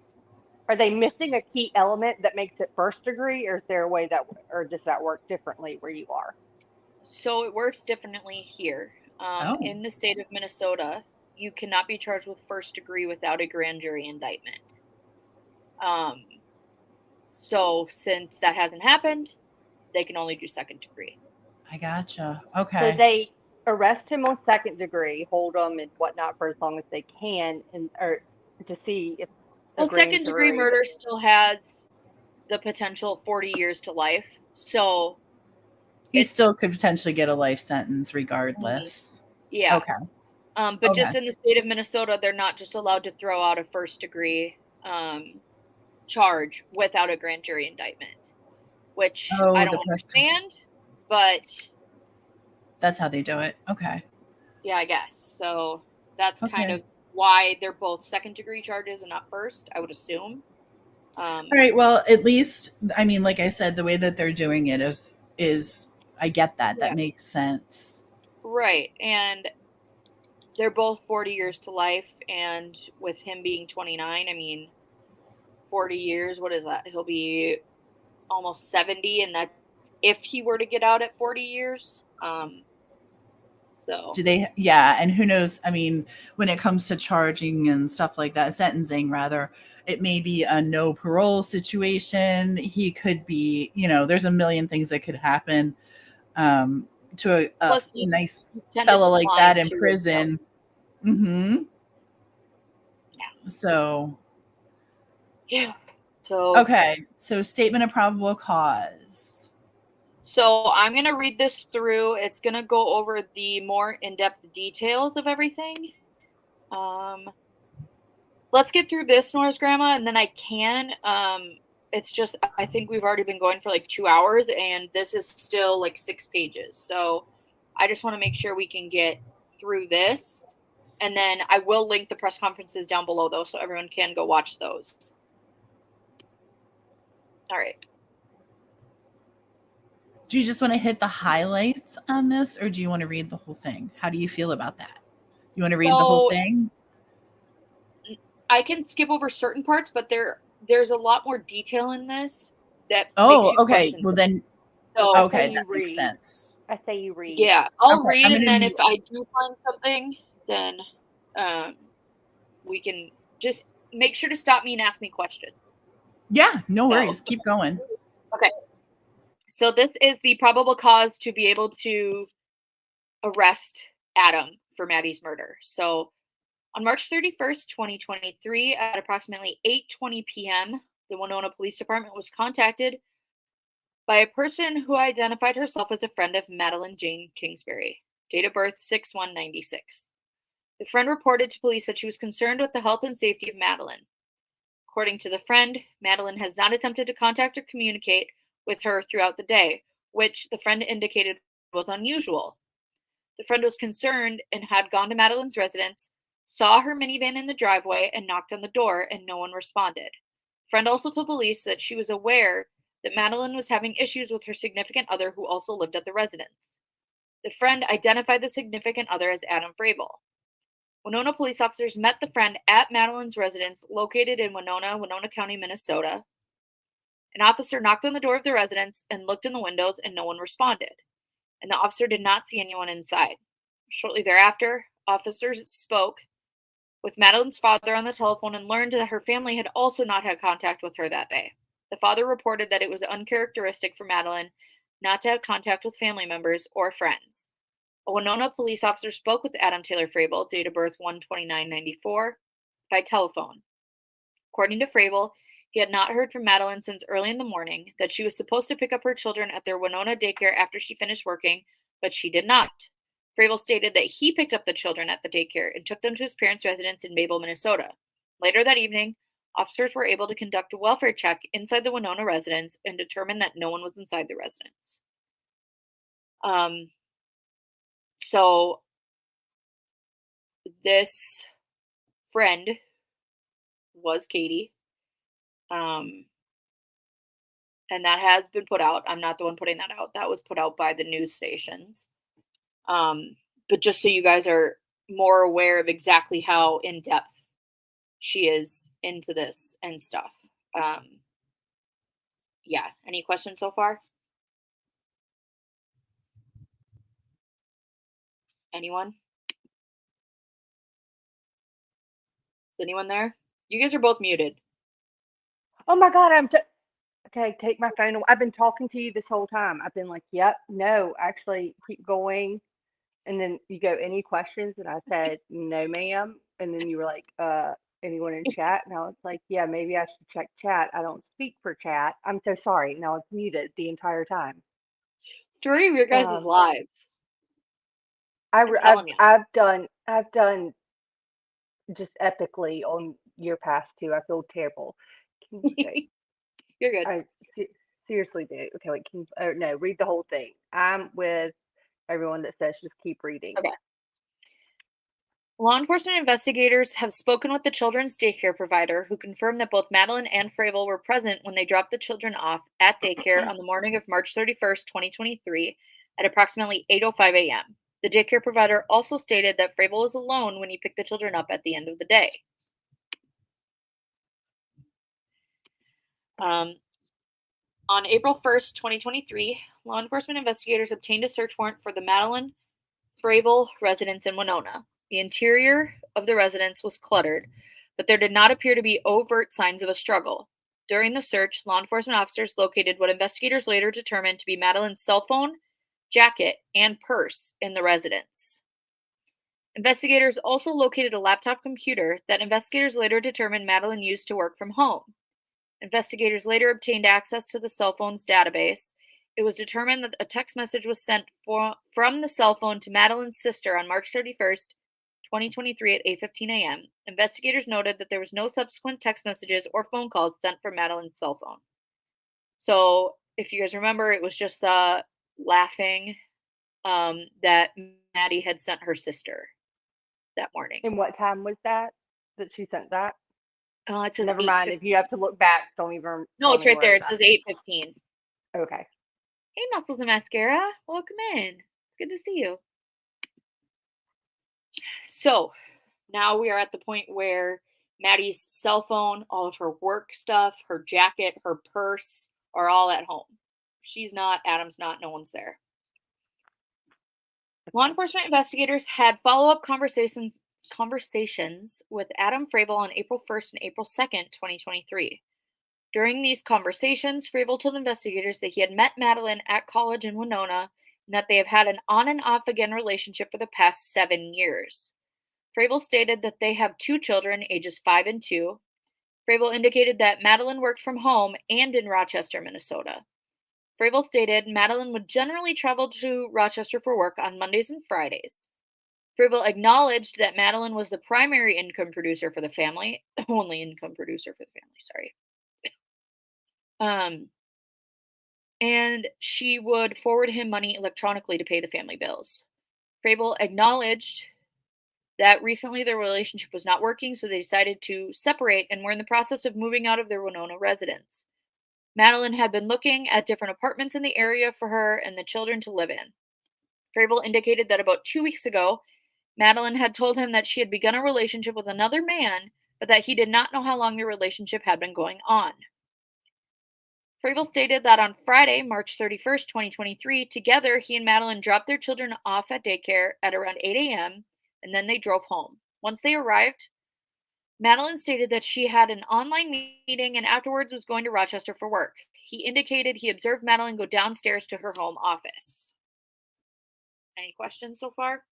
are they missing a key element that makes it first degree, or is there a way that, or does that work differently where you are? So it works differently here. In the state of Minnesota, you cannot be charged with first degree without a grand jury indictment. So since that hasn't happened, they can only do second degree. I gotcha. Okay. So they arrest him on second degree, hold him and whatnot for as long as they can, or to see if. Well, second degree murder still has the potential of 40 years to life. So he still could potentially get a life sentence regardless. Yeah. Okay. But just in the state of Minnesota, they're not just allowed to throw out a first degree charge without a grand jury indictment, which I don't understand, but that's how they do it. Okay. Yeah, I guess. So that's kind of why they're both second-degree charges and not first, I would assume. All right. Well, at least, I mean, like I said, the way that they're doing it is I get that. That makes sense. Right. And they're both 40 years to life. And with him being 29, I mean, 40 years, what is that? He'll be almost 70. And that's if he were to get out at 40 years. So do they? Yeah. And who knows? I mean, when it comes to charging and stuff like that, sentencing rather, it may be a no parole situation. He could be, there's a million things that could happen to a nice fellow like that in prison. Mm-hmm. Yeah. So. Yeah. So. Okay. So statement of probable cause. So I'm going to read this through. It's going to go over the more in-depth details of everything. Let's get through this, Nora's grandma, and then I can. It's just, I think we've already been going for like 2 hours, and this is still like 6 pages. So I just want to make sure we can get through this. And then I will link the press conferences down below, though, so everyone can go watch those. All right. Do you just want to hit the highlights on this, or do you want to read the whole thing? How do you feel about that? You want to read the whole thing? I can skip over certain parts, but there's a lot more detail in this that Oh, makes you okay. question Well, things. then, okay, that makes sense. I say you read. Yeah, I'll read, and then if I do find something, then we can just make sure to stop me and ask me questions. Yeah, no worries. Keep going. Okay. So this is the probable cause to be able to arrest Adam for Maddie's murder. So on March 31st, 2023, at approximately 8:20 p.m., the Winona Police Department was contacted by a person who identified herself as a friend of Madeline Jane Kingsbury, date of birth 6/1/96. The friend reported to police that she was concerned with the health and safety of Madeline. According to the friend, Madeline has not attempted to contact or communicate with her throughout the day, which the friend indicated was unusual. The friend was concerned and had gone to Madeline's residence, saw her minivan in the driveway, and knocked on the door, and no one responded. The friend also told police that she was aware that Madeline was having issues with her significant other who also lived at the residence. The friend identified the significant other as Adam Frabel. Winona police officers met the friend at Madeline's residence located in Winona County, Minnesota. An officer knocked on the door of the residence and looked in the windows, and no one responded, and the officer did not see anyone inside. Shortly thereafter, officers spoke with Madeline's father on the telephone and learned that her family had also not had contact with her that day. The father reported that it was uncharacteristic for Madeline not to have contact with family members or friends. A Winona police officer spoke with Adam Taylor Frabel, date of birth 1/29/94, by telephone. According to Frabel, he had not heard from Madeline since early in the morning, that she was supposed to pick up her children at their Winona daycare after she finished working, but she did not. Frabel stated that he picked up the children at the daycare and took them to his parents' residence in Mabel, Minnesota. Later that evening, officers were able to conduct a welfare check inside the Winona residence and determine that no one was inside the residence. So this friend was Katie. And that has been put out. I'm not the one putting that out. That was put out by the news stations. But just so you guys are more aware of exactly how in depth she is into this and stuff. Yeah. Any questions so far? Anyone? Is anyone there? You guys are both muted. Oh my God, okay, take my phone away. I've been talking to you this whole time. I've been like, yep, no, actually keep going. And then you go, any questions? And I said, no, ma'am. And then you were like, anyone in chat? And I was like, yeah, maybe I should check chat. I don't speak for chat. I'm so sorry. And I was muted the entire time. 3 of your guys' lives. I've done just epically on your past 2. I feel terrible. Okay. You're good. I seriously do. Okay, wait, no, read the whole thing. I'm with everyone that says just keep reading. Okay. Law enforcement investigators have spoken with the children's daycare provider who confirmed that both Madeline and Fravel were present when they dropped the children off at daycare on the morning of March 31st, 2023 at approximately 8:05 a.m. The daycare provider also stated that Fravel was alone when he picked the children up at the end of the day. On April 1st, 2023, law enforcement investigators obtained a search warrant for the Madeline Fravel residence in Winona. The interior of the residence was cluttered, but there did not appear to be overt signs of a struggle. During the search, law enforcement officers located what investigators later determined to be Madeline's cell phone, jacket, and purse in the residence. Investigators also located a laptop computer that investigators later determined Madeline used to work from home. Investigators later obtained access to the cell phone's database. It was determined that a text message was sent from the cell phone to Madeline's sister on March 31st, 2023 at 8:15 a.m. Investigators noted that there was no subsequent text messages or phone calls sent from Madeline's cell phone. So, if you guys remember, it was just the laughing that Maddie had sent her sister that morning. And what time was that she sent that? It says Never mind. If you have to look back, don't even. No, don't it's even right there. worry It about says 8:15. Okay. Hey, Muscles and Mascara. Welcome in. It's good to see you. So, now we are at the point where Maddie's cell phone, all of her work stuff, her jacket, her purse are all at home. She's not, Adam's not, no one's there. Law enforcement investigators had follow-up conversations with Adam Fravel on April 1st and April 2nd, 2023. During these conversations, Fravel told investigators that he had met Madeline at college in Winona and that they have had an on and off again relationship for the past 7 years. Fravel stated that they have 2 children, ages 5 and 2. Fravel indicated that Madeline worked from home and in Rochester, Minnesota. Fravel stated Madeline would generally travel to Rochester for work on Mondays and Fridays. Fravel acknowledged that Madeline was the primary income producer for the family, only income producer for the family, sorry. And she would forward him money electronically to pay the family bills. Fravel acknowledged that recently their relationship was not working, so they decided to separate and were in the process of moving out of their Winona residence. Madeline had been looking at different apartments in the area for her and the children to live in. Fravel indicated that about 2 weeks ago, Madeline had told him that she had begun a relationship with another man, but that he did not know how long the relationship had been going on. Fravel stated that on Friday, March 31st, 2023, together he and Madeline dropped their children off at daycare at around 8 a.m., and then they drove home. Once they arrived, Madeline stated that she had an online meeting and afterwards was going to Rochester for work. He indicated he observed Madeline go downstairs to her home office. Any questions so far?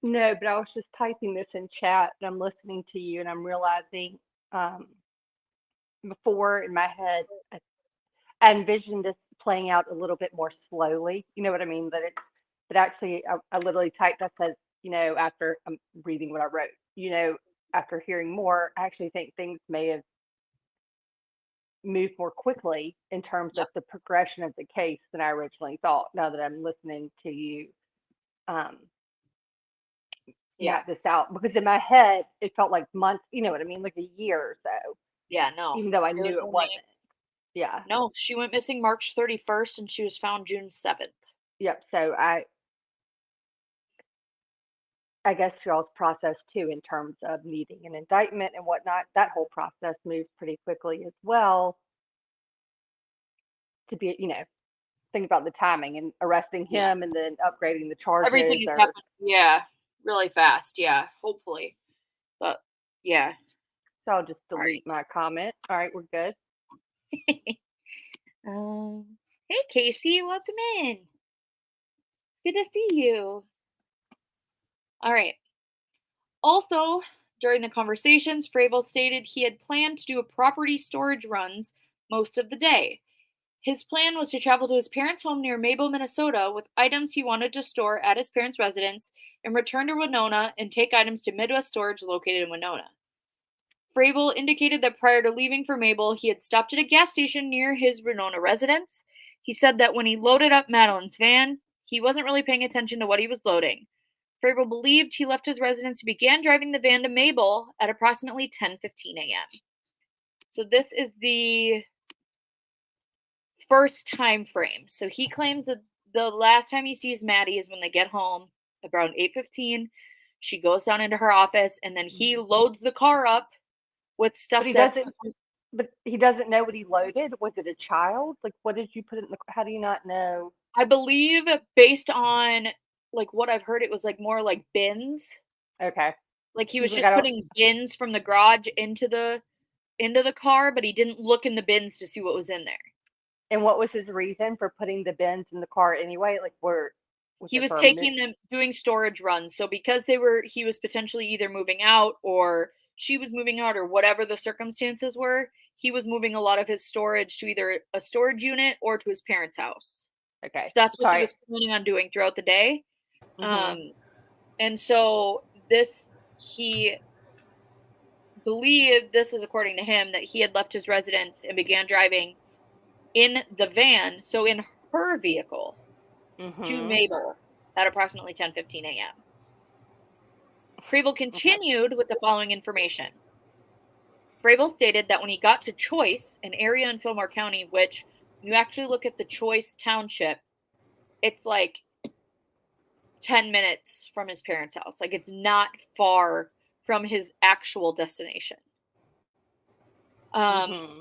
No, but I was just typing this in chat and I'm listening to you and I'm realizing before in my head, I envisioned this playing out a little bit more slowly. You know what I mean? But actually, I literally typed, I said, after I'm reading what I wrote, after hearing more, I actually think things may have moved more quickly in terms of the progression of the case than I originally thought, now that I'm listening to you map this out. Because in my head, it felt like months, you know what I mean? Like a year or so. Yeah, no. Even though I knew it wasn't. Yeah. No, she went missing March 31st and she was found June 7th. Yep. So I guess y'all's process too, in terms of needing an indictment and whatnot, that whole process moves pretty quickly as well. To be, think about the timing and arresting him and then upgrading the charges. Everything is happening, really fast. Yeah, hopefully. But yeah. So I'll just delete my comment. All right, we're good. Hey Casey, welcome in. Good to see you. All right. Also, during the conversations, Fravel stated he had planned to do a property storage runs most of the day. His plan was to travel to his parents' home near Mabel, Minnesota, with items he wanted to store at his parents' residence, and return to Winona and take items to Midwest Storage located in Winona. Fravel indicated that prior to leaving for Mabel, he had stopped at a gas station near his Winona residence. He said that when he loaded up Madeline's van, he wasn't really paying attention to what he was loading. Fravel believed he left his residence and began driving the van to Mabel at approximately 10:15 a.m. So this is the first time frame. So he claims that the last time he sees Maddie is when they get home around 8:15. She goes down into her office, and then he loads the car up with stuff But he doesn't know what he loaded. Was it a child? Like, what did you put in the? How do you not know? I believe, based on like what I've heard, it was like more like bins. Okay. Like he was just putting bins from the garage into the car, but he didn't look in the bins to see what was in there. And what was his reason for putting the bins in the car anyway? Like, he was taking them, doing storage runs. So because he was potentially either moving out or she was moving out or whatever the circumstances were, he was moving a lot of his storage to either a storage unit or to his parents' house. Okay. So that's what he was planning on doing throughout the day. Mm-hmm. And so he believed, this is according to him, that he had left his residence and began driving in the van, so in her vehicle, to Mabel at approximately 10:15 a.m. Fravel continued with the following information. Fravel stated that when he got to Choice, an area in Fillmore County, which, when you actually look at the Choice Township, it's like 10 minutes from his parents' house. Like, it's not far from his actual destination.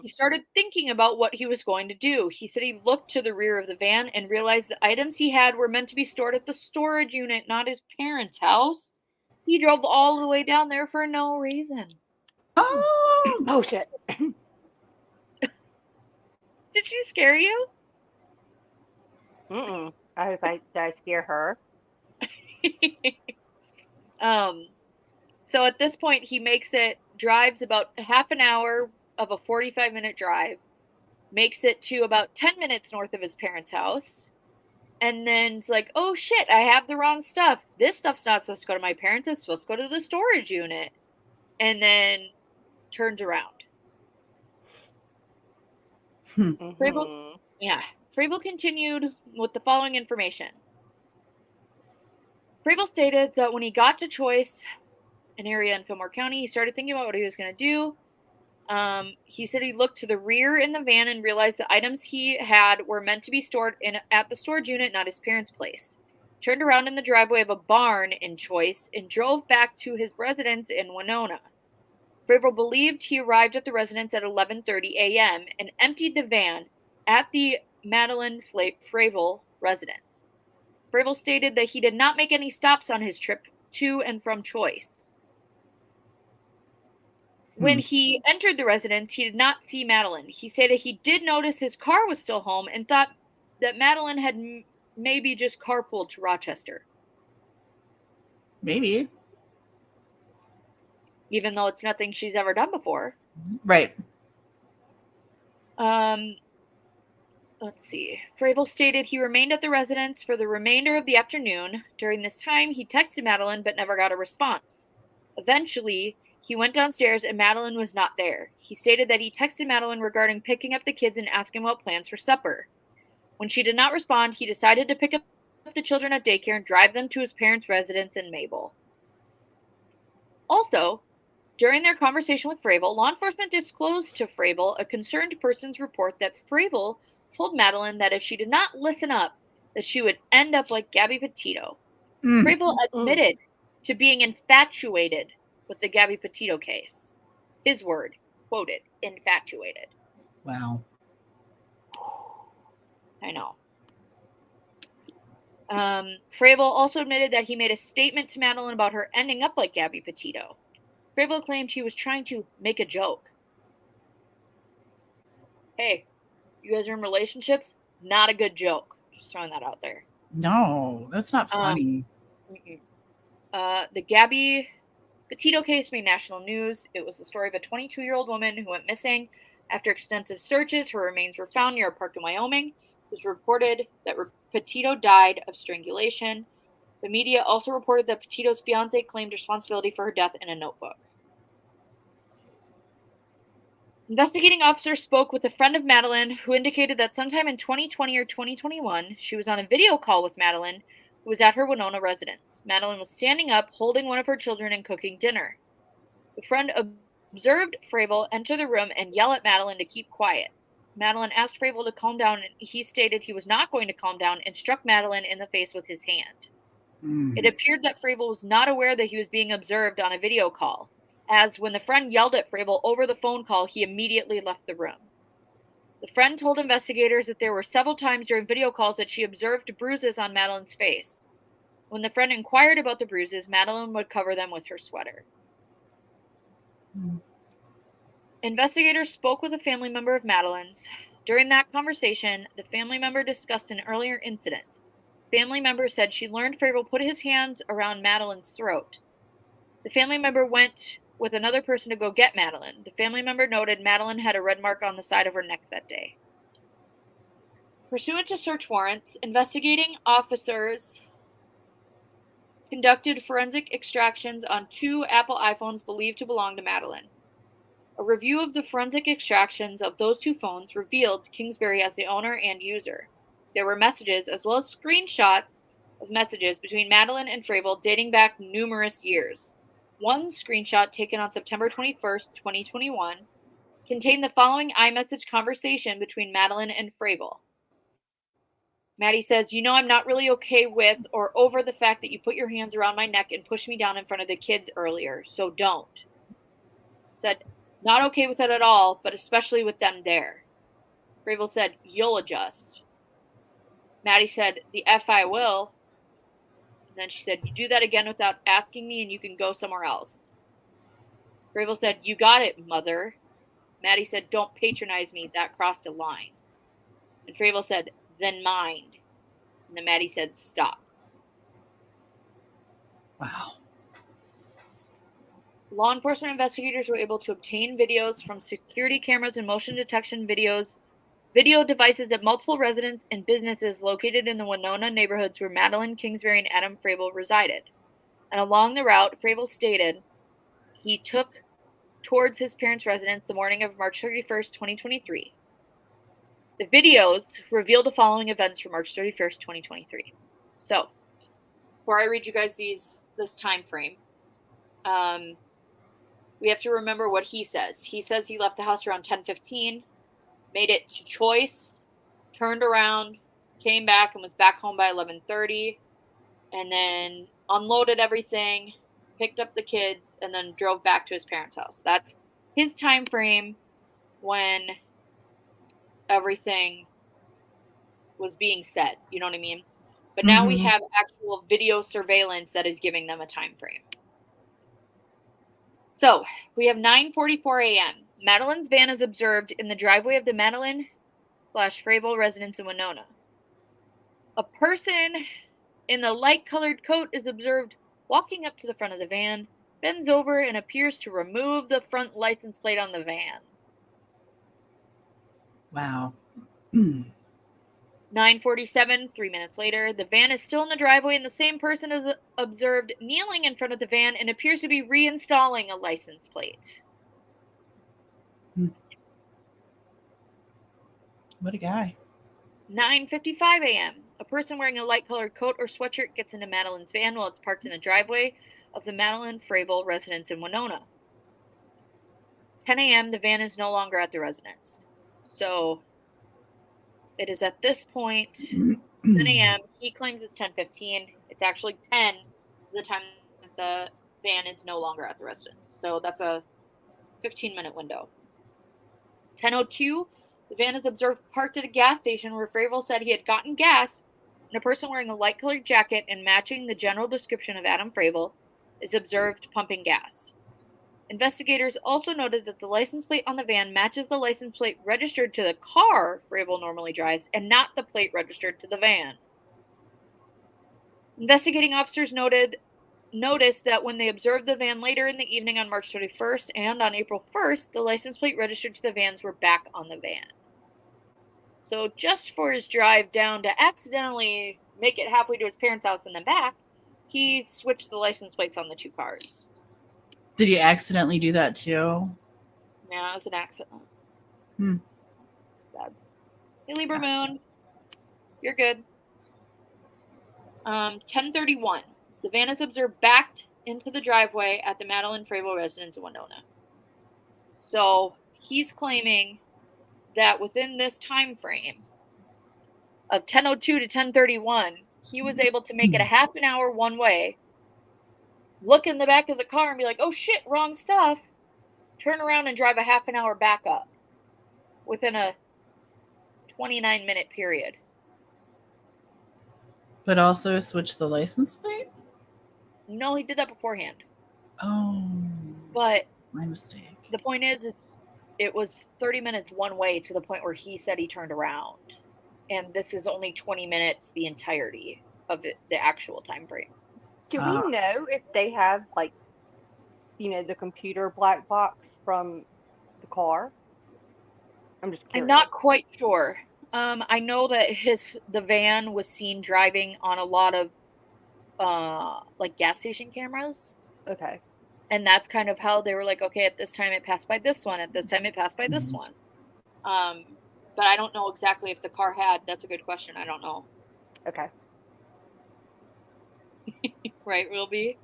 He started thinking about what he was going to do. He said he looked to the rear of the van and realized the items he had were meant to be stored at the storage unit, not his parents' house. He drove all the way down there for no reason. Oh shit. Did she scare you? I hope did I scare her? So at this point, he drives about half an hour of a 45-minute drive, makes it to about 10 minutes north of his parents' house, and then it's like, oh shit, I have the wrong stuff. This stuff's not supposed to go to my parents, it's supposed to go to the storage unit. And then turns around. Fravel continued with the following information. Fravel stated that when he got to Choice, an area in Fillmore County, he started thinking about what he was going to do. He said he looked to the rear in the van and realized the items he had were meant to be stored at the storage unit, not his parents' place. Turned around in the driveway of a barn in Choice and drove back to his residence in Winona. Fravel believed he arrived at the residence at 11:30 a.m. and emptied the van at the Madeline Fravel residence. Fravel stated that he did not make any stops on his trip to and from Choice. When he entered the residence, he did not see Madeline. He stated he did notice his car was still home and thought that Madeline had maybe just carpooled to Rochester. Maybe. Even though it's nothing she's ever done before. Right. Let's see. Fravel stated he remained at the residence for the remainder of the afternoon. During this time, he texted Madeline but never got a response. Eventually, he went downstairs and Madeline was not there. He stated that he texted Madeline regarding picking up the kids and asking about plans for supper. When she did not respond, he decided to pick up the children at daycare and drive them to his parents' residence in Mabel. Also, during their conversation with Fravel, law enforcement disclosed to Fravel a concerned person's report that Fravel told Madeline that if she did not listen up, that she would end up like Gabby Petito. Fravel admitted to being infatuated with the Gabby Petito case. His word, quoted, infatuated. Wow. I know. Fravel also admitted that he made a statement to Madeline about her ending up like Gabby Petito. Fravel claimed he was trying to make a joke. Hey, you guys are in relationships? Not a good joke. Just throwing that out there. No, that's not funny. The Gabby Petito case made national news. It was the story of a 22-year-old woman who went missing. After extensive searches, her remains were found near a park in Wyoming. It was reported that Petito died of strangulation. The media also reported that Petito's fiancé claimed responsibility for her death in a notebook. Investigating officers spoke with a friend of Madeline who indicated that sometime in 2020 or 2021, she was on a video call with Madeline, who was at her Winona residence. Madeline was standing up, holding one of her children and cooking dinner. The friend observed Fravel enter the room and yell at Madeline to keep quiet. Madeline asked Fravel to calm down, and he stated he was not going to calm down and struck Madeline in the face with his hand. It appeared that Fravel was not aware that he was being observed on a video call, as when the friend yelled at Fravel over the phone call, he immediately left the room. The friend told investigators that there were several times during video calls that she observed bruises on Madeline's face. When the friend inquired about the bruises, Madeline would cover them with her sweater. Investigators spoke with a family member of Madeline's. During that conversation, the family member discussed an earlier incident. The family member said she learned Fravel put his hands around Madeline's throat. The family member went with another person to go get Madeline. The family member noted Madeline had a red mark on the side of her neck that day. Pursuant to search warrants, investigating officers conducted forensic extractions on 2 Apple iPhones believed to belong to Madeline. A review of the forensic extractions of those 2 phones revealed Kingsbury as the owner and user. There were messages as well as screenshots of messages between Madeline and Fravel dating back numerous years. One screenshot taken on September 21st, 2021, contained the following iMessage conversation between Madeline and Fravel. Maddie says, "You know I'm not really okay with or over the fact that you put your hands around my neck and pushed me down in front of the kids earlier, so don't." Said, "Not okay with it at all, but especially with them there." Fravel said, "You'll adjust." Maddie said, "The F I will." And then she said, "You do that again without asking me and you can go somewhere else." Fravel said, "You got it, mother." Maddie said, "Don't patronize me. That crossed a line." And Fravel said, "Then mind." And then Maddie said, "Stop." Wow. Law enforcement investigators were able to obtain videos from security cameras and motion detection video devices at multiple residents and businesses located in the Winona neighborhoods where Madeline Kingsbury and Adam Fravel resided. And along the route, Fravel stated he took towards his parents' residence the morning of March 31st, 2023. The videos reveal the following events from March 31st, 2023. So, before I read you guys this time frame, we have to remember what he says. He says he left the house around 10:15, made it to Choice, turned around, came back, and was back home by 11:30, and then unloaded everything, picked up the kids, and then drove back to his parents' house. That's his time frame when everything was being said. You know what I mean? But now we have actual video surveillance that is giving them a time frame. So, we have 9:44 a.m. Madeline's van is observed in the driveway of the Madeline/Fravel residence in Winona. A person in the light-colored coat is observed walking up to the front of the van, bends over, and appears to remove the front license plate on the van. Wow. 9:47, 3 minutes later, the van is still in the driveway and the same person is observed kneeling in front of the van and appears to be reinstalling a license plate. What a guy. 9:55 a.m. A person wearing a light-colored coat or sweatshirt gets into Madeline's van while it's parked in the driveway of the Madeline Fravel residence in Winona. 10 a.m., the van is no longer at the residence. So, it is at this point, 10 a.m., he claims it's 10:15. It's actually 10 the time that the van is no longer at the residence. So, that's a 15-minute window. 10:02, the van is observed parked at a gas station where Fravel said he had gotten gas, and a person wearing a light-colored jacket and matching the general description of Adam Fravel is observed pumping gas. Investigators also noted that the license plate on the van matches the license plate registered to the car Fravel normally drives and not the plate registered to the van. Investigating officers noticed that when they observed the van later in the evening on March 31st and on April 1st, the license plate registered to the vans were back on the van. So just for his drive down to accidentally make it halfway to his parents' house and then back, he switched the license plates on the 2 cars. Did he accidentally do that too? Yeah, it was an accident. Hmm. Bad. Hey, Libra Gotcha. Moon. You're good. 10:31. The van is observed backed into the driveway at the Madeline Fravel residence in Winona. So he's claiming that within this time frame of 10:02 to 10:31, he was able to make it a half an hour one way, look in the back of the car and be like, oh shit, wrong stuff, turn around and drive a half an hour back up within a 29-minute period. But also switch the license plate? No, he did that beforehand. Oh. But my mistake. The point is, it was 30 minutes one way to the point where he said he turned around. And this is only 20 minutes the entirety of it, the actual time frame. Do we know if they have, like, the computer black box from the car? I'm just curious. I'm not quite sure. I know that the van was seen driving on a lot of like gas station cameras. Okay. And that's kind of how they were like, okay, at this time it passed by this one, at this time it passed by this one. But I don't know exactly if the car had. That's a good question. I don't know. Okay. Right, Wilby?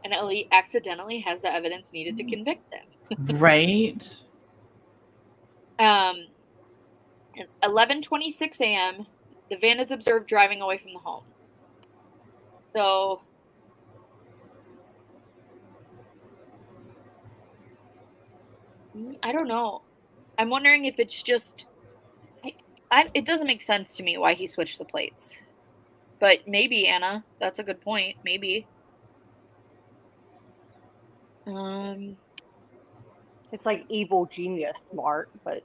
And Ellie accidentally has the evidence needed to convict them. Right. 11:26 a.m., the van is observed driving away from the home. So I don't know. I'm wondering if it's just it doesn't make sense to me why he switched the plates. But maybe, Anna, that's a good point. Maybe. It's like evil genius smart, but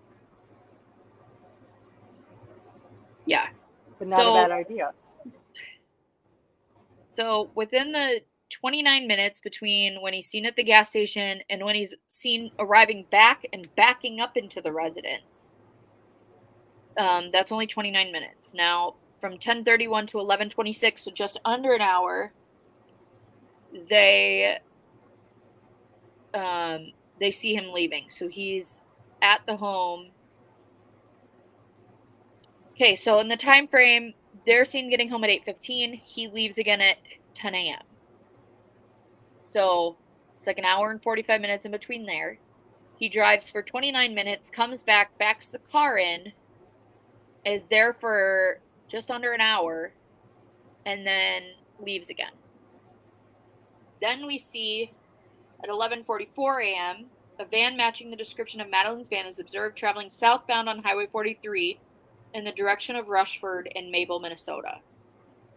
yeah. But not a bad idea. So within the 29 minutes between when he's seen at the gas station and when he's seen arriving back and backing up into the residence, that's only 29 minutes. Now, from 10:31 to 11:26, so just under an hour, they see him leaving. So he's at the home. Okay, so in the time frame, they're seen getting home at 8:15. He leaves again at 10 a.m. So it's like an hour and 45 minutes in between there. He drives for 29 minutes, comes back, backs the car in, is there for just under an hour, and then leaves again. Then we see at 11:44 a.m., a van matching the description of Madeline's van is observed traveling southbound on Highway 43 in the direction of Rushford and Mabel, Minnesota,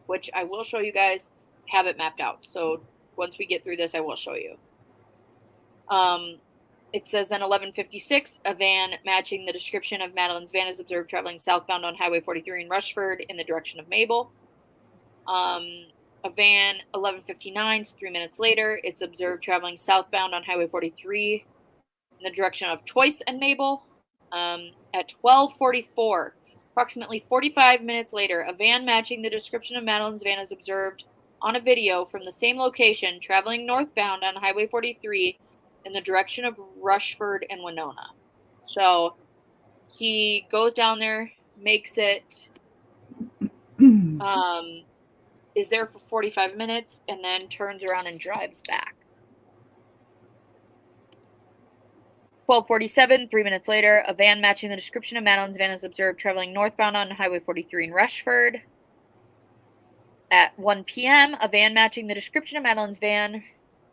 which I will show you guys, have it mapped out. So once we get through this, I will show you. It says then 11:56, a van matching the description of Madeline's van is observed traveling southbound on Highway 43 in Rushford in the direction of Mabel. A van, 11:59, so 3 minutes later, it's observed traveling southbound on Highway 43 in the direction of Choice and Mabel. At 12:44, approximately 45 minutes later, a van matching the description of Madeline's van is observed on a video from the same location traveling northbound on Highway 43 in the direction of Rushford and Winona. So he goes down there, makes it, is there for 45 minutes, and then turns around and drives back. 12:47, 3 minutes later, a van matching the description of Madeline's van is observed traveling northbound on Highway 43 in Rushford. At 1 p.m., a van matching the description of Madeline's van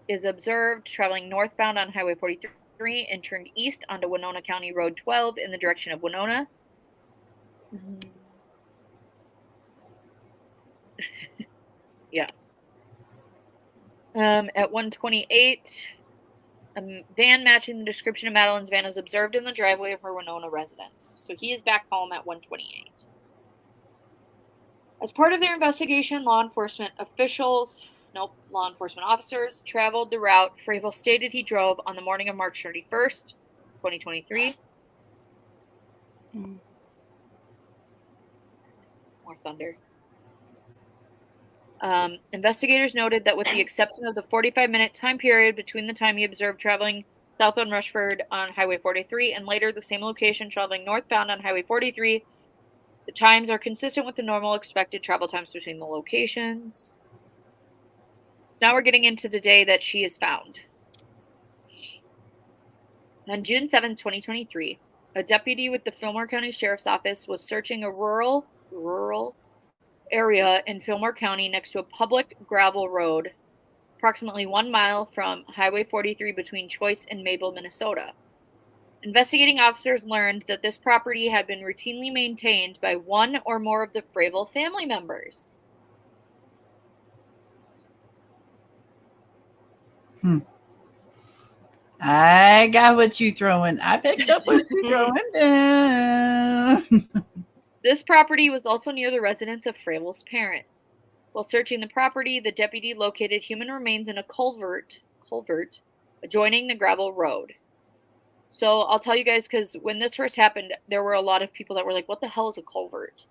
is observed traveling northbound on Highway 43 and turned east onto Winona County Road 12 in the direction of Winona. Yeah. At 1:28, a van matching the description of Madeline's van is observed in the driveway of her Winona residence. So he is back home at 1:28. As part of their investigation, law enforcement officers traveled the route Fravel stated he drove on the morning of March 31st, 2023. More thunder. Investigators noted that with the exception of the 45-minute time period between the time he observed traveling southbound Rushford on Highway 43, and later the same location traveling northbound on Highway 43. The times are consistent with the normal expected travel times between the locations. So now we're getting into the day that she is found. On June 7, 2023, a deputy with the Fillmore County Sheriff's Office was searching a rural area in Fillmore County next to a public gravel road approximately 1 mile from Highway 43 between Choice and Mabel, Minnesota. Investigating officers learned that this property had been routinely maintained by one or more of the Fravel family members. I got what you throwing. I picked up what you throwing down. This property was also near the residence of Fravel's parents. While searching the property, the deputy located human remains in a culvert adjoining the gravel road. So I'll tell you guys, because when this first happened, there were a lot of people that were like, what the hell is a culvert?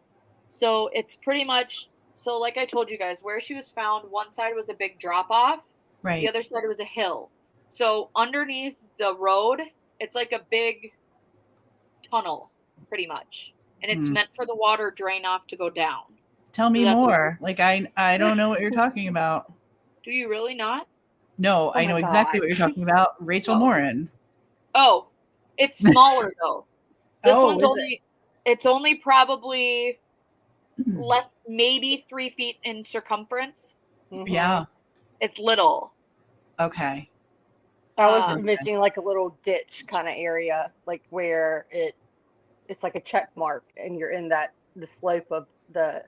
So it's pretty much, so like I told you guys, where she was found, one side was a big drop off. Right. The other side was a hill. So underneath the road, it's like a big tunnel, pretty much. And it's meant for the water drain off to go down. Tell me more. Like, I don't know what you're talking about. Do you really not? No, I know exactly what you're talking about. Rachel Morin. Oh, it's smaller though. This one's only, it's only probably less, maybe 3 feet in circumference. Yeah. It's little. Okay. I was envisioning like a little ditch kind of area, like where it's like a check mark and you're in the slope of the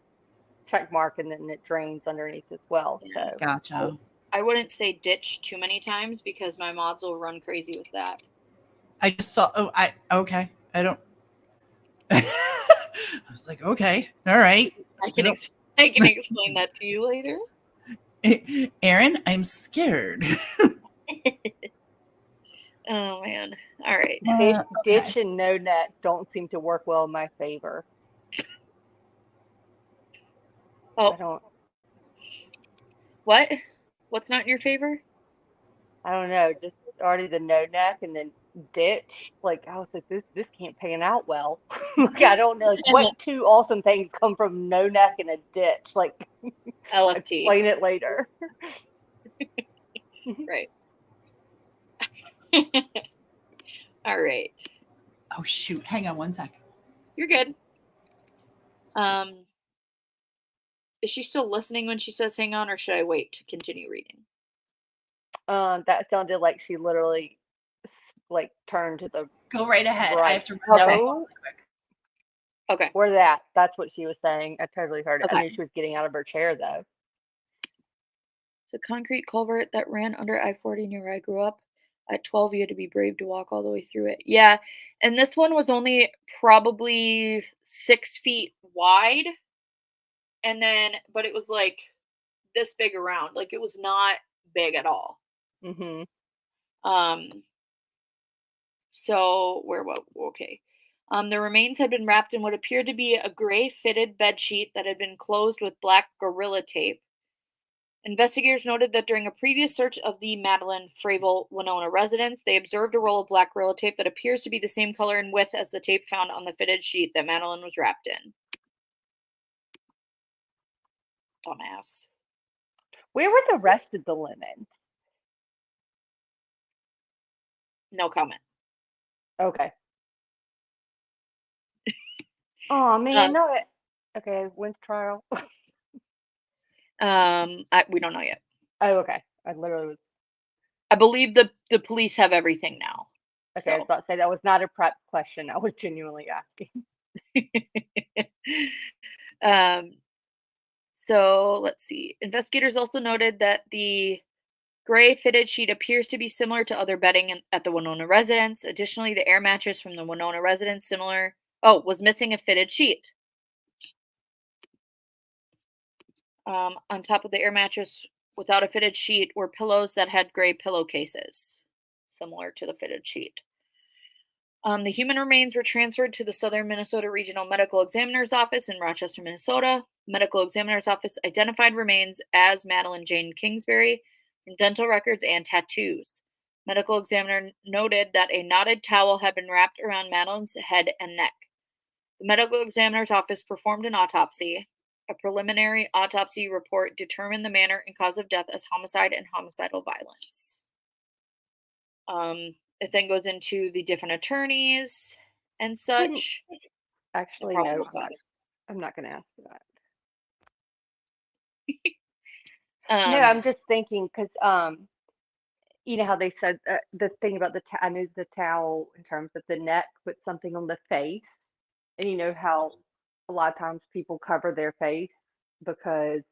check mark and then it drains underneath as well. So gotcha. I wouldn't say ditch too many times because my mods will run crazy with that. I just saw, okay. I don't, I was like, okay, all right. I can explain that to you later. Aaron, I'm scared. Oh man. All right. Ditch and no net don't seem to work well in my favor. Oh. I don't. What? What's not in your favor? I don't know. Just already the no neck and then ditch. Like I was like, this can't pan out well. Like I don't know. Like what two awesome things come from no neck and a ditch? Like LFT. Explain it later. Right. All right. Oh shoot! Hang on one sec. You're good. Is she still listening when she says hang on, or should I wait to continue reading? That sounded like she literally like turned to the Go right ahead. right. I have to run Okay. really quick. Okay. Where that? That's what she was saying. I totally heard it. Okay. I knew she was getting out of her chair though. The concrete culvert that ran under I-40 near where I grew up. At 12, you had to be brave to walk all the way through it. Yeah, and this one was only probably 6 feet wide, and then, but it was like this big around. Like it was not big at all. Mm-hmm. So okay. The remains had been wrapped in what appeared to be a gray fitted bed sheet that had been closed with black Gorilla Tape. Investigators noted that during a previous search of the Madeline Fravel Winona residence, they observed a roll of black Gorilla Tape that appears to be the same color and width as the tape found on the fitted sheet that Madeline was wrapped in. Dumbass. Where were the rest of the linens? No comment. Okay. Oh man, no. Okay, when's trial? We don't know yet. Oh, okay. I literally was. I believe the police have everything now. Okay, so. I was about to say that was not a prep question. I was genuinely asking. So let's see. Investigators also noted that the gray fitted sheet appears to be similar to other bedding at the Winona residence. Additionally, the air mattress from the Winona residence was missing a fitted sheet. On top of the air mattress without a fitted sheet were pillows that had gray pillowcases, similar to the fitted sheet. The human remains were transferred to the Southern Minnesota Regional Medical Examiner's Office in Rochester, Minnesota. Medical Examiner's Office identified remains as Madeline Jane Kingsbury from dental records and tattoos. Medical examiner noted that a knotted towel had been wrapped around Madeline's head and neck. The medical examiner's office performed an autopsy. A preliminary autopsy report determined the manner and cause of death as homicide and homicidal violence. It then goes into the different attorneys and such. Actually, no, I'm not going to ask that. No, I'm just thinking because you know how they said the thing about I knew the towel in terms of the neck put something on the face, and you know how a lot of times people cover their face because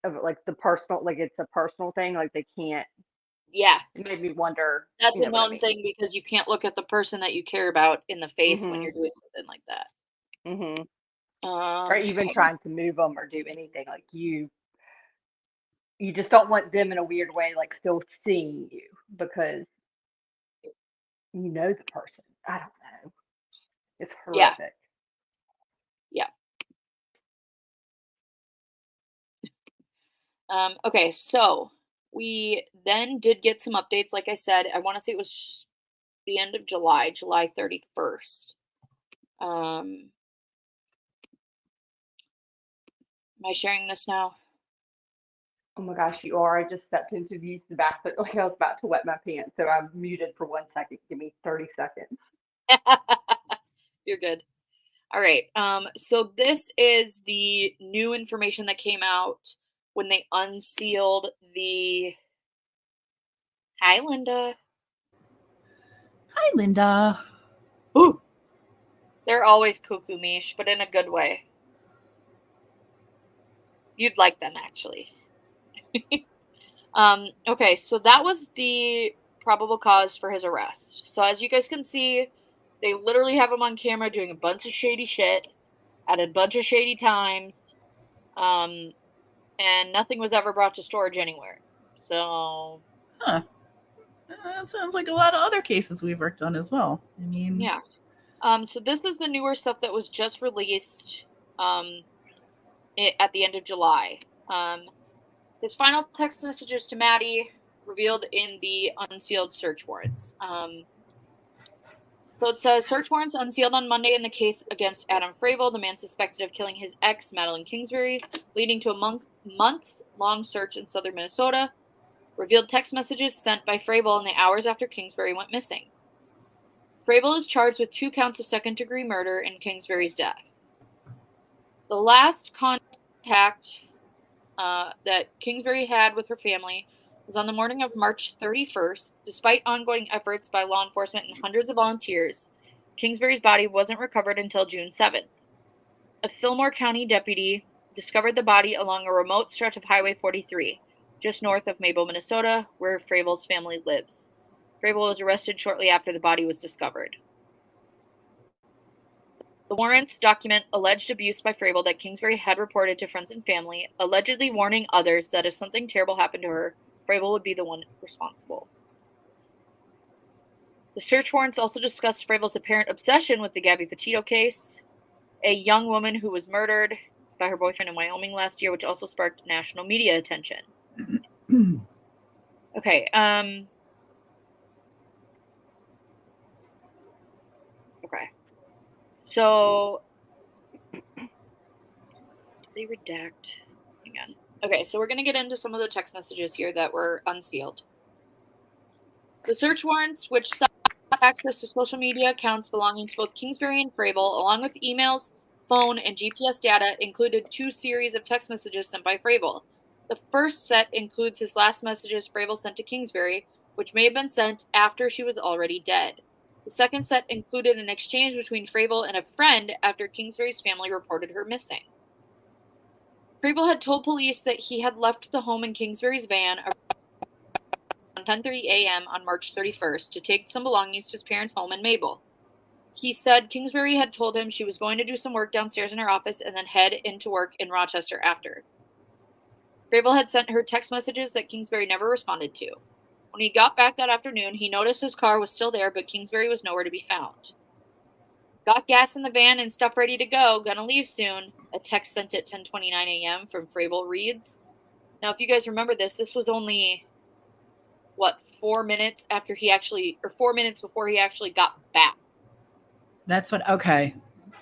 of like the personal, like it's a personal thing, like they can't. Yeah, it made me wonder. That's a known thing because you can't look at the person that you care about in the face when you're doing something like that. Or even trying to move them or do anything, like you just don't want them in a weird way, like still seeing you because you know the person. I don't know. It's horrific. Yeah. Okay, so we then did get some updates. Like I said, I want to say it was the end of July 31st. Am I sharing this now? Oh my gosh, you are. I just stepped into the bathroom like I was about to wet my pants, so I'm muted for 1 second. Give me 30 seconds. You're good. All right. So this is the new information that came out when they unsealed the. Hi, Linda. Hi, Linda. Ooh. They're always cuckoo mish, but in a good way. You'd like them, actually. Okay, so that was the probable cause for his arrest. So as you guys can see, they literally have him on camera doing a bunch of shady shit at a bunch of shady times. And nothing was ever brought to storage anywhere. So... Huh. That sounds like a lot of other cases we've worked on as well. I mean... Yeah. So this is the newer stuff that was just released at the end of July. His final text messages to Maddi revealed in the unsealed search warrants. So it says, search warrants unsealed on Monday in the case against Adam Fravel, the man suspected of killing his ex, Madeline Kingsbury, leading to a months-long search in southern Minnesota. Revealed text messages sent by Fravel in the hours after Kingsbury went missing. Fravel is charged with 2 counts of second-degree murder in Kingsbury's death. The last contact that Kingsbury had with her family was on the morning of March 31st. Despite ongoing efforts by law enforcement and hundreds of volunteers, Kingsbury's body wasn't recovered until June 7th. A Fillmore County deputy discovered the body along a remote stretch of Highway 43, just north of Mabel, Minnesota, where Fravel's family lives. Fravel was arrested shortly after the body was discovered. The warrants document alleged abuse by Fravel that Kingsbury had reported to friends and family, allegedly warning others that if something terrible happened to her, Fravel would be the one responsible. The search warrants also discuss Fravel's apparent obsession with the Gabby Petito case, a young woman who was murdered by her boyfriend in Wyoming last year, which also sparked national media attention. Okay, okay. So, did they redact? Hang on. Okay, so we're going to get into some of the text messages here that were unsealed. The search warrants, which sought access to social media accounts belonging to both Kingsbury and Fravel, along with emails, phone, and GPS data, included 2 series of text messages sent by Fravel. The first set includes his last messages Fravel sent to Kingsbury, which may have been sent after she was already dead. The second set included an exchange between Fravel and a friend after Kingsbury's family reported her missing. Fravel had told police that he had left the home in Kingsbury's van around 10:30 a.m. on March 31st to take some belongings to his parents' home in Mabel. He said Kingsbury had told him she was going to do some work downstairs in her office and then head into work in Rochester after. Fravel had sent her text messages that Kingsbury never responded to. When he got back that afternoon, he noticed his car was still there, but Kingsbury was nowhere to be found. Got gas in the van and stuff ready to go. Gonna leave soon. A text sent at 10:29 a.m. from Fravel reads. Now, if you guys remember this was only 4 minutes after he actually, or 4 minutes before he actually got back. That's what, okay.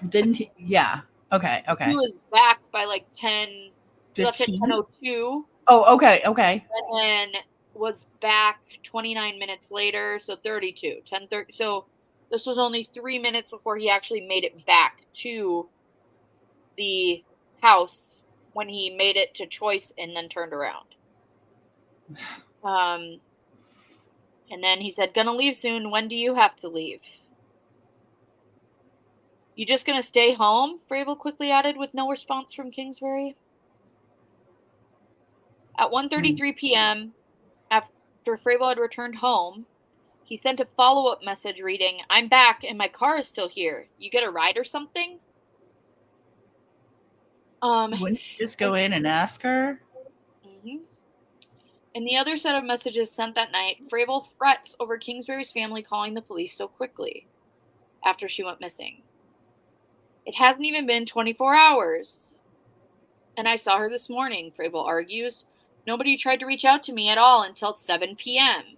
Didn't he? Yeah. Okay. He was back by like 10, he left at 15? 10:02. Oh, okay. Okay. And then was back 29 minutes later, so 32, 10:30. So this was only 3 minutes before he actually made it back to the house when he made it to Choice and then turned around. And then he said, "Gonna leave soon. When do you have to leave?" "You just gonna stay home?" Fravel quickly added, with no response from Kingsbury. At 1:33 p.m., after Fravel had returned home, he sent a follow-up message reading, "I'm back and my car is still here. You get a ride or something?" Wouldn't you just go in and ask her? Mm-hmm. In the other set of messages sent that night, Fravel frets over Kingsbury's family calling the police so quickly after she went missing. "It hasn't even been 24 hours. And I saw her this morning," Fravel argues. "Nobody tried to reach out to me at all until 7 p.m.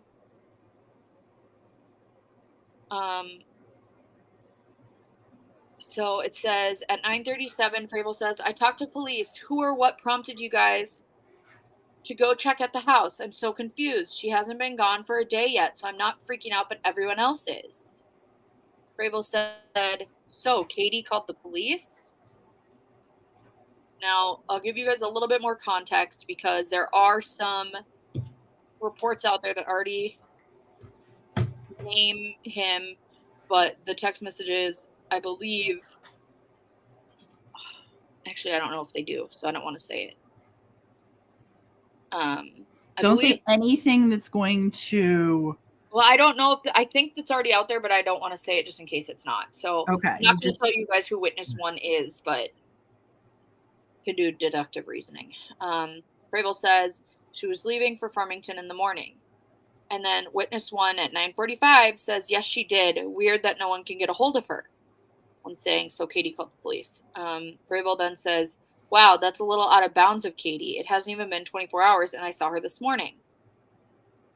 So it says at 9:37, Fravel says, "I talked to police. Who or what prompted you guys to go check at the house? I'm so confused. She hasn't been gone for a day yet, so I'm not freaking out, but everyone else is." Fravel said, "So Katie called the police?" Now, I'll give you guys a little bit more context because there are some reports out there that already name him, but the text messages, I believe, actually, I don't know if they do, so I don't want to say it. Don't say anything that's going to. Well, I don't know if I think it's already out there, but I don't want to say it just in case it's not. So Okay, I'm not going to tell you guys who witness one is, but could do deductive reasoning. Fravel says she was leaving for Farmington in the morning. And then witness one at 9:45 says, "Yes, she did. Weird that no one can get a hold of her." When saying, "So Katie called the police." Fravel then says, "Wow, that's a little out of bounds of Katie. It hasn't even been 24 hours, and I saw her this morning."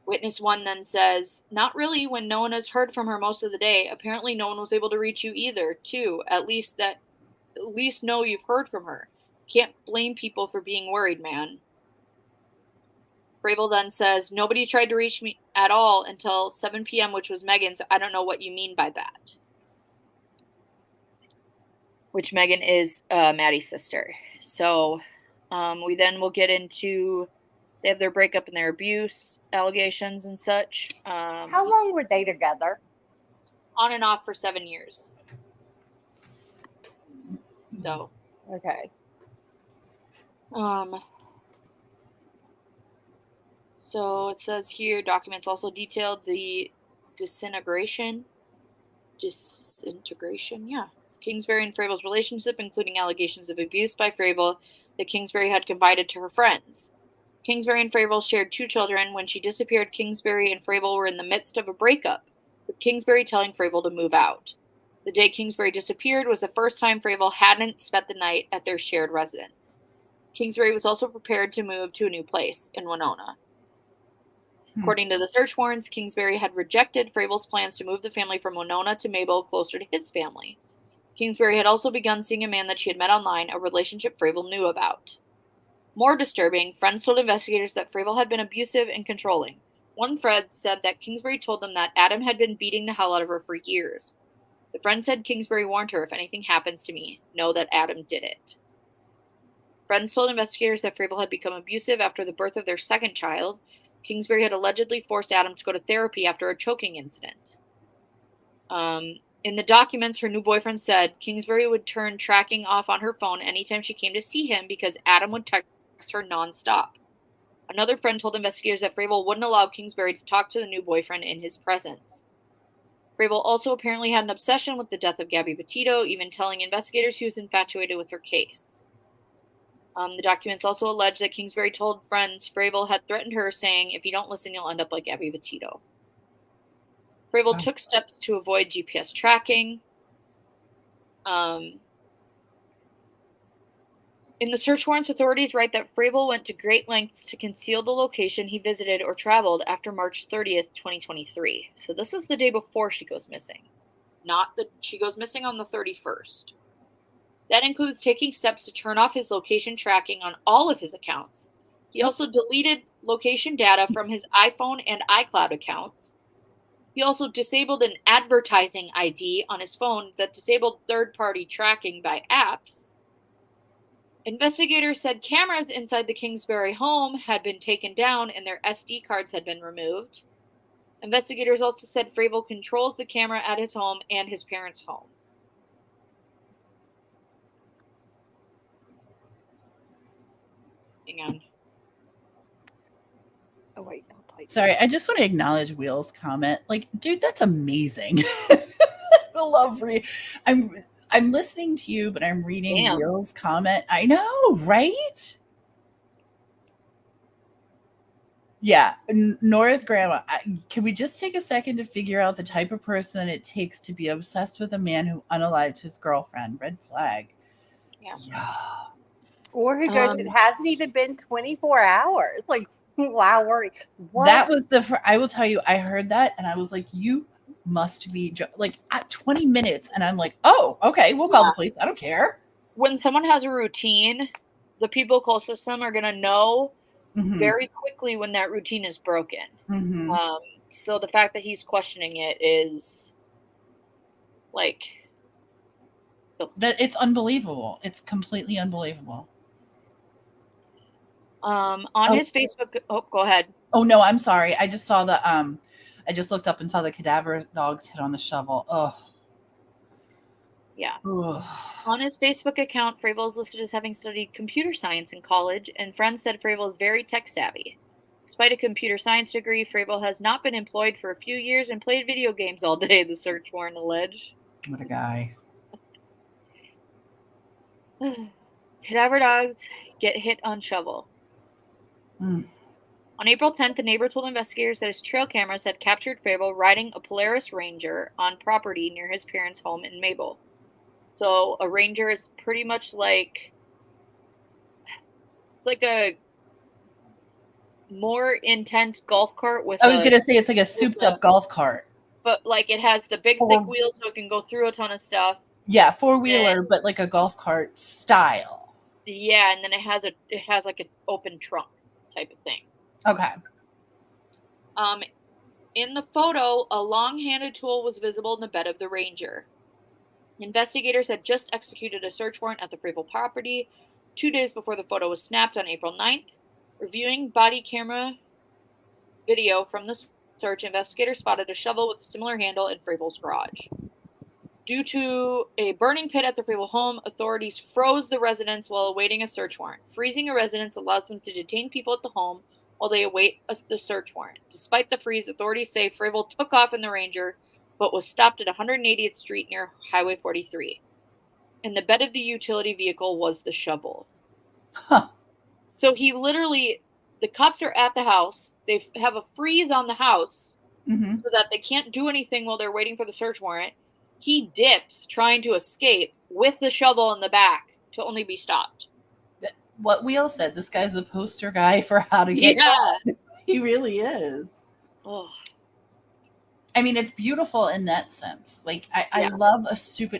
Witness one then says, "Not really, when no one has heard from her most of the day. Apparently no one was able to reach you either, too. At least know you've heard from her. Can't blame people for being worried, man." Fravel then says, "Nobody tried to reach me at all until 7 p.m., which was Megan, so I don't know what you mean by that." Which Megan is Maddie's sister. So we then will get into, they have their breakup and their abuse allegations and such. How long were they together? On and off for 7 years. So. Okay. So it says here, documents also detailed the disintegration, Kingsbury and Fravel's relationship, including allegations of abuse by Fravel that Kingsbury had confided to her friends. Kingsbury and Fravel shared 2 children. When she disappeared, Kingsbury and Fravel were in the midst of a breakup, with Kingsbury telling Fravel to move out. The day Kingsbury disappeared was the first time Fravel hadn't spent the night at their shared residence. Kingsbury was also prepared to move to a new place in Winona. According to the search warrants, Kingsbury had rejected Fravel's plans to move the family from Winona to Mabel, closer to his family. Kingsbury had also begun seeing a man that she had met online, a relationship Fravel knew about. More disturbing, friends told investigators that Fravel had been abusive and controlling. One friend said that Kingsbury told them that Adam had been beating the hell out of her for years. The friend said Kingsbury warned her, "If anything happens to me, know that Adam did it." Friends told investigators that Fravel had become abusive after the birth of their second child. Kingsbury had allegedly forced Adam to go to therapy after a choking incident. In the documents, her new boyfriend said Kingsbury would turn tracking off on her phone anytime she came to see him because Adam would text her nonstop. Another friend told investigators that Fravel wouldn't allow Kingsbury to talk to the new boyfriend in his presence. Fravel also apparently had an obsession with the death of Gabby Petito, even telling investigators he was infatuated with her case. The documents also allege that Kingsbury told friends Fravel had threatened her, saying, "If you don't listen, you'll end up like Gabby Petito." Fravel took steps to avoid GPS tracking. In the search warrants, authorities write that Fravel went to great lengths to conceal the location he visited or traveled after March 30th, 2023. So this is the day before she goes missing. She goes missing on the 31st. That includes taking steps to turn off his location tracking on all of his accounts. He also deleted location data from his iPhone and iCloud accounts. He also disabled an advertising ID on his phone that disabled third-party tracking by apps. Investigators said cameras inside the Kingsbury home had been taken down and their SD cards had been removed. Investigators also said Fravel controls the camera at his home and his parents' home. Hang on. Oh wait, I'll type. Sorry, I just want to acknowledge Wheel's comment. Like, dude, that's amazing. I love I'm listening to you, but I'm reading Wheel's comment. I know, right? Yeah, Nora's grandma. Can we just take a second to figure out the type of person it takes to be obsessed with a man who unalived his girlfriend? Red flag. Yeah. Or who goes, it hasn't even been 24 hours. Like, wow, worry. What? That was I will tell you, I heard that and I was like, you must be like at 20 minutes. And I'm like, oh, okay, we'll call the police. I don't care. When someone has a routine, the people closest to them are going to know very quickly when that routine is broken. So the fact that he's questioning it is like... That it's unbelievable. It's completely unbelievable. On his Facebook... Oh, go ahead. Oh, no, I'm sorry. I just saw the... I just looked up and saw the cadaver dog's hit on the shovel. Oh. Yeah. Ugh. On his Facebook account, Fravel is listed as having studied computer science in college, and friends said Fravel is very tech-savvy. Despite a computer science degree, Fravel has not been employed for a few years and played video games all day, the search warrant alleged. What a guy. Cadaver dogs get hit on shovel. On April 10th, a neighbor told investigators that his trail cameras had captured Fravel riding a Polaris Ranger on property near his parents' home in Mabel. So a Ranger is pretty much like a more intense golf cart with... I was going to say it's like a souped-up golf cart. But like it has the big, thick wheels so it can go through a ton of stuff. Yeah, four-wheeler, but like a golf cart style. Yeah, and then it has like an open trunk type of thing. Okay. In the photo, a long-handled tool was visible in the bed of the Ranger. Investigators had just executed a search warrant at the Fravel property 2 days before the photo was snapped on April 9th. Reviewing body camera video from the search, investigators spotted a shovel with a similar handle in Fravel's garage. Due to a burning pit at the Fravel home, authorities froze the residence while awaiting a search warrant. Freezing a residence allows them to detain people at the home while they await the search warrant. Despite the freeze, authorities say Fravel took off in the Ranger, but was stopped at 180th Street near Highway 43. In the bed of the utility vehicle was the shovel. Huh. So he literally, the cops are at the house. They have a freeze on the house so that they can't do anything while they're waiting for the search warrant. He dips trying to escape with the shovel in the back to only be stopped. What Wheel said, this guy's a poster guy for how to get caught. He really is. Oh. I mean, it's beautiful in that sense. Like, I love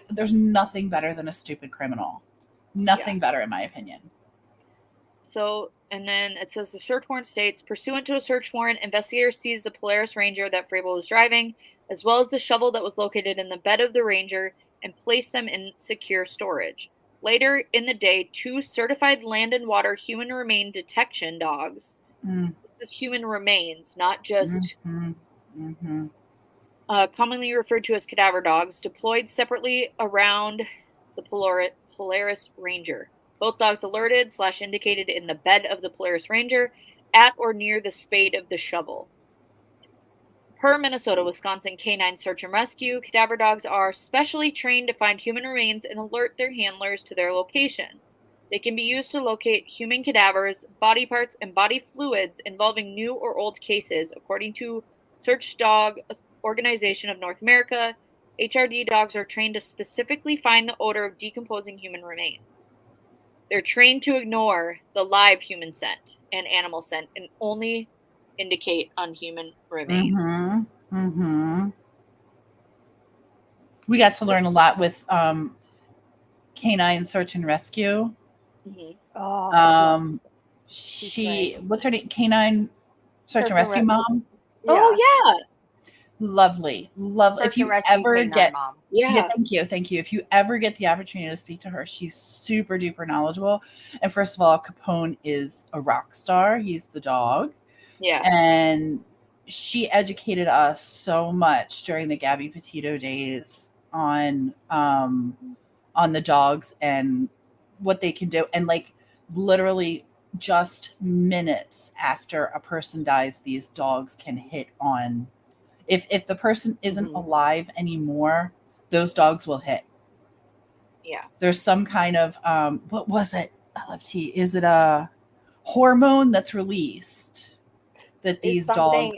there's nothing better than a stupid criminal. Nothing better, in my opinion. So, and then it says the search warrant states, pursuant to a search warrant, investigators seized the Polaris Ranger that Fravel was driving, as well as the shovel that was located in the bed of the Ranger, and placed them in secure storage. Later in the day, 2 certified land and water human remain detection dogs. This is human remains, not just commonly referred to as cadaver dogs, deployed separately around the Polaris Ranger. Both dogs alerted / indicated in the bed of the Polaris Ranger at or near the spade of the shovel. Per Minnesota, Wisconsin Canine Search and Rescue, cadaver dogs are specially trained to find human remains and alert their handlers to their location. They can be used to locate human cadavers, body parts, and body fluids involving new or old cases, according to Search Dog Organization of North America. HRD dogs are trained to specifically find the odor of decomposing human remains. They're trained to ignore the live human scent and animal scent and only indicate on human remains. Mm-hmm. Mm-hmm. We got to learn a lot with canine search and rescue. Mm-hmm. Oh, She, what's her name? Canine search and rescue mom. Yeah. Oh yeah. Lovely. Search If you and rescue ever canine get, mom. yeah, thank you. If you ever get the opportunity to speak to her, she's super duper knowledgeable. And first of all, Capone is a rock star. He's the dog. Yeah. And she educated us so much during the Gabby Petito days on the dogs and what they can do. And like literally just minutes after a person dies, these dogs can hit on, if the person isn't alive anymore, those dogs will hit. Yeah. There's some kind of what was it? LFT. Is it a hormone that's released that these dogs?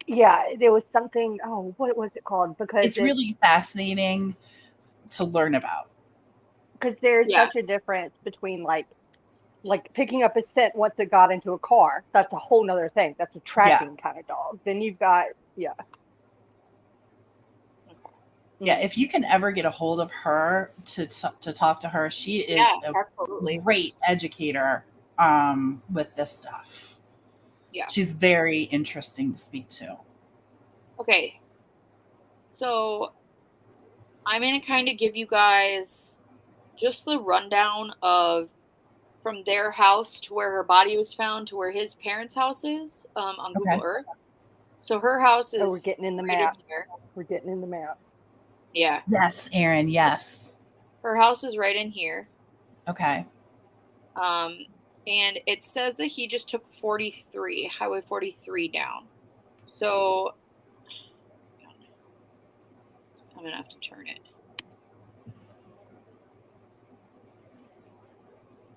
There was something. Oh, what was it called? Because It's really fascinating to learn about. Because there's such a difference between like picking up a scent once it got into a car. That's a whole nother thing. That's a tracking kind of dog. Then you've got if you can ever get a hold of her to talk to her, she is a great educator with this stuff. Yeah, she's very interesting to speak to. Okay, so I'm gonna kind of give you guys just the rundown of from their house to where her body was found to where his parents' house is on Google Earth. So her house is. Oh, we're getting in the map. We're getting in the map. Yeah. Yes, Erin. Yes. Her house is right in here. Okay. And it says that he just took Highway 43 down. So I'm gonna have to turn it.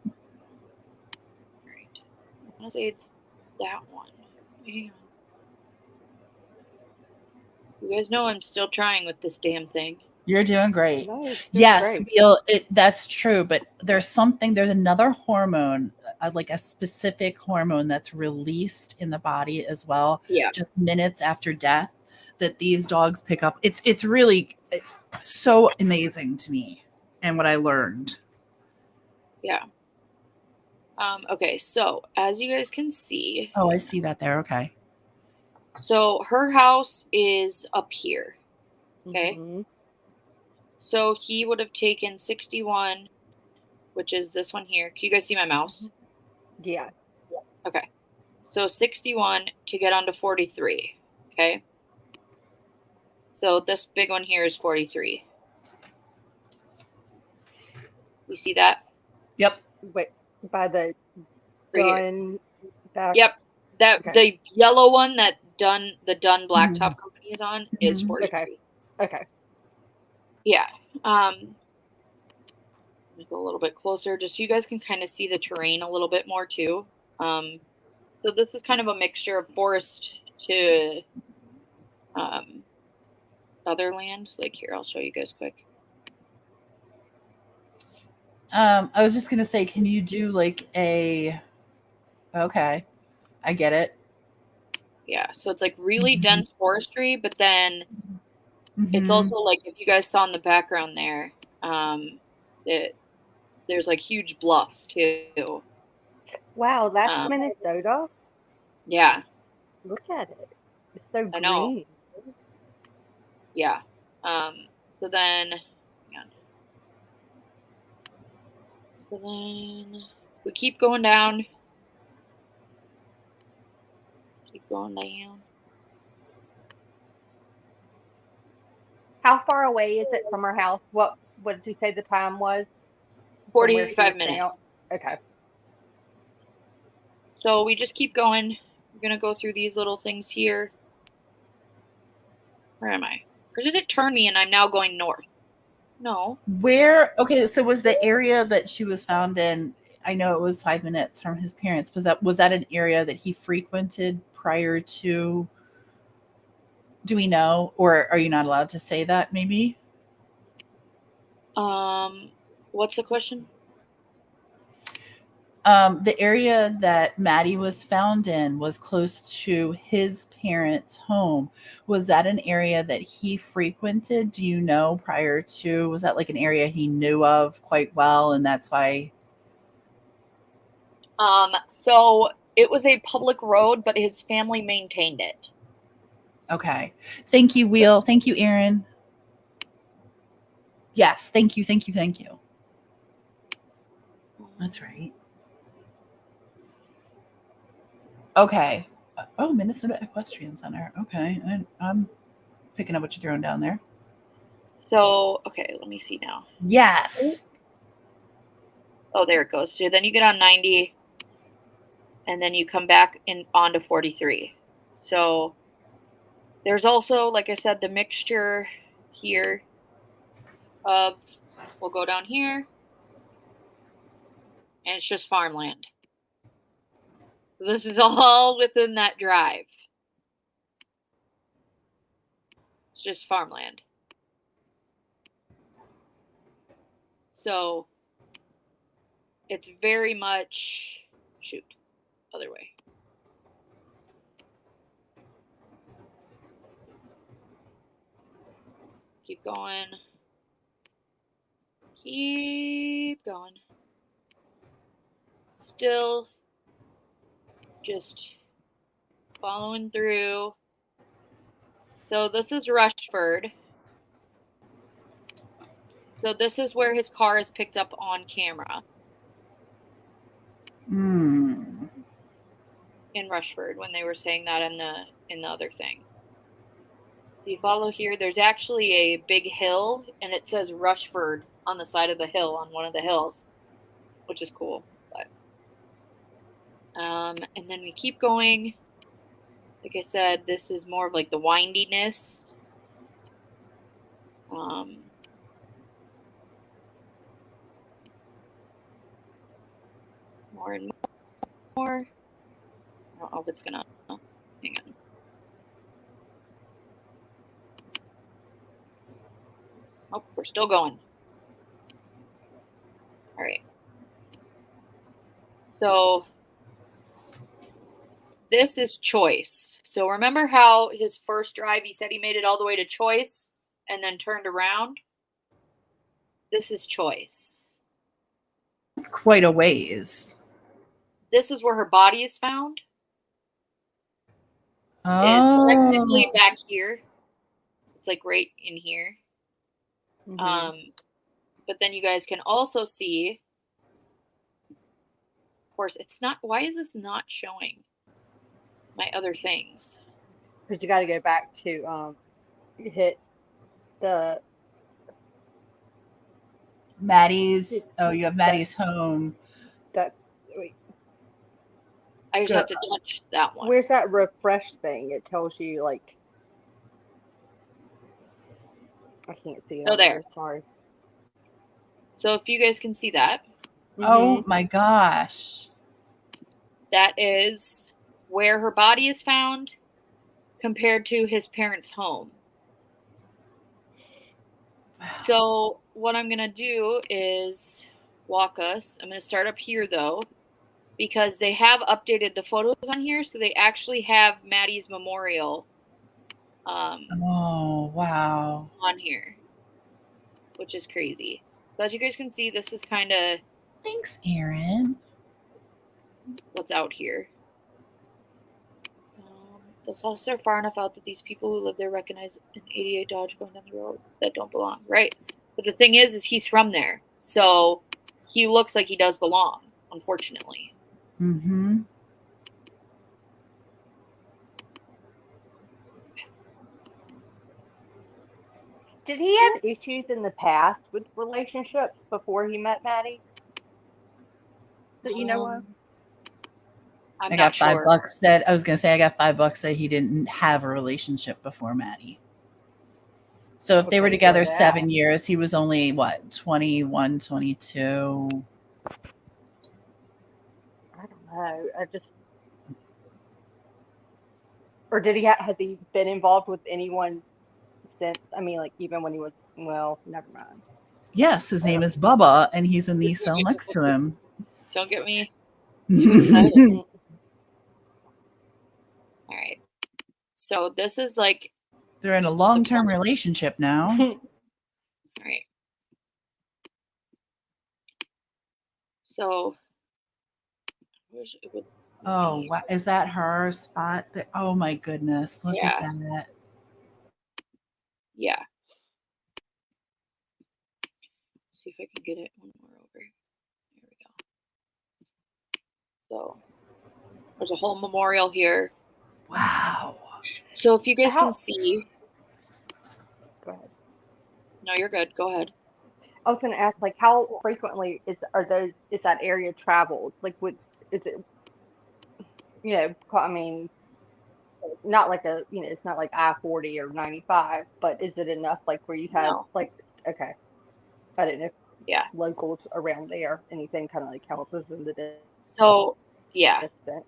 All right. I want to say it's that one. Hang on. You guys know I'm still trying with this damn thing. You're doing great. No, yes, great. That's true. But there's another hormone, like a specific hormone that's released in the body as well. Yeah. Just minutes after death that these dogs pick up. It's really so amazing to me and what I learned. Yeah. Okay, so as you guys can see. Oh, I see that there. Okay. So her house is up here. Okay. Mm-hmm. So he would have taken 61, which is this one here. Can you guys see my mouse? Yeah. Okay. So 61 to get onto 43. Okay. So this big one here is 43. You see that? Yep. Wait, by the Dunn back. Yep. The yellow one that the Dunn Blacktop Company is on is 43. Okay. Yeah. Let me go a little bit closer just so you guys can kind of see the terrain a little bit more too. So this is kind of a mixture of forest to other land. Like here, I'll show you guys quick. I was just gonna say, can you do like a? Okay, I get it. Yeah, so it's like really dense forestry, but then it's also like if you guys saw in the background there, there's like huge bluffs too. Wow, that's Minnesota. Yeah. Look at it. It's so green. I know. Yeah. So then we keep going down. Keep going down. How far away is it from our house? What did you say the time was? 45 minutes. Okay. So we just keep going. We're going to go through these little things here. Where am I? Or did it turn me and I'm now going north? No. Where? Okay, so was the area that she was found in, I know it was 5 minutes from his parents, was that an area that he frequented prior to, do we know? Or are you not allowed to say that maybe? What's the question? The area that Maddie was found in was close to his parents' home. Was that an area that he frequented? Do you know prior to? Was that like an area he knew of quite well, and that's why? So it was a public road, but his family maintained it. Okay. Thank you, Wheel. Thank you, Aaron. Yes. Thank you. Thank you. Thank you. That's right. Okay. Oh, Minnesota Equestrian Center. Okay. I'm picking up what you're throwing down there. So, okay, let me see now. Yes. Oh, there it goes. So then you get on 90, and then you come back onto 43. So there's also, like I said, the mixture here of, we'll go down here, and it's just farmland. This is all within that drive. It's just farmland. So it's very much, shoot, other way. Keep going. Keep going. Still just following through. So this is Rushford. So this is where his car is picked up on camera. In Rushford, when they were saying that in the other thing. If you follow here, there's actually a big hill, and it says Rushford on the side of the hill, on one of the hills, which is cool. But and then we keep going. Like I said, this is more of like the windiness. More and more. I don't know if it's gonna. Hang on. Oh, we're still going. All right. So this is Choice. So remember how his first drive, he said he made it all the way to Choice and then turned around? This is Choice. Quite a ways. This is where her body is found. Oh. It's technically back here. It's like right in here. But then you guys can also see, of course, it's not, why is this not showing my other things? Because you got to go back to hit the Maddie's. Oh, you have Maddie's home. That wait. I just have to touch that one. Where's that refresh thing? It tells you like. I can't see. So there. Sorry. So if you guys can see that. Oh my gosh. That is where her body is found compared to his parents' home. Wow. So what I'm going to do is walk us. I'm going to start up here, though, because they have updated the photos on here. So they actually have Maddie's memorial oh, wow. on here, which is crazy. So as you guys can see, this is kind of... Thanks, Aaron. What's out here. Those houses are far enough out that these people who live there recognize an 88 Dodge going down the road that don't belong, right? But the thing is he's from there. So he looks like he does belong, unfortunately. Mm-hmm. Did he have issues in the past with relationships before he met Maddie? That you know of? I got $5 that I was gonna say I got $5 that he didn't have a relationship before Maddie. So if they were together 7 years, he was only what, 21, 22? I don't know. Or did he has he been involved with anyone since? I mean, like even when he was, well, never mind. Yes, his name is Bubba, and he's in the cell next to him. Don't get me excited. All right. So this is like They're in a long-term relationship now. all right. So I wish it would Oh, wow. Is that her spot? Oh my goodness. Look at Yeah. that. Yeah. See if I can get it one more over. There we go. So there's a whole memorial here. Wow. So if you guys How- can see, Go ahead. no, you're good. Go ahead. I was going to ask, like, how frequently is that area traveled? Like, is it, I mean, not like it's not like I-40 or 95, but is it enough, like, where you have, No. like, okay, I didn't know if Yeah. locals around there, anything kind of like help us in the So yeah, distance.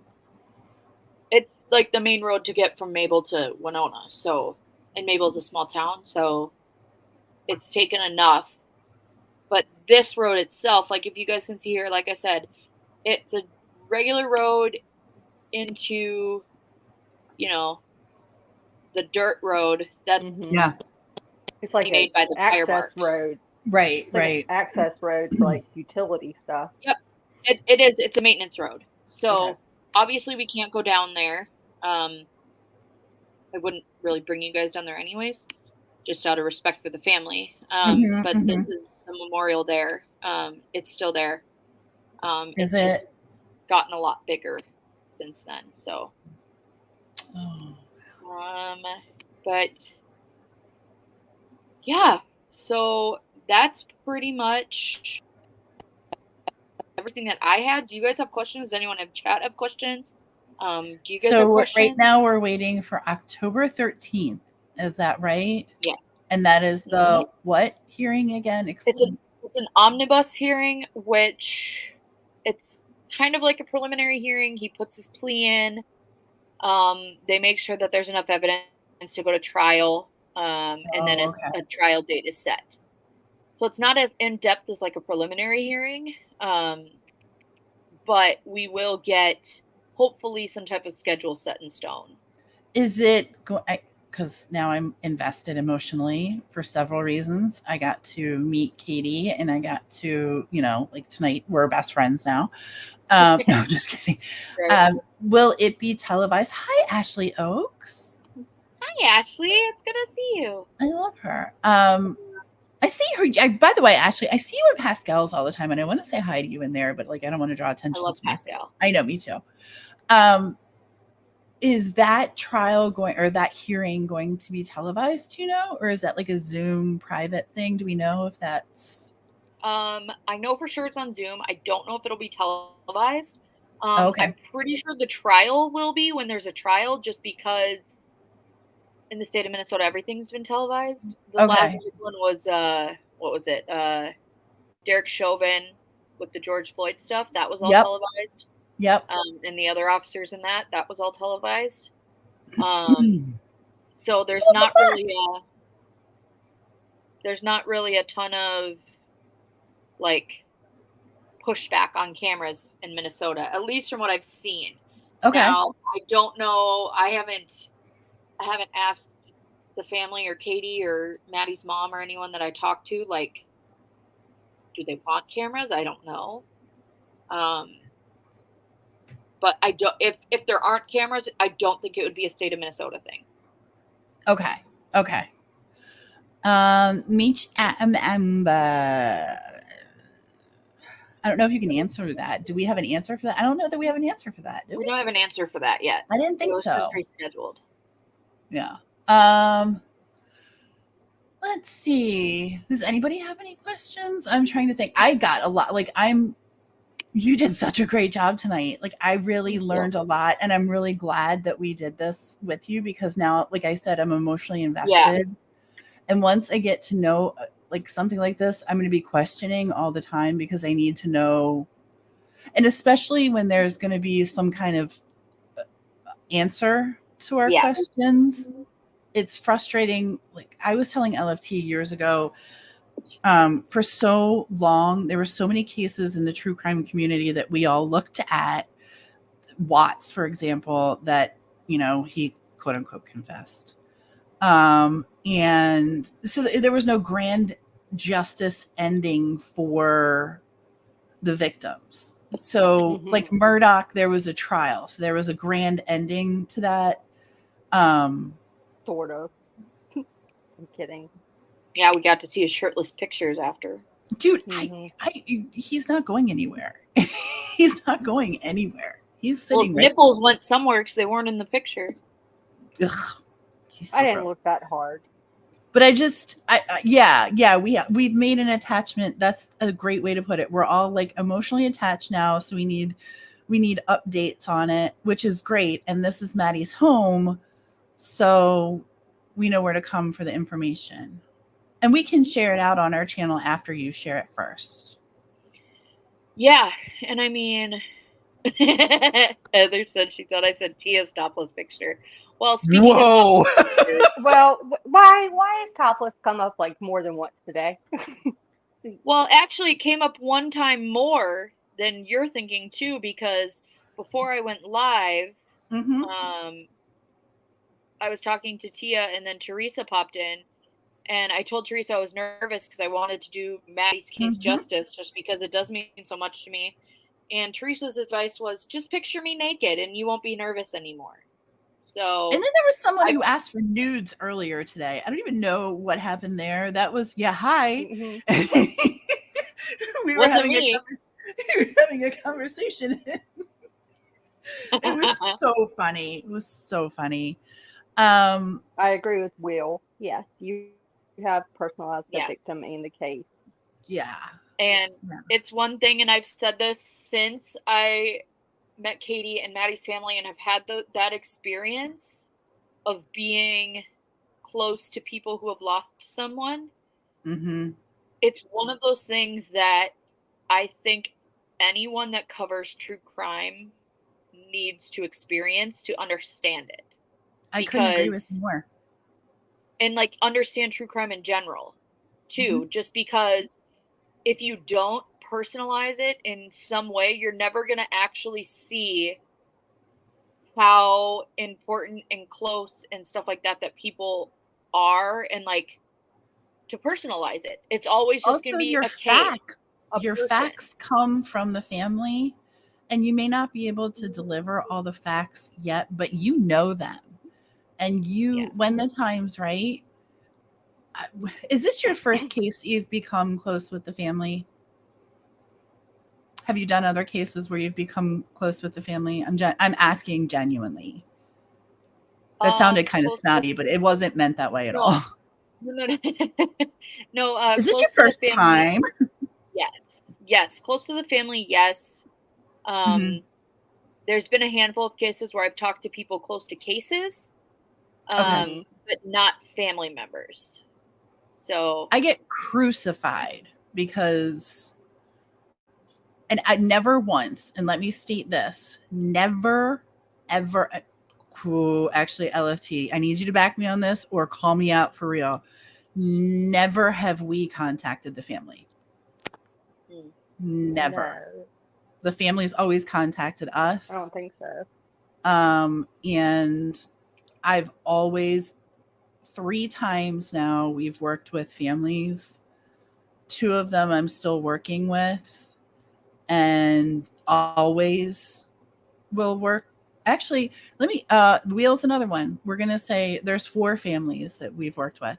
it's like the main road to get from Mabel to Winona. So, and Mabel's a small town, so it's taken enough. But this road itself, like if you guys can see here, like I said, it's a regular road into, the dirt road that Yeah. It's like made by the tire access marks. road. Right. It's like Right. an access road for like utility stuff. Yep, it is. It's a maintenance road. So Okay. obviously we can't go down there. I wouldn't really bring you guys down there anyways, just out of respect for the family. But this is the memorial there. It's still there. Is it's it? just gotten a lot bigger since then. So, Oh. but yeah, so that's pretty much everything that I had. Do you guys have questions? Does anyone have chat have questions? Do you guys have questions? Right now we're waiting for October 13th. Is that right? Yes. And that is the what hearing again? It's an omnibus hearing, which it's kind of like a preliminary hearing. He puts his plea in. They make sure that there's enough evidence to go to trial, and then a trial date is set. So it's not as in-depth as like a preliminary hearing, but we will get hopefully some type of schedule set in stone. Is it because now I'm invested emotionally for several reasons. I got to meet Katie and I got to, like tonight we're best friends now. No, I'm just kidding. Right. Will it be televised? Hi, Ashley Oakes. Hi, Ashley. It's good to see you. I love her. I see her. By the way, Ashley, I see you at Pascal's all the time, and I want to say hi to you in there, but like I don't want to draw attention. I love to Pascal. myself. I know, me too. Is that trial that hearing going to be televised? Do you know, or is that like a Zoom private thing? Do we know if that's? I know for sure it's on Zoom. I don't know if it'll be televised. Okay. I'm pretty sure the trial will be when there's a trial, just because in the state of Minnesota everything's been televised. The last one was what was it? Derek Chauvin with the George Floyd stuff. That was all televised. Yep. And the other officers in that was all televised. So there's not really a ton of like pushback on cameras in Minnesota, at least from what I've seen. Okay. Now, I don't know. I haven't asked the family or Katie or Maddie's mom or anyone that I talked to, like, do they want cameras? I don't know. But I don't. If there aren't cameras, I don't think it would be a state of Minnesota thing. Okay. Meet Amber. I don't know if you can answer that. Do we have an answer for that? I don't know that we have an answer for that. We don't have an answer for that yet. I didn't think so. It was just rescheduled. Yeah. Let's see. Does anybody have any questions? I'm trying to think. I got a lot. Like you did such a great job tonight. Like I really learned a lot, and I'm really glad that we did this with you, because now, like I said, I'm emotionally invested. Yeah. And once I get to know like something like this, I'm going to be questioning all the time, because I need to know. And especially when there's going to be some kind of answer to our questions, it's frustrating. Like I was telling LFT years ago, For so long, there were so many cases in the true crime community that we all looked at. Watts, for example, that, he quote unquote confessed. And so there was no grand justice ending for the victims. So like Murdoch, there was a trial. So there was a grand ending to that. Sort of. I'm kidding. Yeah, we got to see his shirtless pictures after. Dude, he's not going anywhere. He's not going anywhere. He's sitting his nipples went somewhere because they weren't in the picture. Ugh, I didn't look that hard. But we've made an attachment. That's a great way to put it. We're all like emotionally attached now, so we need updates on it, which is great. And this is Maddie's home, so we know where to come for the information. And we can share it out on our channel after you share it first. Yeah, and I mean, Heather said she thought I said Tia's topless picture. Well, speaking of pictures, well, why has topless come up like more than once today? Well, actually, it came up one time more than you're thinking too, because before I went live, I was talking to Tia, and then Teresa popped in. And I told Teresa I was nervous because I wanted to do Maddie's case justice, just because it does mean so much to me. And Teresa's advice was, just picture me naked and you won't be nervous anymore. So, and then there was someone who asked for nudes earlier today. I don't even know what happened there. That was, hi. We were having a conversation. It was so funny. It was so funny. I agree with Will. Yes, you have personalized the victim and the case. Yeah. And it's one thing, and I've said this since I met Katie and Maddie's family and have had that experience of being close to people who have lost someone. It's one of those things that I think anyone that covers true crime needs to experience to understand it. I couldn't agree with you more. And like understand true crime in general too, just because if you don't personalize it in some way, you're never going to actually see how important and close and stuff like that people are, and like to personalize it. It's always just going to be your a facts. Case, your facts come from the family, and you may not be able to deliver all the facts yet, but you know them. And when the time's right. Is this your first case you've become close with the family? Have you done other cases where you've become close with the family? I'm asking genuinely. That sounded kind of snotty, but it wasn't meant that way at all. No. Is this your first time? Yes. Close to the family, yes. There's been a handful of cases where I've talked to people close to cases, but not family members. So I get crucified because, and I never once, and let me state this, never, ever, actually, LFT, I need you to back me on this or call me out for real. Never have we contacted the family. Never. No. The family's always contacted us. I don't think so. And I've always, 3 times now, we've worked with families. 2 of them I'm still working with, and always will work. Actually, let me, Wheel's another one. We're going to say there's 4 families that we've worked with.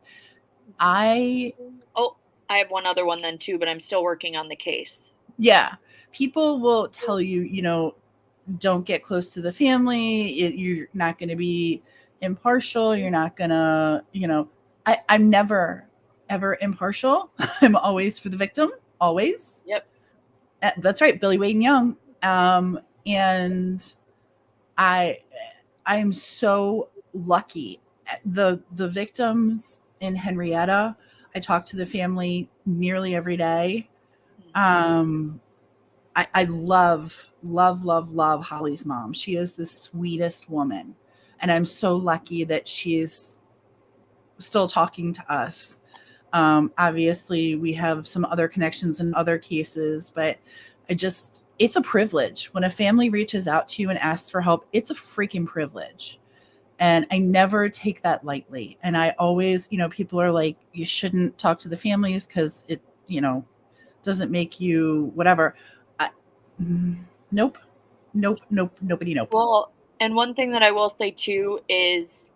I have one other one then too, but I'm still working on the case. Yeah. People will tell you, don't get close to the family. You're not going to be impartial. You're not going to, I'm never, ever impartial. I'm always for the victim. Always. Yep. That's right. Billy Wade and Young. And I'm so lucky. The victims in Henrietta, I talk to the family nearly every day. I love Holly's mom. She is the sweetest woman. And I'm so lucky that she's still talking to us. Obviously, we have some other connections in other cases, but it's a privilege. When a family reaches out to you and asks for help, it's a freaking privilege. And I never take that lightly. And I always, people are like, you shouldn't talk to the families because it, doesn't make you whatever. Nope. Nobody, nope. Well, and one thing that I will say too is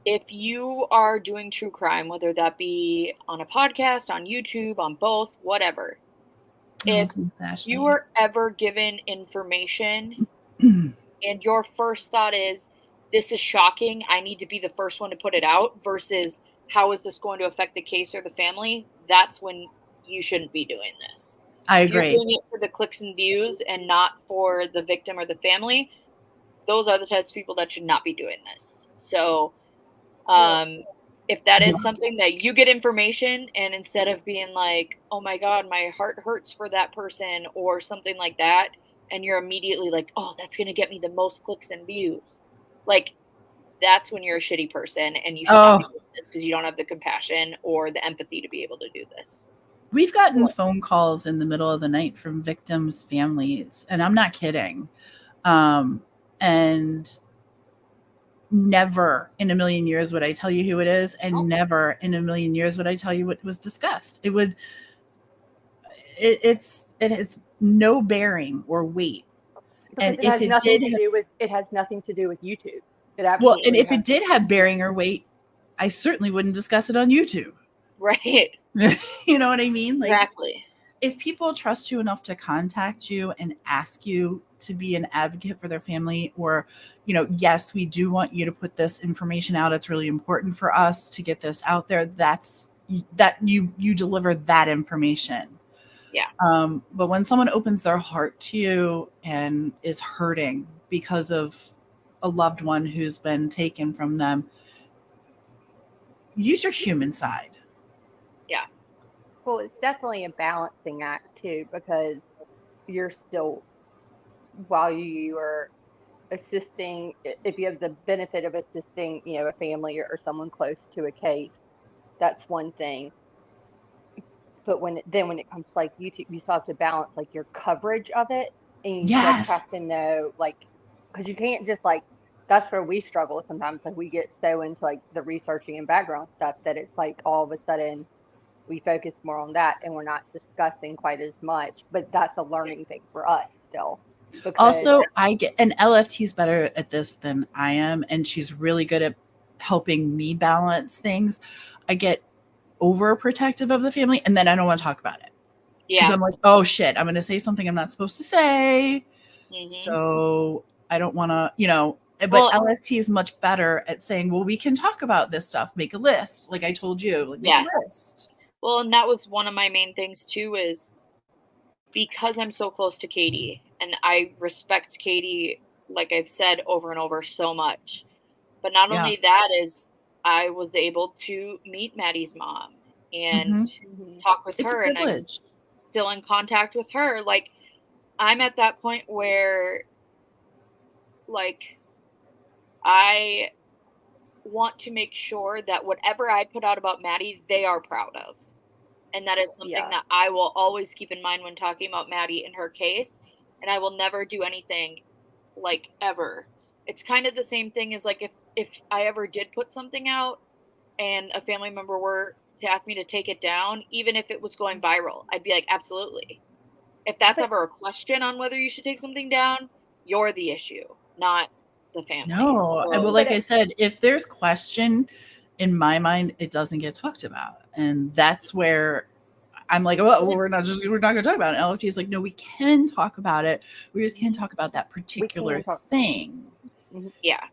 if you are doing true crime, whether that be on a podcast, on YouTube, on both, whatever, if Thanks, Ashley. you are ever given information and your first thought is, this is shocking, I need to be the first one to put it out, versus how is this going to affect the case or the family, that's when you shouldn't be doing this. I If you're agree. doing it for the clicks and views and not for the victim or the family, those are the types of people that should not be doing this. So if that is something that you get information and instead of being like, oh my God, my heart hurts for that person or something like that, and you're immediately like, oh, that's going to get me the most clicks and views. Like, that's when you're a shitty person and you should not be doing this because you don't have the compassion or the empathy to be able to do this. We've gotten phone calls in the middle of the night from victims' families, and I'm not kidding. And never in a million years would I tell you who it is, and never in a million years would I tell you what was discussed. It has no bearing or weight. Because and it if has it nothing did to do with it has nothing to do with YouTube. It well, absolutely and if has. it did have bearing or weight, I certainly wouldn't discuss it on YouTube. Right. You know what I mean? Like, exactly. If people trust you enough to contact you and ask you to be an advocate for their family, or, yes, we do want you to put this information out. It's really important for us to get this out there. That you deliver that information. Yeah. But when someone opens their heart to you and is hurting because of a loved one who's been taken from them, use your human side. Yeah. Well, it's definitely a balancing act too, because you're still, while you are assisting, if you have the benefit of assisting, a family or someone close to a case, that's one thing. But when it comes to like YouTube, you still have to balance like your coverage of it, and you just have to know, like, because you can't just like, that's where we struggle sometimes. Like, we get so into like the researching and background stuff that it's like all of a sudden we focus more on that and we're not discussing quite as much. But that's a learning thing for us still. Also, I get, and LFT's better at this than I am, and she's really good at helping me balance things. I get overprotective of the family, and then I don't want to talk about it. Yeah. Because I'm like, oh shit, I'm going to say something I'm not supposed to say. Mm-hmm. So I don't want to, but LFT is much better at saying, well, we can talk about this stuff. Make a list. Like I told you, like, make a list. Well, and that was one of my main things too, is because I'm so close to Katie and I respect Katie, like I've said over and over so much. But not only that is I was able to meet Maddie's mom and talk with her, and I'm still in contact with her. Like, I'm at that point where, like, I want to make sure that whatever I put out about Maddie, they are proud of. And that is something that I will always keep in mind when talking about Maddie and her case. And I will never do anything, like, ever. It's kind of the same thing as, like, if I ever did put something out and a family member were to ask me to take it down, even if it was going viral, I'd be like, absolutely. If that's ever a question on whether you should take something down, you're the issue, not the family. No, well, like I said, if there's question in my mind, it doesn't get talked about, and that's where I'm like, well, we're not going to talk about it. And LFT is like, no, we can talk about it. We just can't talk about that particular thing. Yeah,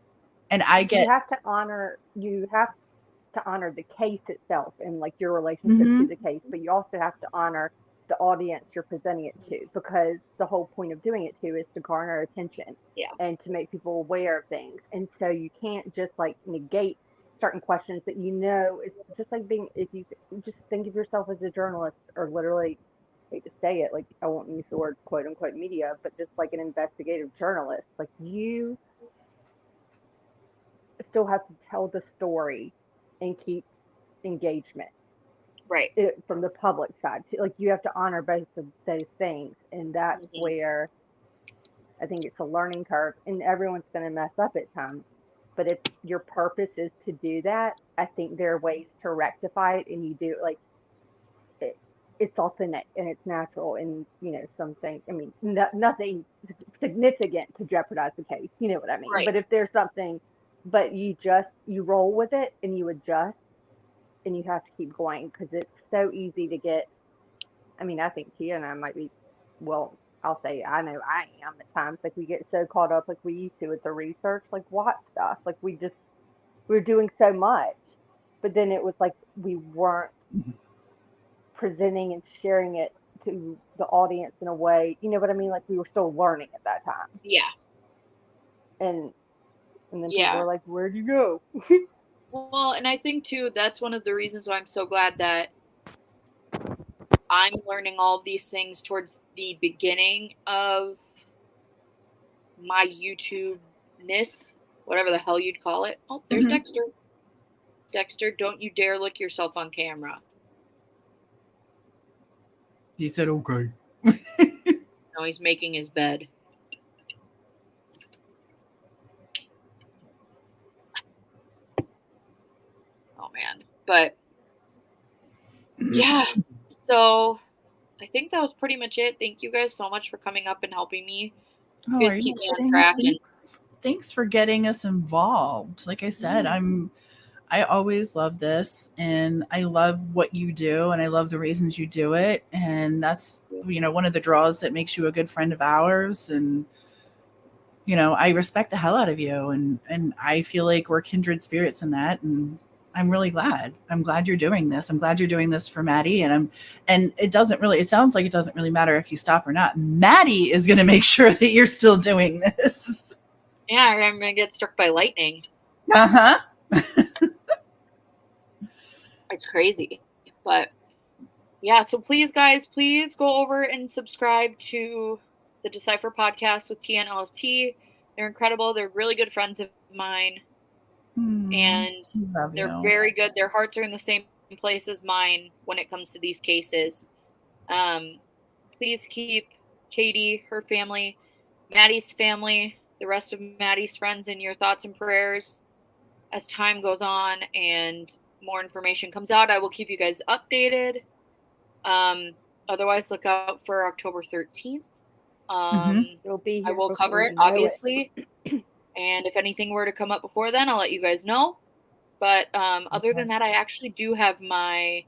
and I get you have to honor the case itself and like your relationship to the case, but you also have to honor the audience you're presenting it to, because the whole point of doing it too is to garner attention and to make people aware of things. And so you can't just like negate certain questions that it's just like being, if you just think of yourself as a journalist, or literally, I hate to say it, like I won't use the word quote unquote media, but just like an investigative journalist, like you still have to tell the story and keep engagement. Right. it from the public side too. Like you have to honor both of those things, and that's where I think it's a learning curve, and everyone's going to mess up at times. But if your purpose is to do that, I think there are ways to rectify it, and you do like it, it's authentic and it's natural, and something. I mean, nothing significant to jeopardize the case. You know what I mean? Right. But if there's something, but you roll with it and you adjust, and you have to keep going because it's so easy to get. I mean, I think Tia and I might be, well, I'll say I know I am at times. Like we get so caught up like we used to with the research, like what stuff. Like we're doing so much, but then it was like we weren't presenting and sharing it to the audience in a way, you know what I mean? Like we were still learning at that time. Yeah. And then people Yeah. are like, where'd you go? Well, and I think too, that's one of the reasons why I'm so glad that I'm learning all of these things towards the beginning of my YouTube-ness, whatever the hell you'd call it. Oh, there's Dexter. Dexter, don't you dare lick yourself on camera. He said, okay. No, he's making his bed. Oh, man. But, yeah. So, I think that was pretty much it. Thank you guys so much for coming up and helping me. Oh, You guys keep me on track. Thanks for getting us involved. Like I said, I always love this, and I love what you do, and I love the reasons you do it. And that's, one of the draws that makes you a good friend of ours. And, I respect the hell out of you, and I feel like we're kindred spirits in that. And I'm really glad. I'm glad you're doing this. I'm glad you're doing this for Maddie. And it sounds like it doesn't really matter if you stop or not. Maddie is going to make sure that you're still doing this. Yeah, I'm going to get struck by lightning. Uh-huh. It's crazy. But yeah, so please guys, please go over and subscribe to the Decipher podcast with Tia and LFT. They're incredible. They're really good friends of mine. And they're very good. Their hearts are in the same place as mine when it comes to these cases. Please keep Katie, her family, Maddie's family, the rest of Maddie's friends in your thoughts and prayers as time goes on and more information comes out. I will keep you guys updated. Otherwise, look out for October 13th. It'll be here I will cover it, obviously. And if anything were to come up before then, I'll let you guys know. But other than that, I actually do have my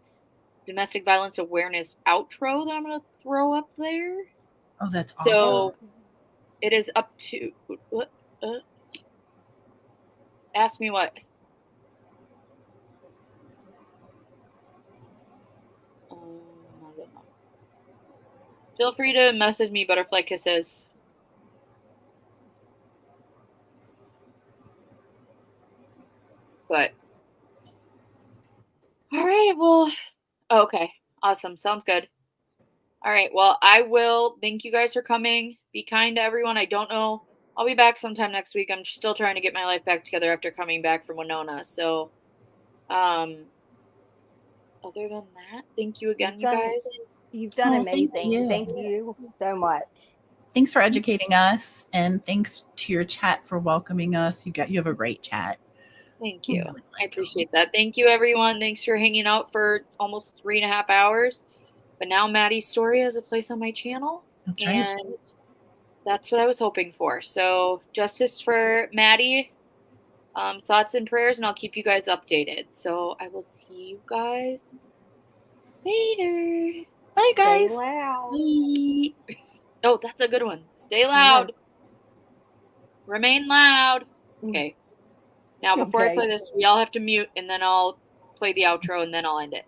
domestic violence awareness outro that I'm going to throw up there. Oh, that's awesome. So it is up to... What? Ask me what? I don't know. Feel free to message me butterfly kisses. But all right, well, okay, awesome, sounds good. All right, well, I will thank you guys for coming. Be kind to everyone. I don't know, I'll be back sometime next week. I'm still trying to get my life back together after coming back from Winona. So other than that, thank you again, you guys. You've done amazing. Thank you so much. Thanks for educating us, and thanks to your chat for welcoming us. You have a great chat. Thank you. Really I appreciate that. Thank you, everyone. Thanks for hanging out for almost 3.5 hours. But now Maddie's story has a place on my channel. That's right. And that's what I was hoping for. So justice for Maddie. Thoughts and prayers, and I'll keep you guys updated. So I will see you guys later. Bye, guys. Stay loud. Bye. Oh, that's a good one. Stay loud. Remain loud. Okay. Now, before I play this, we all have to mute, and then I'll play the outro, and then I'll end it.